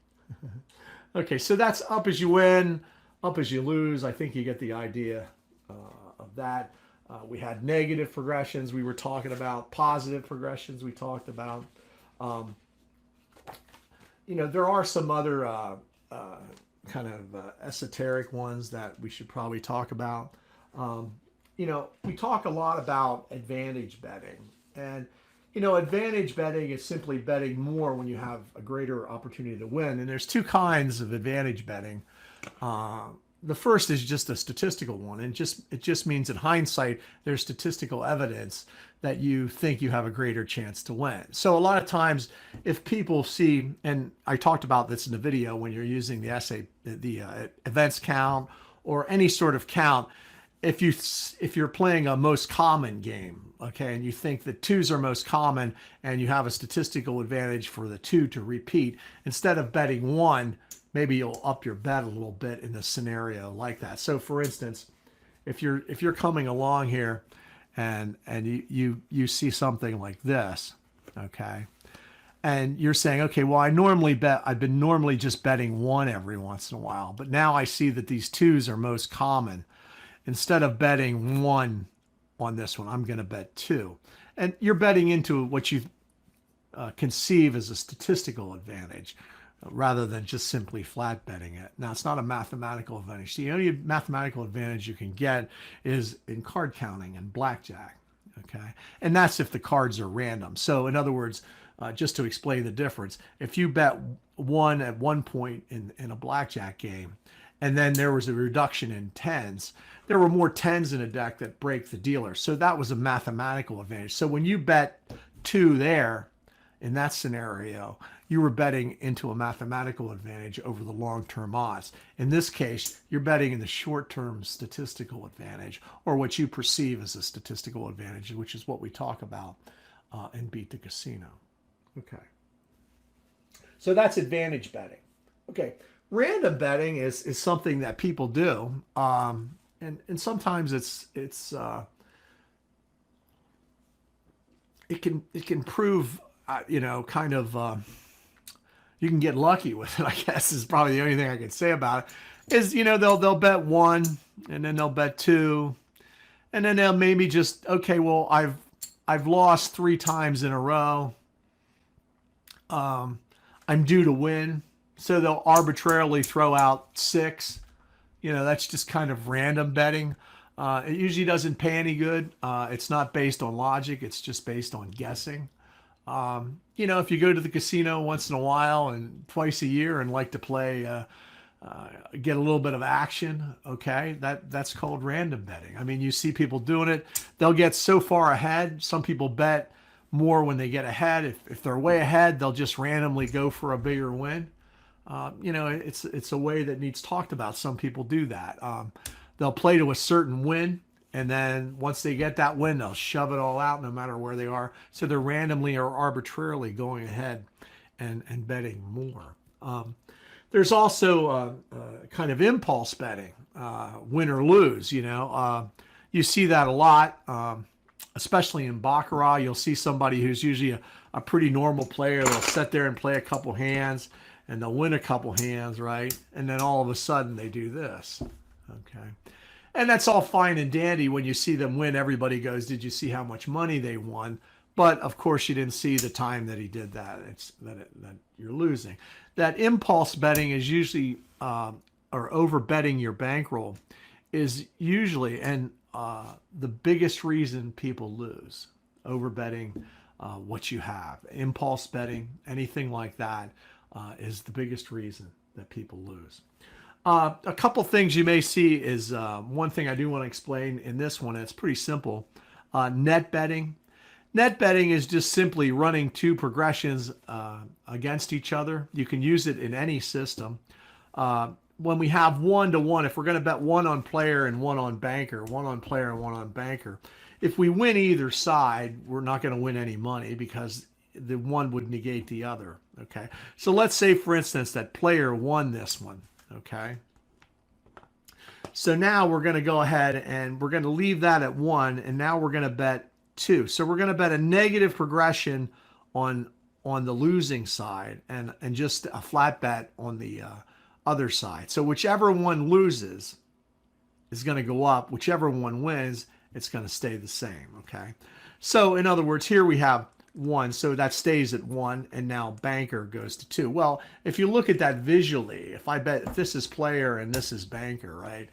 Okay, so that's up as you win, up as you lose. I think you get the idea of that. We had negative progressions we were talking about, positive progressions we talked about. There are some other kind of esoteric ones that we should probably talk about. We talk a lot about advantage betting. And, advantage betting is simply betting more when you have a greater opportunity to win. And there's 2 kinds of advantage betting. The first is just a statistical one, and it just means in hindsight there's statistical evidence that you think you have a greater chance to win. So a lot of times, if people see, and I talked about this in the video, when you're using the events count or any sort of count, if you're playing a most common game, okay, and you think that 2s are most common, and you have a statistical advantage for the 2 to repeat, instead of betting 1. Maybe you'll up your bet a little bit in a scenario like that. So, for instance, if you're coming along here, and you see something like this, okay, and you're saying, okay, well, I've been normally just betting 1 every once in a while, but now I see that these 2s are most common. Instead of betting 1 on this one, I'm going to bet 2, and you're betting into what you conceive as a statistical advantage, rather than just simply flat betting it. Now, it's not a mathematical advantage. The only mathematical advantage you can get is in card counting and blackjack, okay? And that's if the cards are random. So in other words, just to explain the difference, if you bet 1 at one point in a blackjack game, and then there was a reduction in 10s, there were more 10s in a deck that break the dealer. So that was a mathematical advantage. So when you bet 2 there, in that scenario, you were betting into a mathematical advantage over the long-term odds. In this case, you're betting in the short-term statistical advantage, or what you perceive as a statistical advantage, which is what we talk about in Beat the Casino. Okay. So that's advantage betting. Okay. Random betting is something that people do, and sometimes it can prove kind of you can get lucky with it, I guess, is probably the only thing I can say about it. Is they'll bet one, and then they'll bet two, and then they'll maybe just, okay, well, I've lost 3 times in a row. I'm due to win, so they'll arbitrarily throw out 6. That's just kind of random betting. It usually doesn't pay any good. It's not based on logic. It's just based on guessing. If you go to the casino once in a while and twice a year and like to play, get a little bit of action, okay, that's called random betting. I mean, you see people doing it. They'll get so far ahead. Some people bet more when they get ahead. If they're way ahead, they'll just randomly go for a bigger win. It's a way that needs talked about. Some people do that. They'll play to a certain win, and then once they get that win, they'll shove it all out no matter where they are. So they're randomly or arbitrarily going ahead and betting more. There's also kind of impulse betting, win or lose. You see that a lot, especially in Baccarat. You'll see somebody who's usually a pretty normal player. They'll sit there and play a couple hands, and they'll win a couple hands, right? And then all of a sudden they do this. Okay. And that's all fine and dandy. When you see them win, everybody goes, did you see how much money they won? But of course you didn't see the time that he did that. That you're losing. That impulse betting is usually, or over betting your bankroll is usually, and the biggest reason people lose, over betting what you have. Impulse betting, anything like that, is the biggest reason that people lose. A couple things you may see is one thing I do want to explain in this one. It's pretty simple. Net betting. Net betting is just simply running 2 progressions against each other. You can use it in any system. When we have 1-to-1, if we're going to bet 1 on player and 1 on banker, 1 on player and 1 on banker, if we win either side, we're not going to win any money because the one would negate the other. Okay. So let's say, for instance, that player won this one. Okay. So now we're going to go ahead and we're going to leave that at 1, and now we're going to bet 2. So we're going to bet a negative progression on the losing side and just a flat bet on the other side. So whichever one loses is going to go up. Whichever one wins, it's going to stay the same. Okay. So in other words, here we have 1, so that stays at 1, and now banker goes to 2. Well, if you look at that visually, if this is player and this is banker, right?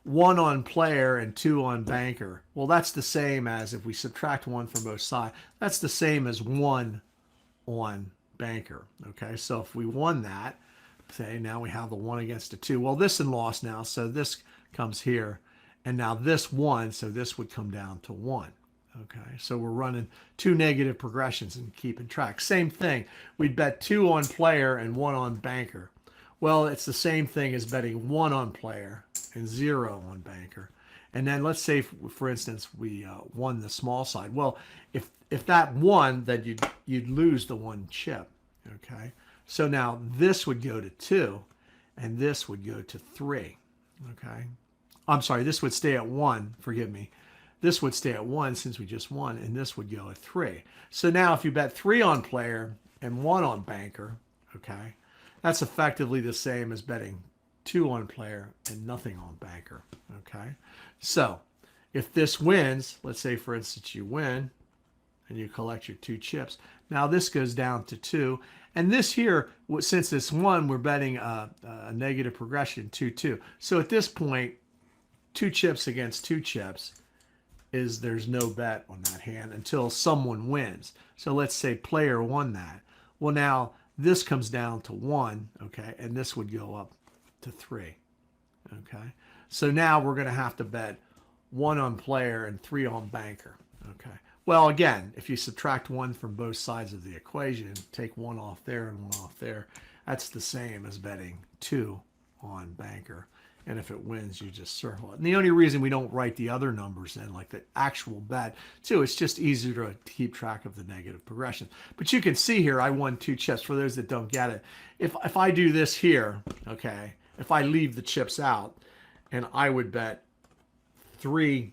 1 on player and 2 on banker. Well, that's the same as, if we subtract 1 from both sides, that's the same as 1 on banker. Okay, so if we won that, say now we have the 1 against the 2. Well, this is lost now, so this comes here, and now this 1, so this would come down to 1. Okay, so we're running 2 negative progressions and keeping track. Same thing. We'd bet 2 on player and 1 on banker. Well, it's the same thing as betting 1 on player and 0 on banker. And then let's say, for instance, we won the small side. Well, if that won, then you'd lose the 1 chip. Okay, so now this would go to 2, and this would go to 3. Okay, I'm sorry, this would stay at 1. Forgive me. This would stay at 1 since we just won, and this would go at 3. So now if you bet 3 on player and 1 on banker, okay, that's effectively the same as betting 2 on player and nothing on banker. Okay, so if this wins, let's say for instance you win and you collect your 2 chips, now this goes down to 2, and this here, since it's 1, we're betting a negative progression 2-2. So at this point, 2 chips against 2 chips is there's no bet on that hand until someone wins. So let's say player won that. Well, now this comes down to 1, okay, and this would go up to 3, okay. So now we're going to have to bet 1 on player and 3 on banker, okay. Well, again, if you subtract 1 from both sides of the equation, take 1 off there and 1 off there, that's the same as betting 2 on banker. And if it wins, you just circle it. And the only reason we don't write the other numbers in, like the actual bet, too, it's just easier to keep track of the negative progression. But you can see here, I won 2 chips. For those that don't get it, if I do this here, okay, if I leave the chips out, and I would bet 3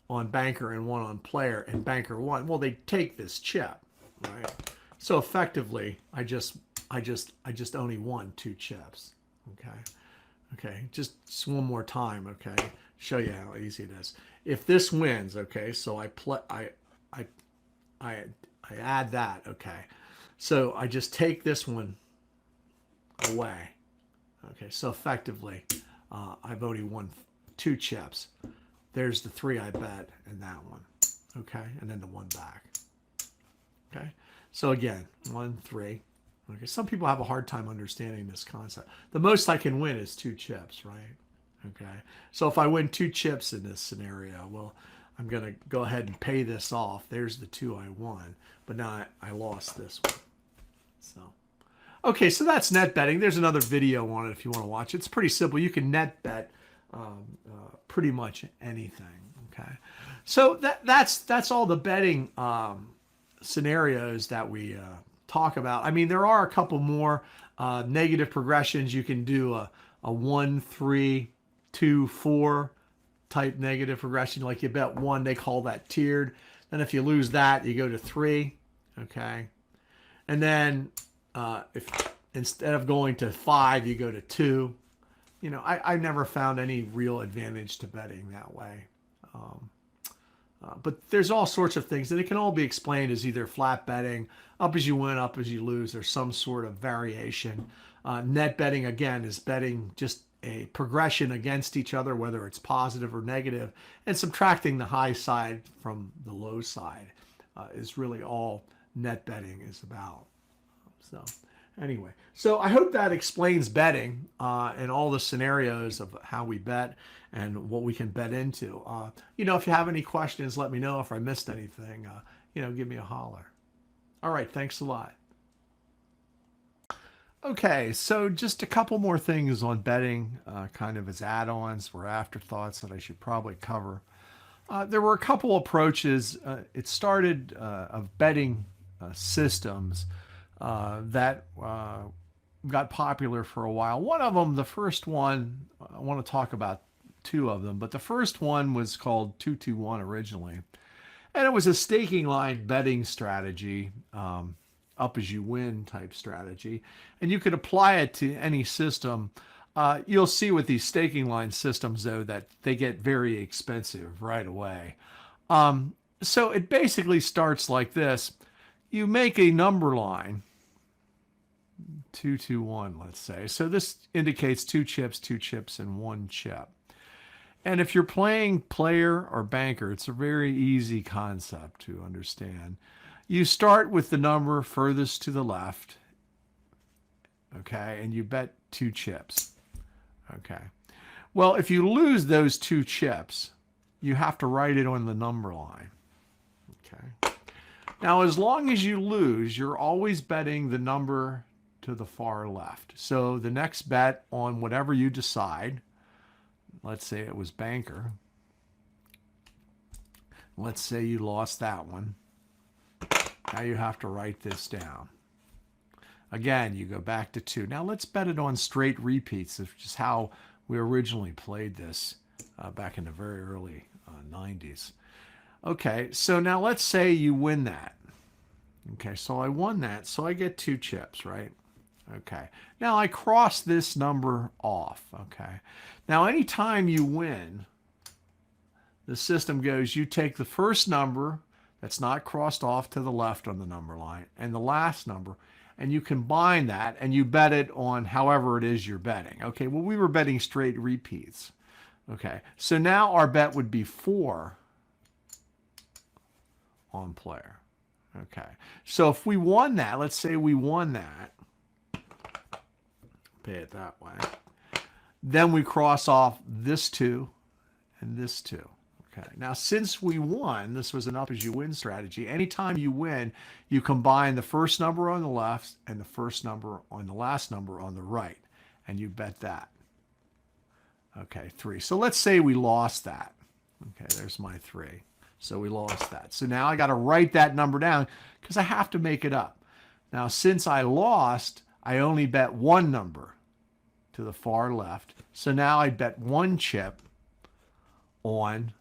on banker and 1 on player, and banker won, well, they take this chip, right? So effectively, I just only won 2 chips, okay? Okay, just one more time, okay? Show you how easy it is. If this wins, okay, so I add that, okay? So I just take this one away, okay? So effectively, I've only won 2 chips. There's the 3 I bet and that one, okay? And then the 1 back, okay? So again, 1, 3. Okay, some people have a hard time understanding this concept. The most I can win is 2 chips, right? Okay, so if I win 2 chips in this scenario, well, I'm going to go ahead and pay this off. There's the 2 I won, but now I lost this one. So, okay, so that's net betting. There's another video on it if you want to watch it. It's pretty simple. You can net bet pretty much anything. Okay, so that's all the betting scenarios that we talk about. I mean, there are a couple more negative progressions. You can do a 1, 3, 2, 4 type negative progression. Like you bet 1, they call that tiered. Then if you lose that, you go to 3. Okay, and then if instead of going to 5, you go to 2. You know, I've never found any real advantage to betting that way. But there's all sorts of things, and it can all be explained as either flat betting, up as you win, up as you lose. There's some sort of variation. Net betting, again, is betting just a progression against each other, whether it's positive or negative, and subtracting the high side from the low side is really all net betting is about. So anyway, so I hope that explains betting and all the scenarios of how we bet and what we can bet into. You know, if you have any questions, let me know. If I missed anything, you know, give me a holler. All right, thanks a lot. Okay, so just a couple more things on betting, kind of as add-ons or afterthoughts that I should probably cover. There were a couple approaches. It started of betting systems that got popular for a while. One of them, the first one, I want to talk about 2 of them, but the first one was called 2-2-1 originally. And it was a staking line betting strategy, up as you win type strategy. And you could apply it to any system. You'll see with these staking line systems, though, that they get very expensive right away. So it basically starts like this. You make a number line, 2-2-1, let's say. So this indicates 2 chips, and 1 chip. And if you're playing player or banker, it's a very easy concept to understand. You start with the number furthest to the left, okay, and you bet 2 chips, okay. Well, if you lose those 2 chips, you have to write it on the number line, okay. Now, as long as you lose, you're always betting the number to the far left. So the next bet on whatever you decide, let's say it was banker. Let's say you lost that one. Now you have to write this down. Again, you go back to 2. Now let's bet it on straight repeats, which is how we originally played this back in the very early 90s. Okay, so now let's say you win that. Okay, so I won that, so I get 2 chips, right? Okay, now I cross this number off, okay? Now anytime you win, the system goes, you take the first number that's not crossed off to the left on the number line and the last number, and you combine that and you bet it on however it is you're betting. Okay, well, we were betting straight repeats. Okay, so now our bet would be 4 on player. Okay, so if we won that, let's say we won that, pay it that way, then we cross off this 2 and this 2. Okay, now since we won, this was an up as you win strategy. Anytime you win, you combine the first number on the left and the first number on the last number on the right, and you bet that. Okay, 3. So let's say we lost that. Okay, there's my 3. So we lost that. So now I got to write that number down because I have to make it up. Now, since I lost, I only bet one number to the far left. So now I bet one chip on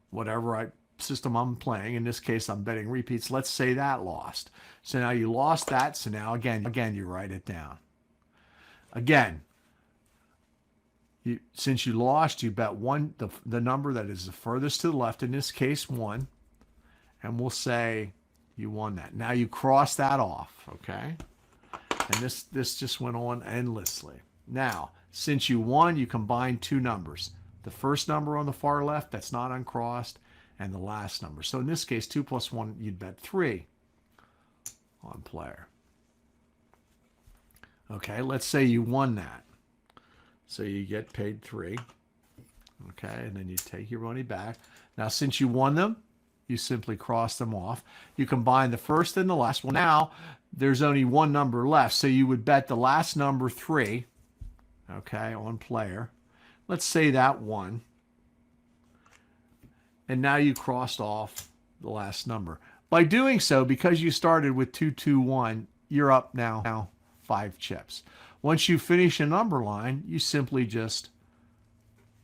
whatever system I'm playing. In this case, I'm betting repeats. Let's say that lost. So now you lost that. So now again, you write it down. Again, since you lost, you bet one, the number that is the furthest to the left, in this case 1, and we'll say you won that. Now you cross that off, okay? And this just went on endlessly. Now, since you won, you combine two numbers. The first number on the far left, that's not uncrossed, and the last number. So in this case, 2 plus 1, you'd bet 3 on player. Okay, let's say you won that. So you get paid 3. Okay, and then you take your money back. Now, since you won them, you simply cross them off. You combine the first and the last. Well, now there's only one number left. So you would bet the last number 3, okay, on player. Let's say that 1. And now you crossed off the last number. By doing so, because you started with 2, 2, 1, you're up now 5 chips. Once you finish a number line, you simply just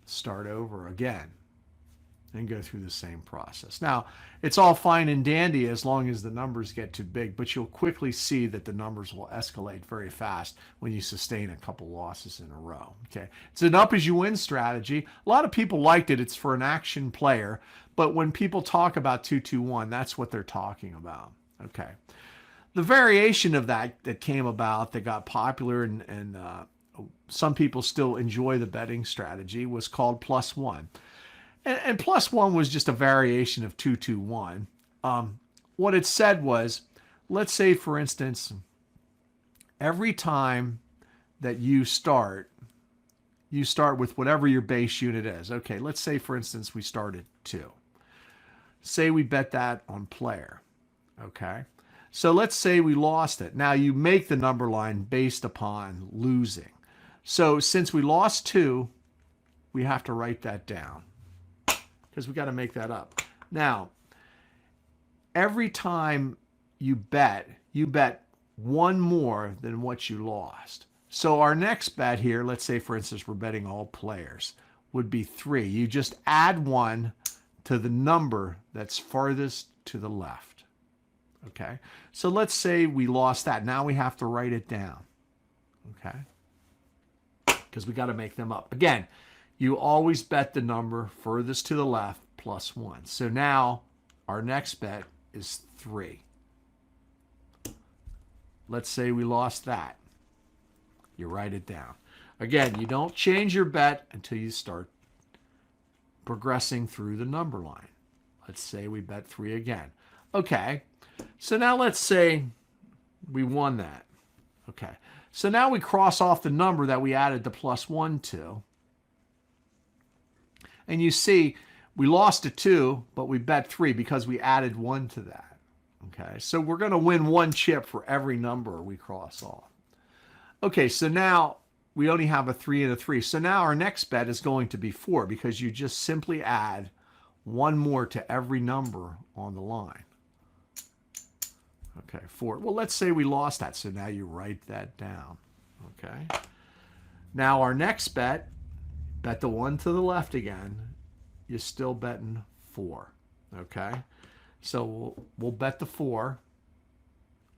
start over again and go through the same process. Now, it's all fine and dandy as long as the numbers get too big, but you'll quickly see that the numbers will escalate very fast when you sustain a couple losses in a row. Okay, it's an up as you win strategy. A lot of people liked it. It's for an action player, but when people talk about 2-2-1, that's what they're talking about. Okay. The variation of that came about, that got popular, and some people still enjoy the betting strategy, was called +1. And +1 was just a variation of 2-2-1. What it said was, let's say, for instance, every time that you start with whatever your base unit is. Okay, let's say, for instance, we start at 2. Say we bet that on player. Okay. So let's say we lost it. Now you make the number line based upon losing. So since we lost 2, we have to write that down because we got to make that up. Now, every time you bet one more than what you lost. So our next bet here, let's say, for instance, we're betting all players, would be 3. You just add 1 to the number that's farthest to the left. Okay, so let's say we lost that. Now we have to write it down, okay, because we got to make them up. Again, you always bet the number furthest to the left +1. So now our next bet is 3. Let's say we lost that. You write it down. Again, you don't change your bet until you start progressing through the number line. Let's say we bet 3 again. Okay. So now let's say we won that. Okay. So now we cross off the number that we added the +1 to. And you see we lost a 2, but we bet 3 because we added 1 to that. Okay. So we're going to win 1 chip for every number we cross off. Okay. So now we only have a 3 and a 3. So now our next bet is going to be 4 because you just simply add 1 more to every number on the line. Okay, 4. Well, let's say we lost that. So now you write that down. Okay. Now our next bet the 1 to the left again. You're still betting 4. Okay. So we'll bet the 4.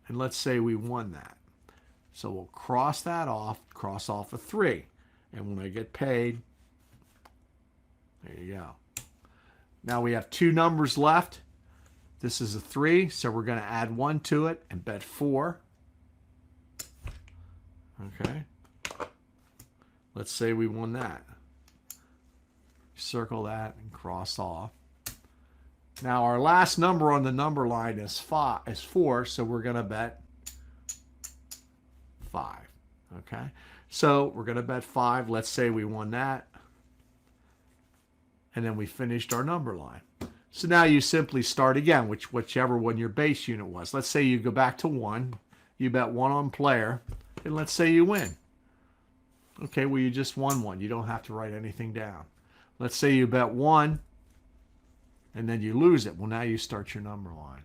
And let's say we won that. So we'll cross that off, cross off a 3. And when I get paid, there you go. Now we have 2 numbers left. This is a 3, so we're going to add 1 to it and bet 4. Okay. Let's say we won that. Circle that and cross off. Now our last number on the number line is 4, so we're going to bet 5. Okay. So we're going to bet 5. Let's say we won that. and then we finished our number line. So now you simply start again, whichever one your base unit was. Let's say you go back to 1, you bet 1 on player, and let's say you win. Okay, well, you just won 1. You don't have to write anything down. Let's say you bet 1, and then you lose it. Well, now you start your number line.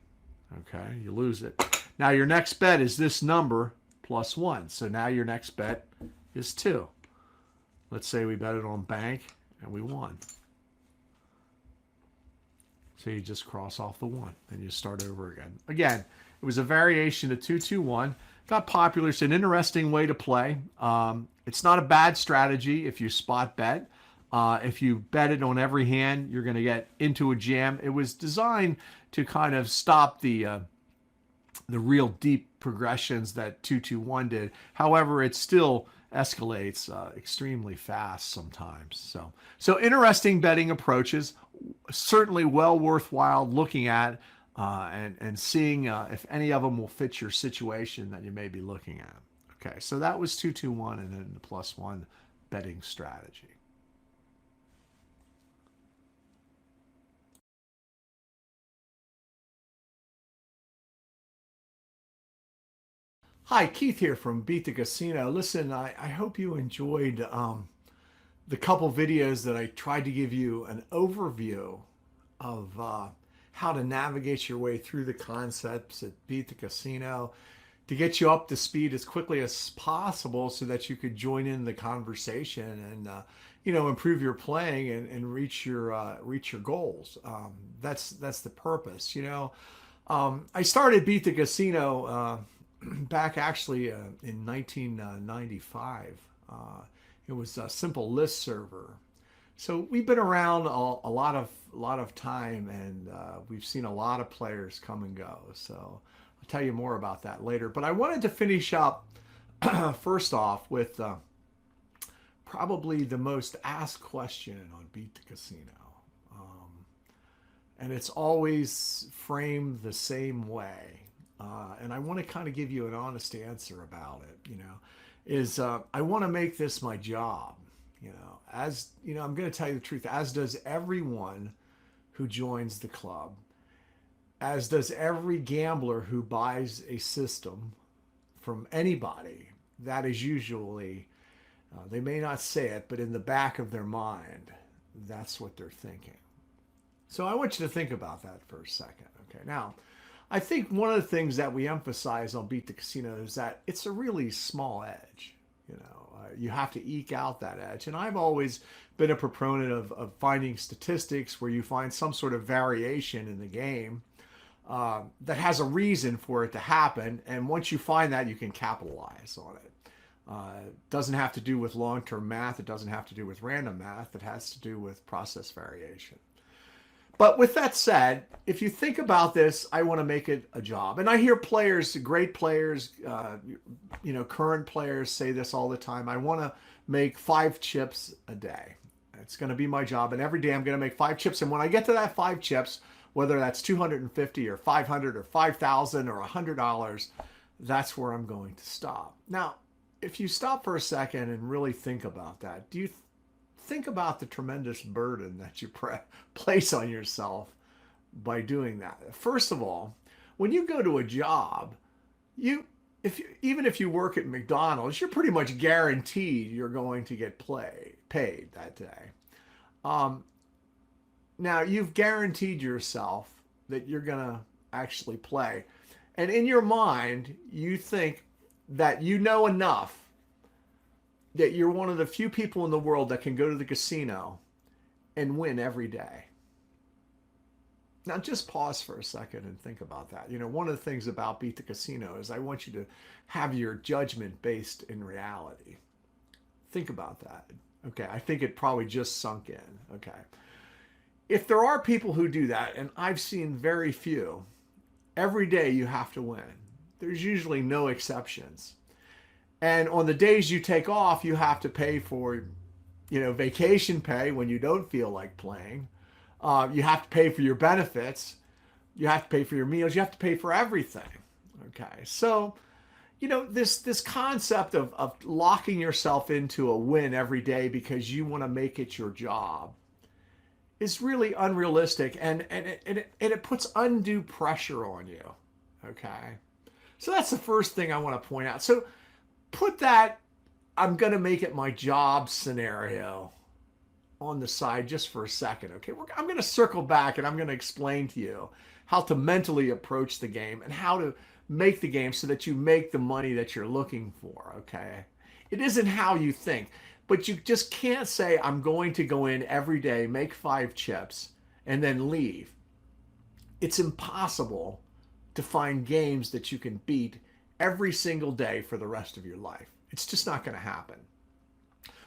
Okay, you lose it. Now your next bet is this number plus 1. So now your next bet is 2. Let's say we bet it on bank, and we won. So you just cross off the 1, and you start over again. Again, it was a variation of 2-2-1. Got popular. It's an interesting way to play. It's not a bad strategy if you spot bet. If you bet it on every hand, you're going to get into a jam. It was designed to kind of stop the real deep progressions that 2-2-1 did. However, it still escalates extremely fast sometimes. So interesting betting approaches. Certainly well worthwhile looking at and seeing if any of them will fit your situation that you may be looking at. Okay, so that was 2-2-1 and then the +1 betting strategy. Hi, Keith here from Beat the Casino. Listen, I hope you enjoyed the couple videos that I tried to give you an overview of how to navigate your way through the concepts at Beat the Casino to get you up to speed as quickly as possible so that you could join in the conversation and improve your playing and reach your goals. That's the purpose. I started Beat the Casino back actually in 1995. It was a simple list server. So we've been around a lot of time, and we've seen a lot of players come and go. So I'll tell you more about that later. But I wanted to finish up first off with probably the most asked question on Beat the Casino. And it's always framed the same way. And I want to kind of give you an honest answer about it, is I want to make this my job, as, I'm going to tell you the truth, as does everyone who joins the club, as does every gambler who buys a system from anybody. That is usually, they may not say it, but in the back of their mind, that's what they're thinking. So I want you to think about that for a second. Okay. Now, I think one of the things that we emphasize on Beat the Casino is that it's a really small edge. You have to eke out that edge. And I've always been a proponent of finding statistics where you find some sort of variation in the game that has a reason for it to happen. And once you find that, you can capitalize on it. It doesn't have to do with long-term math. It doesn't have to do with random math. It has to do with process variation. But with that said, if you think about this, I want to make it a job. And I hear players, great players, current players say this all the time. I want to make 5 chips a day. It's going to be my job. And every day I'm going to make 5 chips. And when I get to that 5 chips, whether that's 250 or 500 or 5,000 or $100, that's where I'm going to stop. Now, if you stop for a second and really think about that, do you think about the tremendous burden that you place on yourself by doing that? First of all, when you go to a job, even if you work at McDonald's, you're pretty much guaranteed you're going to get paid that day. Now, you've guaranteed yourself that you're going to actually play. And in your mind, you think that you know enough that you're one of the few people in the world that can go to the casino and win every day. Now, just pause for a second and think about that. One of the things about Beat the Casino is I want you to have your judgment based in reality. Think about that. Okay, I think it probably just sunk in. Okay. If there are people who do that, and I've seen very few, every day you have to win. There's usually no exceptions. And on the days you take off, you have to pay for, vacation pay when you don't feel like playing. You have to pay for your benefits. You have to pay for your meals. You have to pay for everything. Okay. So, this concept of locking yourself into a win every day because you want to make it your job is really unrealistic, and it puts undue pressure on you. Okay. So that's the first thing I want to point out. So put that I'm going to make it my job scenario on the side just for a second. Okay. I'm going to circle back and I'm going to explain to you how to mentally approach the game and how to make the game so that you make the money that you're looking for. Okay. It isn't how you think, but you just can't say, I'm going to go in every day, make 5 chips, and then leave. It's impossible to find games that you can beat every single day for the rest of your life. It's just not going to happen.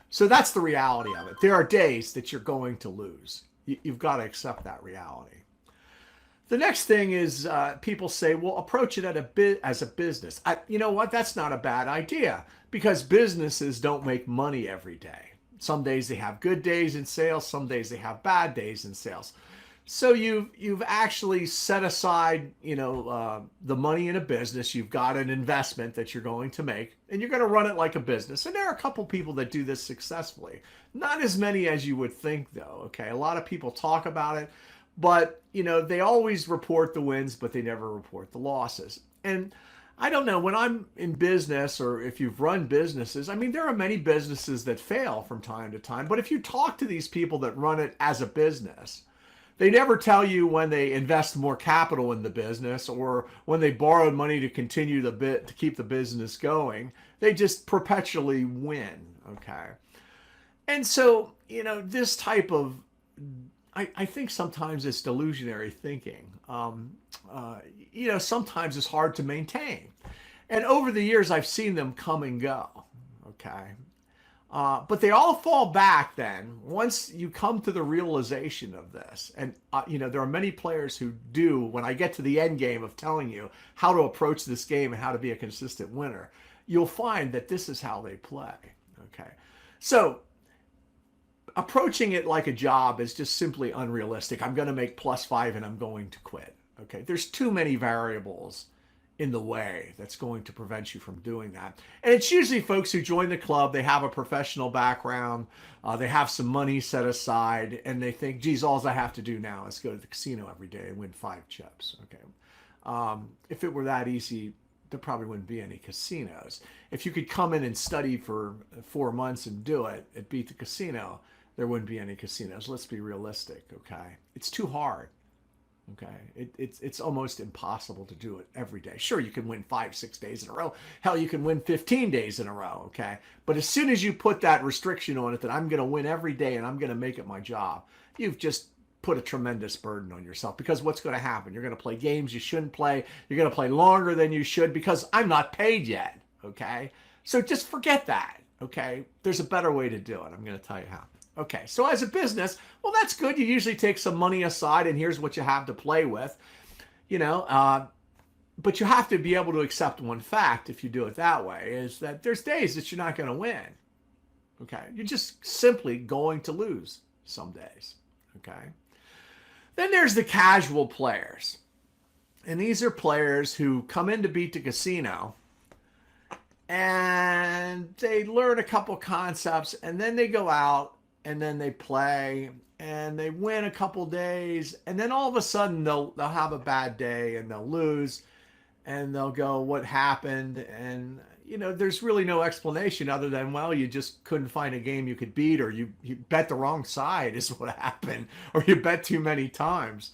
So that's the reality of it. There are days that you're going to lose. You've got to accept that reality. The next thing is people say, well, approach it as a business. You know what? That's not a bad idea because businesses don't make money every day. Some days they have good days in sales. Some days they have bad days in sales. So you've actually set aside, the money in a business. You've got an investment that you're going to make, and you're going to run it like a business. And there are a couple people that do this successfully. Not as many as you would think, though. Okay, a lot of people talk about it, but they always report the wins, but they never report the losses. And I don't know, when I'm in business, or if you've run businesses, I mean, there are many businesses that fail from time to time. But if you talk to these people that run it as a business, they never tell you when they invest more capital in the business or when they borrowed money to continue to keep the business going. They just perpetually win. Okay. And so, this type of, I think sometimes it's delusionary thinking. Sometimes it's hard to maintain. And over the years, I've seen them come and go. Okay. But they all fall back then once you come to the realization of this. And, there are many players who do, when I get to the end game of telling you how to approach this game and how to be a consistent winner, you'll find that this is how they play. Okay. So approaching it like a job is just simply unrealistic. I'm going to make +5 and I'm going to quit. Okay. There's too many variables in the way that's going to prevent you from doing that. And it's usually folks who join the club, they have a professional background, they have some money set aside, and they think, geez, all I have to do now is go to the casino every day and win 5 chips. Okay. If it were that easy, there probably wouldn't be any casinos. If you could come in and study for 4 months and do it at Beat the Casino, there wouldn't be any casinos. Let's be realistic, okay? It's too hard. Okay, it's almost impossible to do it every day. Sure, you can win 5-6 days in a row. Hell, you can win 15 days in a row. Okay, but as soon as you put that restriction on it that I'm going to win every day and I'm going to make it my job, you've just put a tremendous burden on yourself. Because what's going to happen? You're going to play games you shouldn't play. You're going to play longer than you should because I'm not paid yet. Okay, so just forget that. Okay, there's a better way to do it. I'm going to tell you how. Okay, so as a business, well, that's good. You usually take some money aside and here's what you have to play with, but you have to be able to accept one fact if you do it that way, is that there's days that you're not going to win. Okay, you're just simply going to lose some days. Okay, then there's the casual players. And these are players who come in to Beat the Casino and they learn a couple concepts and then they go out and then they play and they win a couple days, and then all of a sudden they'll have a bad day and they'll lose and they'll go, what happened? And there's really no explanation other than, well, you just couldn't find a game you could beat, or you bet the wrong side is what happened, or you bet too many times.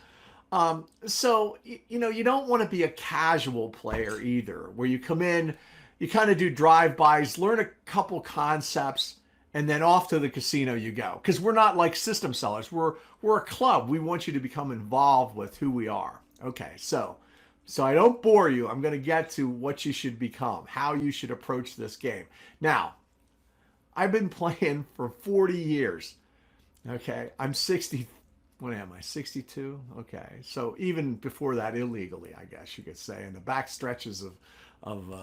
So you don't want to be a casual player either, where you come in, you kind of do drive-bys, learn a couple concepts, and then off to the casino you go. Because we're not like system sellers. We're a club. We want you to become involved with who we are. Okay, so I don't bore you. I'm going to get to what you should become, how you should approach this game. Now, I've been playing for 40 years. Okay, I'm 60. What am I, 62? Okay, so even before that, illegally, I guess you could say, in the back stretches of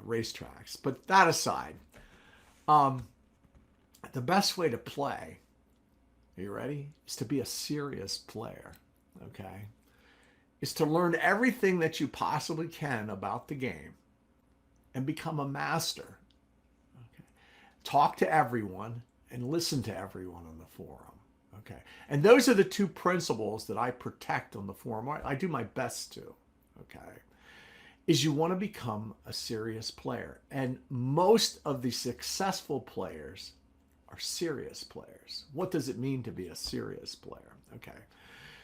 racetracks. But that aside, the best way to play, are you ready, is to be a serious player, okay? Is to learn everything that you possibly can about the game and become a master. Okay? Talk to everyone and listen to everyone on the forum, Okay. And those are the two principles that I protect on the forum. I do my best to. Okay. Is you want to become a serious player. And most of the successful players are serious players. What does it mean to be a serious player? Okay.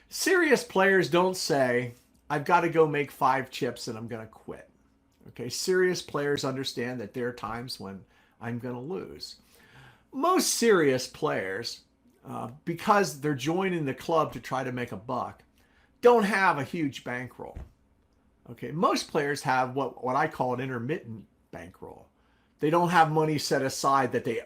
Serious players don't say, I've got to go make 5 chips and I'm going to quit. Okay. Serious players understand that there are times when I'm going to lose. Most serious players, because they're joining the club to try to make a buck, don't have a huge bankroll. Okay, most players have what I call an intermittent bankroll. They don't have money set aside that they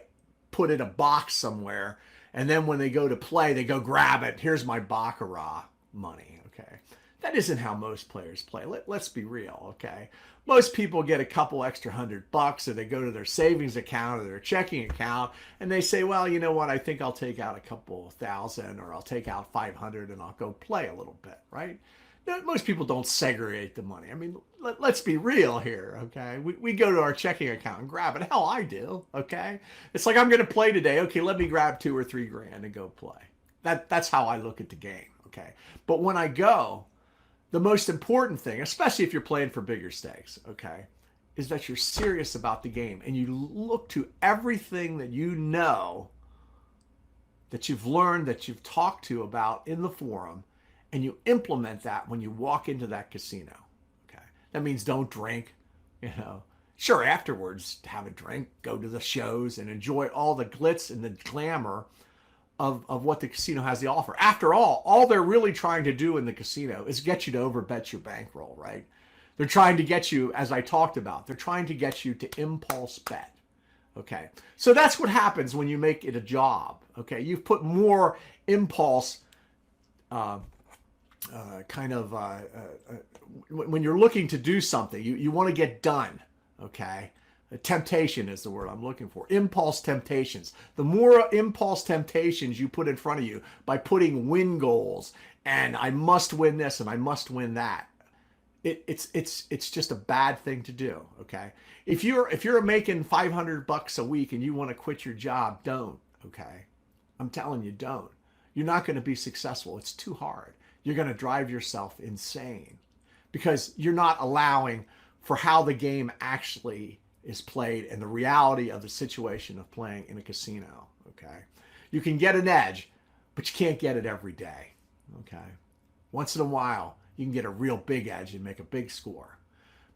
put in a box somewhere, and then when they go to play, they go grab it. Here's my Baccarat money. Okay, that isn't how most players play. Let's be real. Okay, most people get a couple extra $100, or they go to their savings account or their checking account, and they say, well, you know what? I think I'll take out a couple thousand, or I'll take out 500, and I'll go play a little bit, right? Most people don't segregate the money. I mean, let's be real here, okay? We go to our checking account and grab it. Hell, I do, okay? It's like, I'm going to play today. Okay, let me grab 2 or 3 grand and go play. That's how I look at the game, okay? But when I go, the most important thing, especially if you're playing for bigger stakes, okay, is that you're serious about the game and you look to everything that you know, that you've learned, that you've talked to about in the forum, and you implement that when you walk into that casino. Okay. That means don't drink, Sure, afterwards, have a drink, go to the shows, and enjoy all the glitz and the glamour of what the casino has to offer. After all they're really trying to do in the casino is get you to overbet your bankroll, right? They're trying to get you, as I talked about, they're trying to get you to impulse bet. Okay. So that's what happens when you make it a job. Okay. You've put more impulse when you're looking to do something, you want to get done, okay? Temptation is the word I'm looking for. Impulse temptations. The more impulse temptations you put in front of you by putting win goals, and I must win this and I must win that, it's just a bad thing to do, okay? If you're making $500 a week and you want to quit your job, don't, okay? I'm telling you, don't. You're not going to be successful. It's too hard. You're going to drive yourself insane because you're not allowing for how the game actually is played and the reality of the situation of playing in a casino, okay? You can get an edge, but you can't get it every day, okay? Once in a while, you can get a real big edge and make a big score.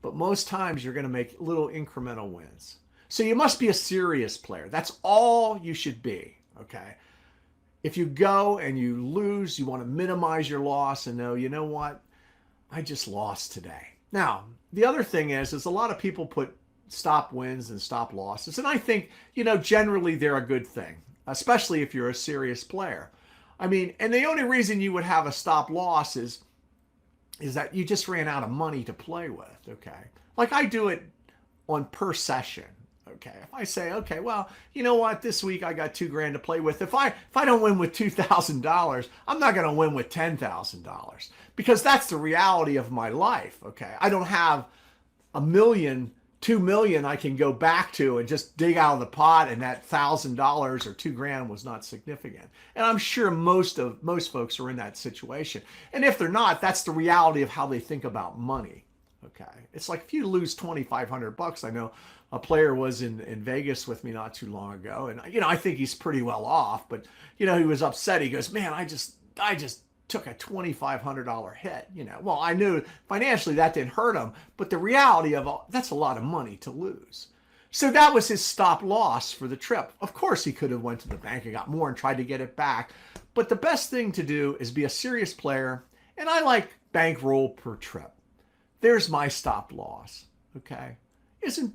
But most times, you're going to make little incremental wins. So you must be a serious player. That's all you should be, okay? If you go and you lose, you want to minimize your loss and know, you know what? I just lost today. Now, the other thing is a lot of people put stop wins and stop losses. And I think, generally they're a good thing, especially if you're a serious player. I mean, and the only reason you would have a stop loss is that you just ran out of money to play with, okay? Like I do it on per session. Okay, if I say, okay, well, you know what? This week I got $2,000 to play with. If I don't win with $2,000, I'm not going to win with $10,000 because that's the reality of my life. Okay, I don't have $1 million, $2 million I can go back to and just dig out of the pot, and that $1,000 or $2,000 was not significant. And I'm sure most folks are in that situation. And if they're not, that's the reality of how they think about money. Okay, it's like if you lose $2,500, I know a player was in Vegas with me not too long ago, and I think he's pretty well off, but he was upset. He goes, man, I just took a $2,500 hit. Well, I knew financially that didn't hurt him, but the reality of that's a lot of money to lose. So that was his stop loss for the trip. Of course, he could have went to the bank and got more and tried to get it back, but the best thing to do is be a serious player, and I like bankroll per trip. There's my stop loss. Okay.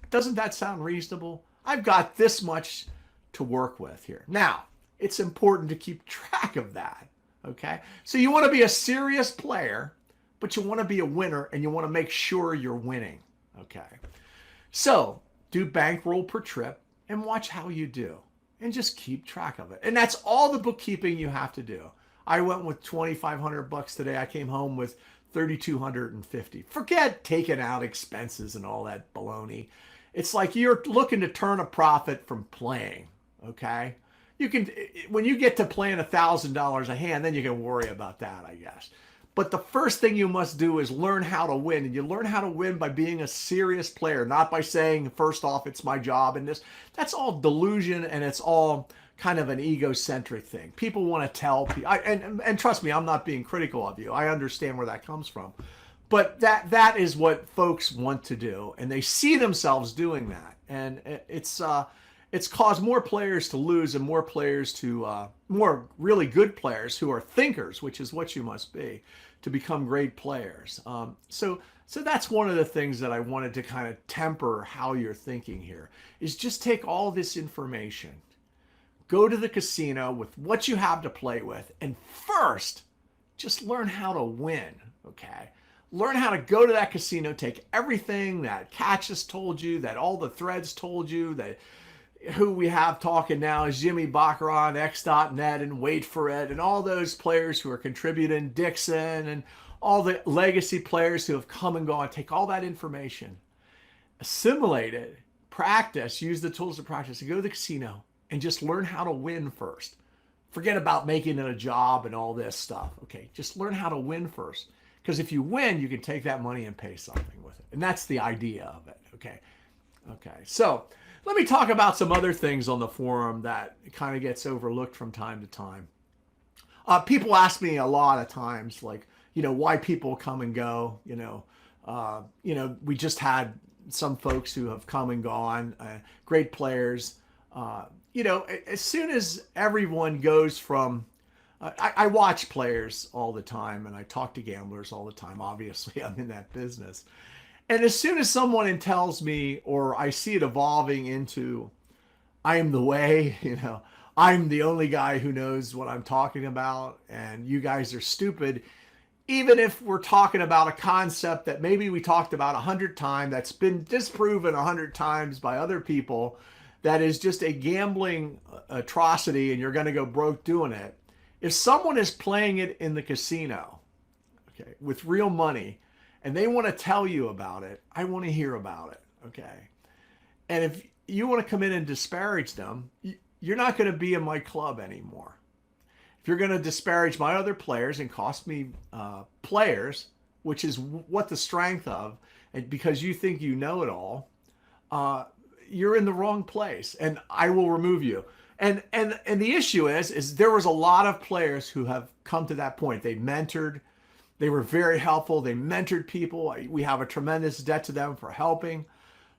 Doesn't that sound reasonable? I've got this much to work with here. Now, it's important to keep track of that. Okay. So you want to be a serious player, but you want to be a winner and you want to make sure you're winning. Okay. So do bankroll per trip and watch how you do and just keep track of it. And that's all the bookkeeping you have to do. I went with $2,500 today. I came home with $3,250. Forget taking out expenses and all that baloney. It's like you're looking to turn a profit from playing, okay? You can, when you get to playing $1,000 a hand, then you can worry about that, I guess. But the first thing you must do is learn how to win. And you learn how to win by being a serious player, not by saying, first off, it's my job and this. That's all delusion, and it's all kind of an egocentric thing. People want to tell people, and trust me, I'm not being critical of you. I understand where that comes from. But that is what folks want to do, and they see themselves doing that. And it's caused more players to lose and more players to, more really good players who are thinkers, which is what you must be, to become great players. So that's one of the things that I wanted to kind of temper how you're thinking here, is just take all this information, go to the casino with what you have to play with, and first, just learn how to win, okay? Learn how to go to that casino, take everything that Catch has told you, that all the threads told you, that who we have talking now is Jimmy Baccarat, X.net, and Wait for It, and all those players who are contributing, Dixon, and all the legacy players who have come and gone. Take all that information, assimilate it, practice, use the tools to practice, and go to the casino and just learn how to win first. Forget about making it a job and all this stuff, okay? Just learn how to win first. Because if you win, you can take that money and pay something with it. And that's the idea of it, okay? Okay, so let me talk about some other things on the forum that kind of gets overlooked from time to time. People ask me a lot of times, like, why people come and go. We just had some folks who have come and gone, great players. As soon as everyone goes from, I watch players all the time, and I talk to gamblers all the time. Obviously, I'm in that business. And as soon as someone tells me, or I see it evolving into, I am the way, I'm the only guy who knows what I'm talking about, and you guys are stupid. Even if we're talking about a concept that maybe we talked about 100 times, that's been disproven 100 times by other people, that is just a gambling atrocity, and you're going to go broke doing it. If someone is playing it in the casino, okay, with real money, and they want to tell you about it, I want to hear about it, okay? And if you want to come in and disparage them, you're not going to be in my club anymore. If you're going to disparage my other players and cost me players, which is what the strength of, and because you think you know it all, you're in the wrong place, and I will remove you. And the issue is there was a lot of players who have come to that point. They mentored. They were very helpful. They mentored people. We have a tremendous debt to them for helping.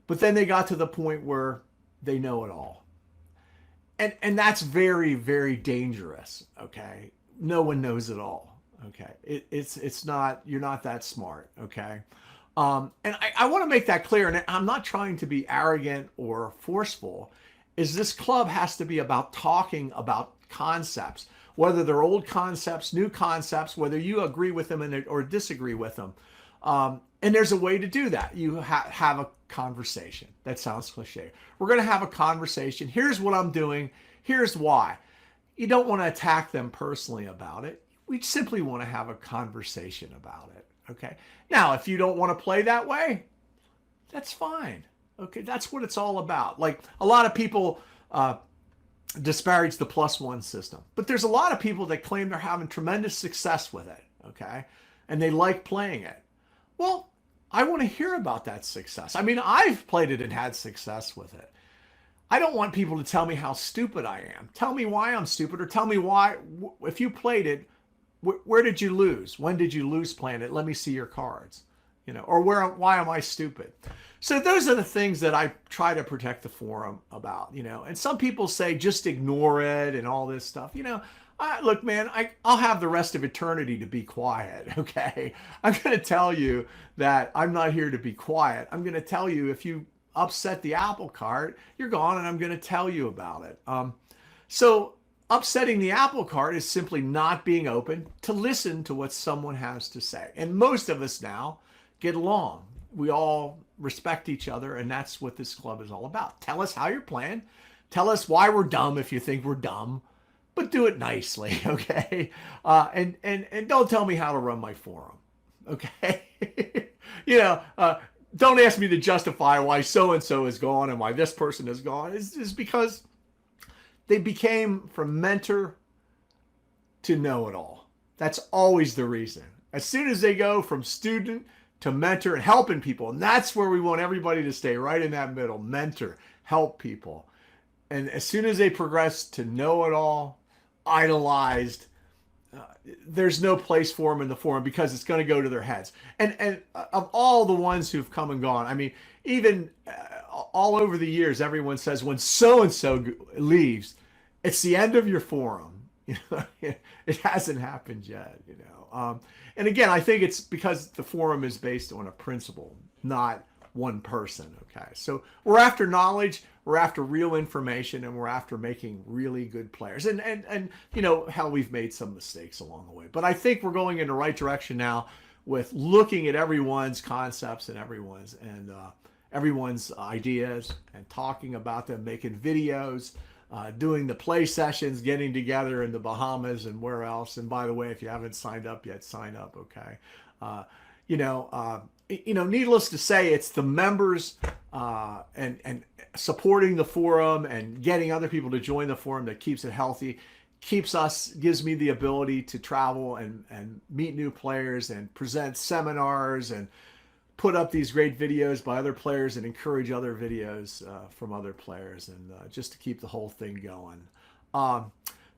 But then they got to the point where they know it all. And that's very, very dangerous, okay? No one knows it all, okay? It's not, you're not that smart, okay? And I want to make that clear, and I'm not trying to be arrogant or forceful, is this club has to be about talking about concepts, whether they're old concepts, new concepts, whether you agree with them or disagree with them. And there's a way to do that. You have a conversation. That sounds cliche. We're going to have a conversation. Here's what I'm doing. Here's why. You don't want to attack them personally about it. We simply want to have a conversation about it. Okay. Now, if you don't want to play that way, that's fine. Okay. That's what it's all about. Like, a lot of people disparage the +1 system, but there's a lot of people that claim they're having tremendous success with it. Okay. And they like playing it. Well, I want to hear about that success. I mean, I've played it and had success with it. I don't want people to tell me how stupid I am. Tell me why I'm stupid, or tell me why, if you played it, where did you lose? When did you lose playing it? Let me see your cards, or why am I stupid? So those are the things that I try to protect the forum about, and some people say, just ignore it and all this stuff. Look, man, I'll have the rest of eternity to be quiet, okay? I'm going to tell you that I'm not here to be quiet. I'm going to tell you, if you upset the apple cart, you're gone, and I'm going to tell you about it. So upsetting the apple cart is simply not being open to listen to what someone has to say. And most of us now get along. We all respect each other, and that's what this club is all about. Tell us how you're playing. Tell us why we're dumb if you think we're dumb. But do it nicely, okay? And don't tell me how to run my forum, okay? Don't ask me to justify why so-and-so is gone and why this person is gone. It's because they became from mentor to know-it-all. That's always the reason. As soon as they go from student to mentor and helping people, and that's where we want everybody to stay, right in that middle, mentor, help people. And as soon as they progress to know-it-all, idolized, there's no place for them in the forum because it's going to go to their heads. And of all the ones who've come and gone, I mean, even all over the years, everyone says when so-and-so leaves, it's the end of your forum. You know, it hasn't happened yet, you know. And again, I think it's because the forum is based on a principle, not one person. Okay. So we're after knowledge, we're after real information, and we're after making really good players. And you know, how we've made some mistakes along the way. But I think we're going in the right direction now with looking at everyone's concepts and everyone's ideas and talking about them, making videos, doing the play sessions, getting together in the Bahamas and where else. And by the way, if you haven't signed up yet, sign up. Okay. Needless to say, it's the members and supporting the forum and getting other people to join the forum that keeps it healthy, gives me the ability to travel and meet new players and present seminars and put up these great videos by other players and encourage other videos from other players, and just to keep the whole thing going.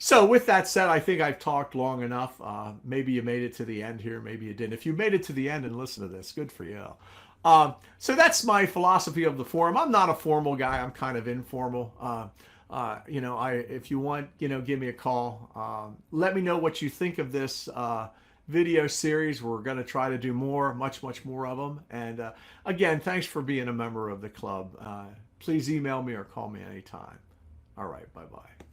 So with that said, I think I've talked long enough. Maybe you made it to the end here. Maybe you didn't. If you made it to the end and listened to this, good for you. So that's my philosophy of the forum. I'm not a formal guy. I'm kind of informal. If you want, give me a call. Let me know what you think of this video series. We're going to try to do more, much more of them. And again, thanks for being a member of the club. Please email me or call me anytime. All right. Bye-bye.